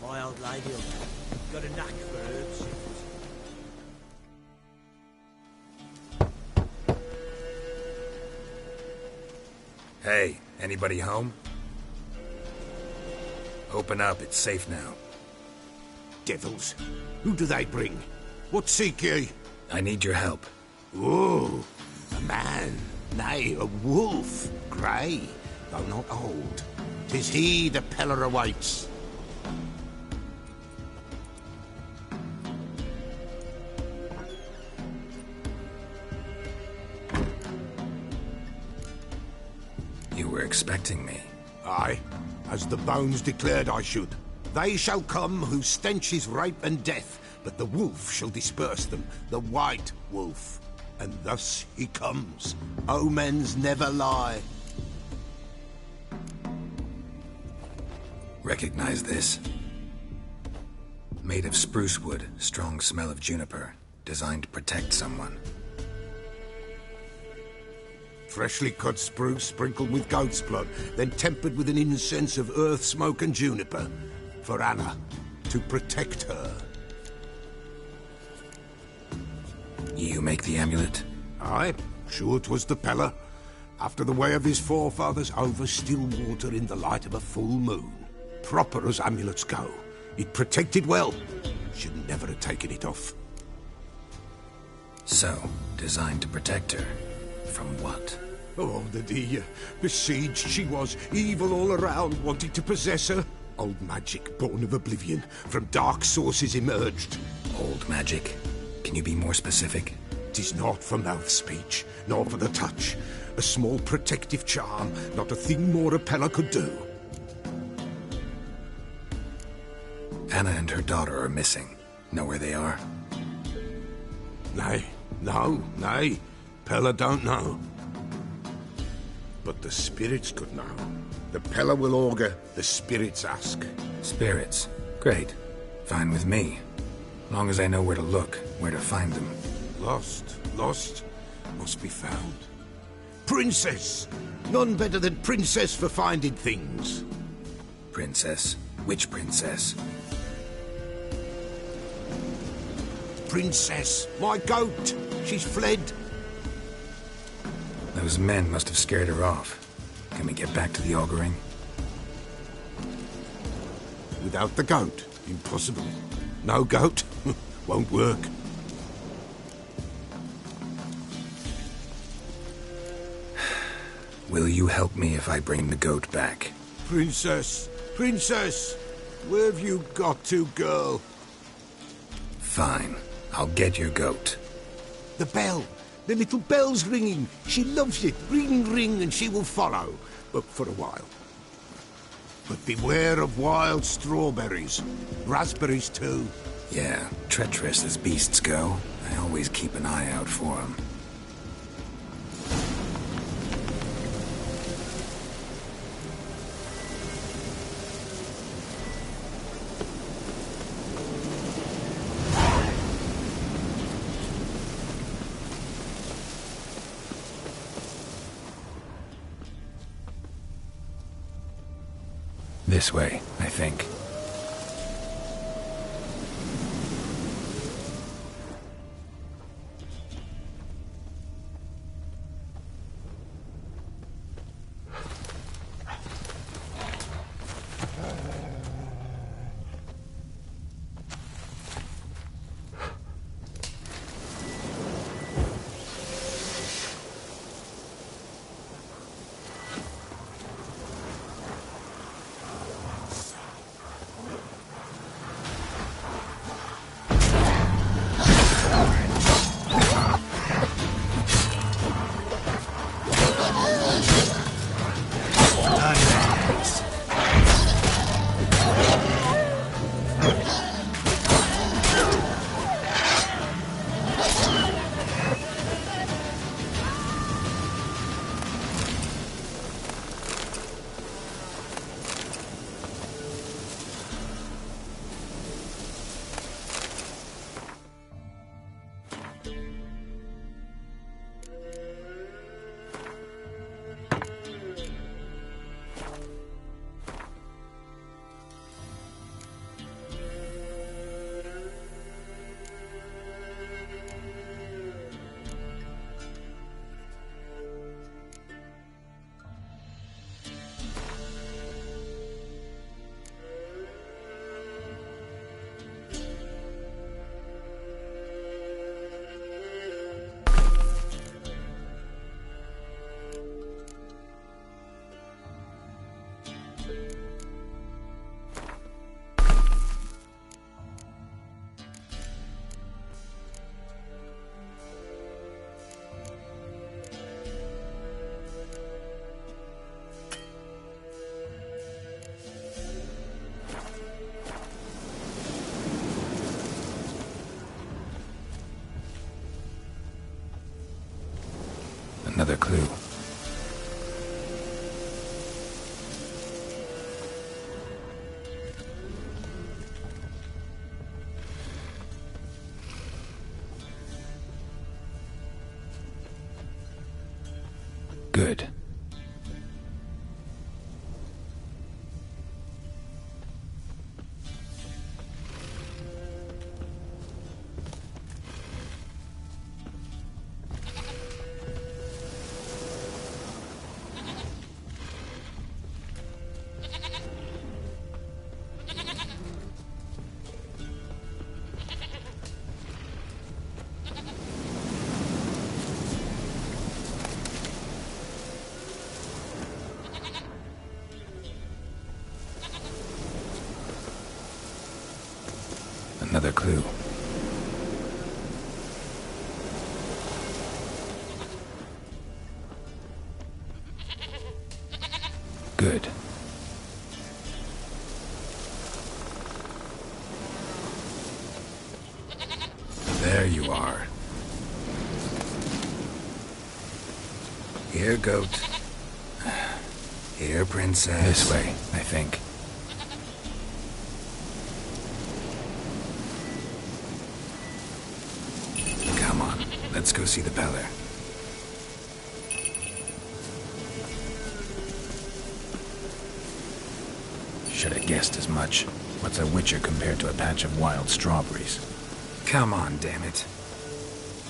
My old lady got a knack for herbs. Hey, anybody home? Open up, it's safe now. Devils. Who do they bring? What seek ye? I need your help. Oh, a man. Nay, a wolf. Grey, though not old. 'Tis he the Peller awaits. You were expecting me. Aye, as the bones declared I should. They shall come whose stench is rape and death, but the wolf shall disperse them, the white wolf. And thus he comes. Omens never lie. Recognize this? Made of spruce wood, strong smell of juniper. Designed to protect someone. Freshly cut spruce sprinkled with goat's blood, then tempered with an incense of earth, smoke and juniper. For Anna, to protect her. You make the amulet? Aye, sure 'twas the Peller. After the way of his forefathers, over still water in the light of a full moon. Proper as amulets go. It protected well. Should never have taken it off. So, designed to protect her. From what? Oh, the besieged she was, evil all around, wanting to possess her. Old magic, born of oblivion, from dark sources emerged. Old magic? Can you be more specific? 'Tis not for mouth speech, nor for the touch. A small protective charm, not a thing more a Peller could do. Anna and her daughter are missing. Know where they are? Nay, no, nay. Pella don't know. But the spirits could know. The Pella will augur, the spirits ask. Spirits? Great. Fine with me. Long as I know where to look, where to find them. Lost, must be found. Princess! None better than Princess for finding things. Princess? Which princess? Princess, my goat! She's fled. Those men must have scared her off. Can we get back to the auguring? Without the goat, impossible. No goat, won't work. Will you help me if I bring the goat back? Princess, where have you got to, girl? Fine. I'll get your goat. The bell. The little bell's ringing. She loves it. Ring, ring, and she will follow. But for a while. But beware of wild strawberries. Raspberries, too. Yeah, treacherous as beasts go. I always keep an eye out for them. This way, I think. Another clue. Good. Another clue. Good. There you are. Here, goat. Here, princess. This way, I think. Come on, let's go see the Peller. Should have guessed as much. What's a witcher compared to a patch of wild strawberries? Come on, damn it.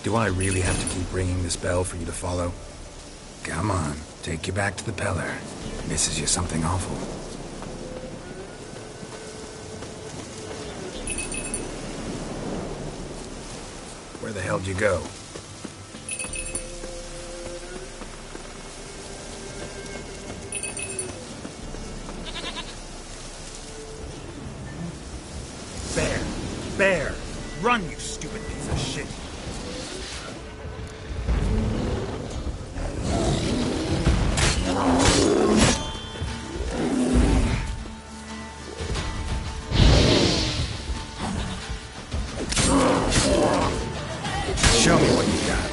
Do I really have to keep ringing this bell for you to follow? Come on, take you back to the Peller. Misses you something awful. Where the hell'd you go? Bear! Run, you stupid piece of shit! Show me what you got.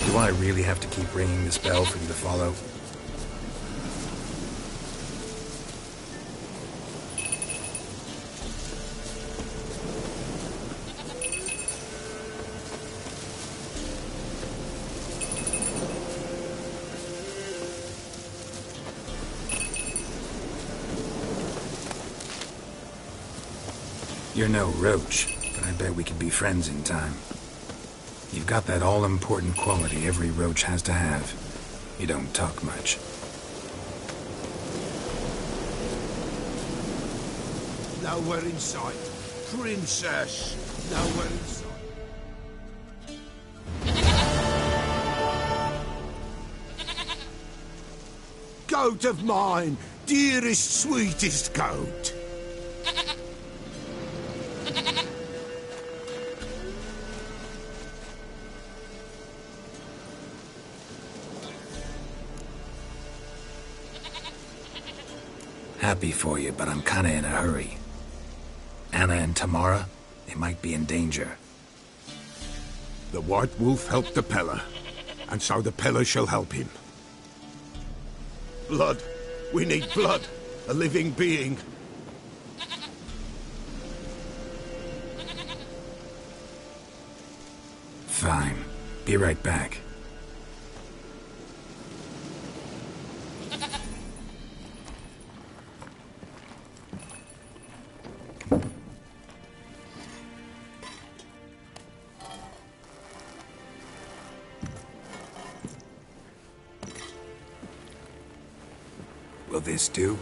Do I really have to keep ringing this bell for you to follow? You're no roach, but I bet we could be friends in time. You've got that all-important quality every roach has to have. You don't talk much. Nowhere in sight. Princess, nowhere in sight. Goat of mine, dearest, sweetest goat. Happy for you, but I'm kinda in a hurry. Anna and Tamara, they might be in danger. The White Wolf helped the Peller, and so the Peller shall help him. Blood. We need blood. A living being. Fine. Be right back. Will this do?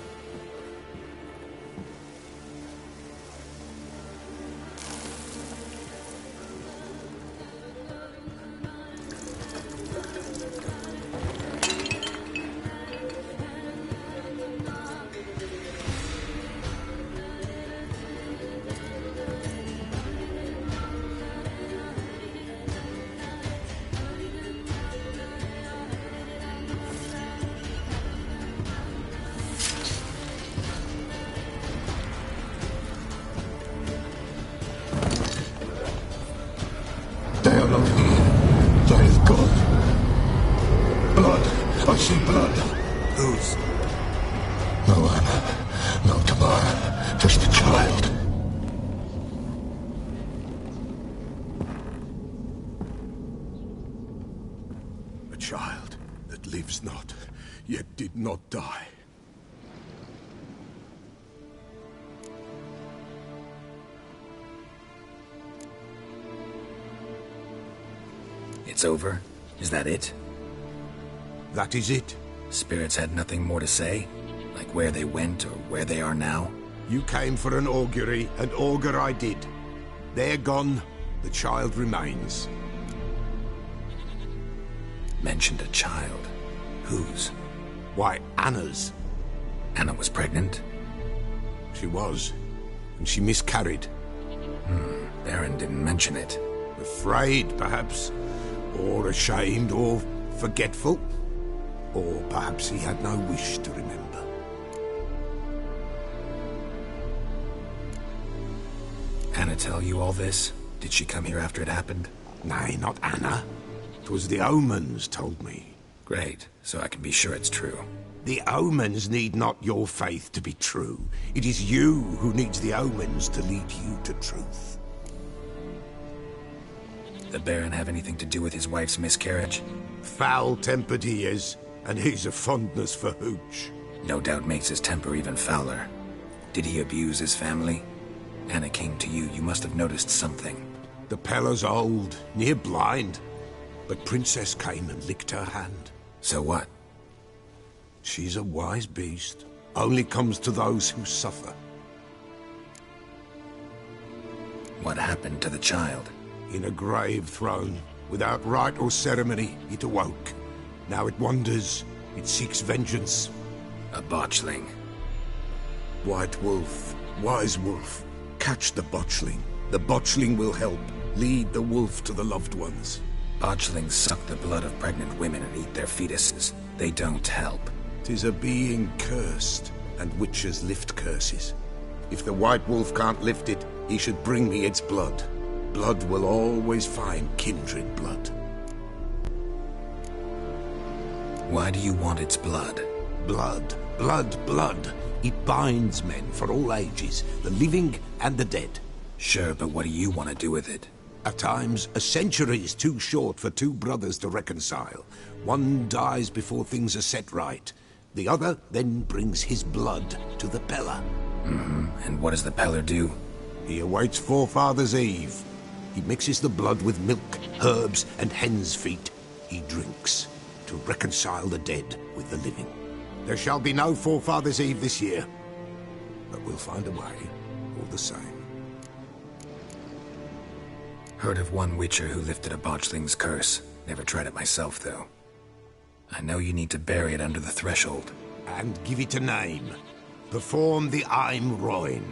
They are not here. There is God. Blood. I see blood. Whose? No one. No Tamara. Just a child. A child that lives not, yet did not die. It's over? Is that it? That is it. Spirits had nothing more to say? Like where they went or where they are now? You came for an augury, and augur I did. They're gone, The child remains. Mentioned a child. Whose? Why, Anna's. Anna was pregnant? She was, and she miscarried. Baron didn't mention it. Afraid, perhaps, or ashamed, or forgetful. Or perhaps he had no wish to remember. Anna tell you all this? Did she come here after it happened? Nay, not Anna. 'Twas the omens told me. Great, so I can be sure it's true. The omens need not your faith to be true. It is you who needs the omens to lead you to truth. The Baron have anything to do with his wife's miscarriage? Foul-tempered he is, and he's a fondness for hooch. No doubt makes his temper even fouler. Did he abuse his family? Anna came to you, you must have noticed something. The Pella's old, near blind, but Princess came and licked her hand. So what? She's a wise beast. Only comes to those who suffer. What happened to the child? In a grave thrown. Without rite or ceremony, it awoke. Now it wanders. It seeks vengeance. A botchling. White wolf. Wise wolf. Catch the botchling. The botchling will help. Lead the wolf to the loved ones. Botchlings suck the blood of pregnant women and eat their fetuses. They don't help. 'Tis a being cursed, and witches lift curses. If the white wolf can't lift it, he should bring me its blood. Blood will always find kindred blood. Why do you want its blood? Blood, blood, blood. It binds men for all ages, the living and the dead. Sure, but what do you want to do with it? At times, a century is too short for two brothers to reconcile. One dies before things are set right. The other then brings his blood to the Pella. And what does the Peller do? He awaits Forefathers' Eve. He mixes the blood with milk, herbs, and hen's feet. He drinks to reconcile the dead with the living. There shall be no Forefathers' Eve this year, but we'll find a way, all the same. Heard of one witcher who lifted a botchling's curse. Never tried it myself, though. I know you need to bury it under the threshold. And give it a name. Perform the Aim Roin.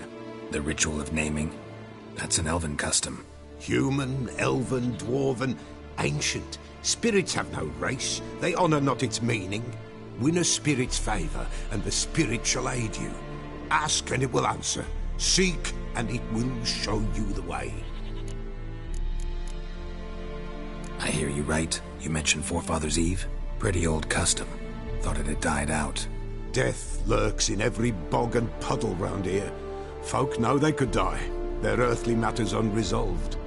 The ritual of naming? That's an elven custom. Human, elven, dwarven, ancient. Spirits have no race. They honor not its meaning. Win a spirit's favor, and the spirit shall aid you. Ask, and it will answer. Seek, and it will show you the way. I hear you right. You mentioned Forefathers' Eve? Pretty old custom. Thought it had died out. Death lurks in every bog and puddle round here. Folk know they could die, their earthly matters unresolved.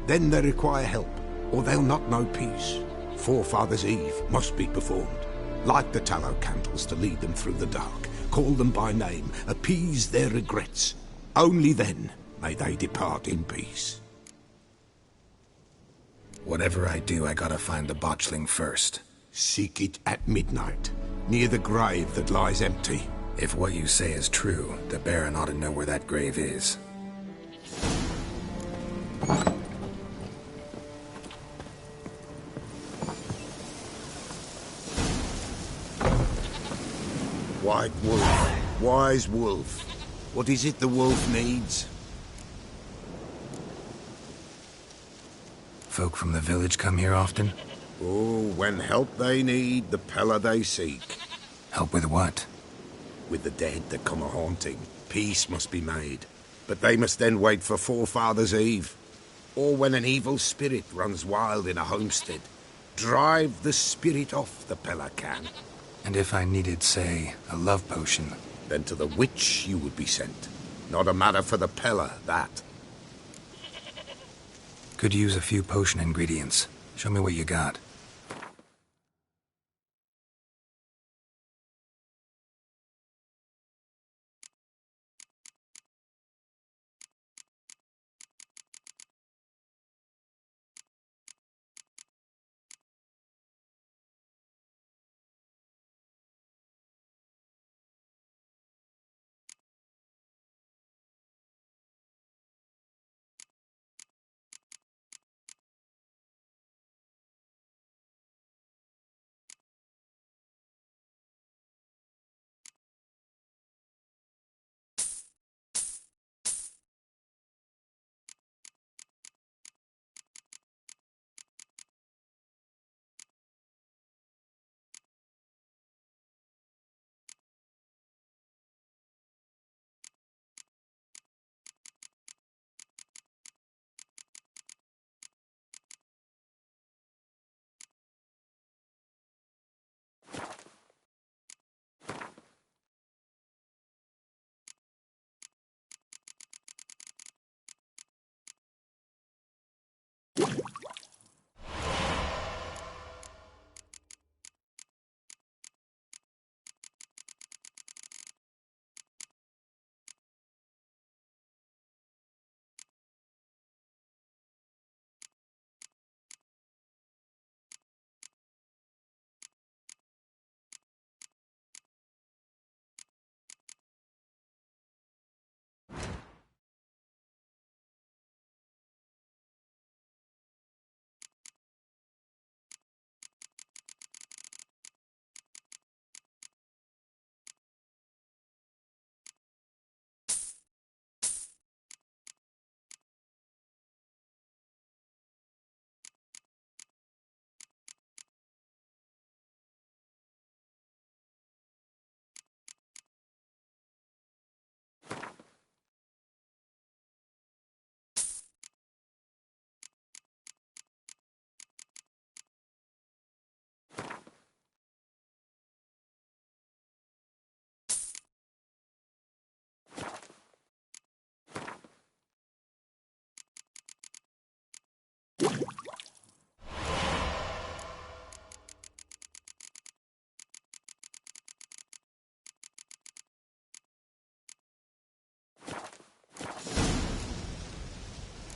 Then they require help, or they'll not know peace. Forefathers' Eve must be performed. Light the tallow candles to lead them through the dark. Call them by name, appease their regrets. Only then may they depart in peace. Whatever I do, I gotta find the botchling first. Seek it at midnight, near the grave that lies empty. If what you say is true, the Baron ought to know where that grave is. White wolf, wise wolf. What is it the wolf needs? Folk from the village come here often? Oh, when help they need, the Pella they seek. Help with what? With the dead that come a-haunting. Peace must be made. But they must then wait for Forefathers' Eve. Or when an evil spirit runs wild in a homestead. Drive the spirit off, the Pella can. And if I needed, say, a love potion? Then to the witch you would be sent. Not a matter for the Pella, that. Could use a few potion ingredients. Show me what you got.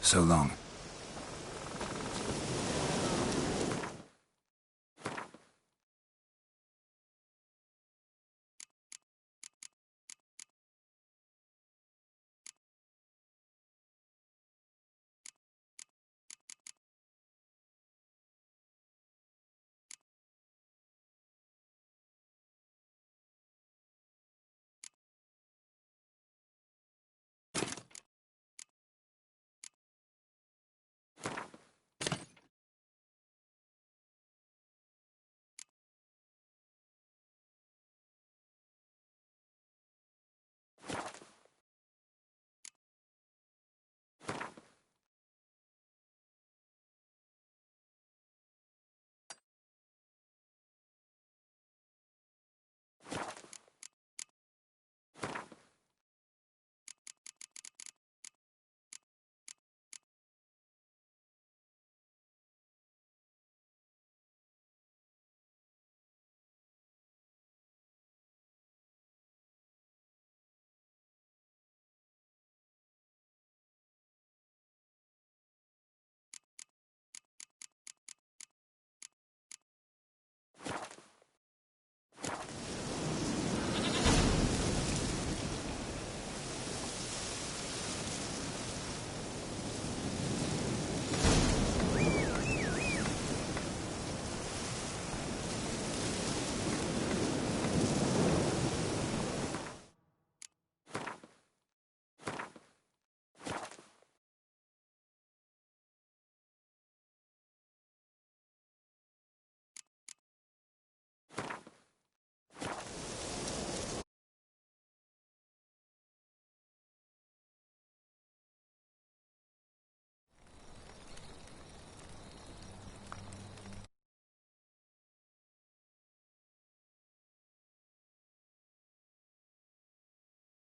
So long.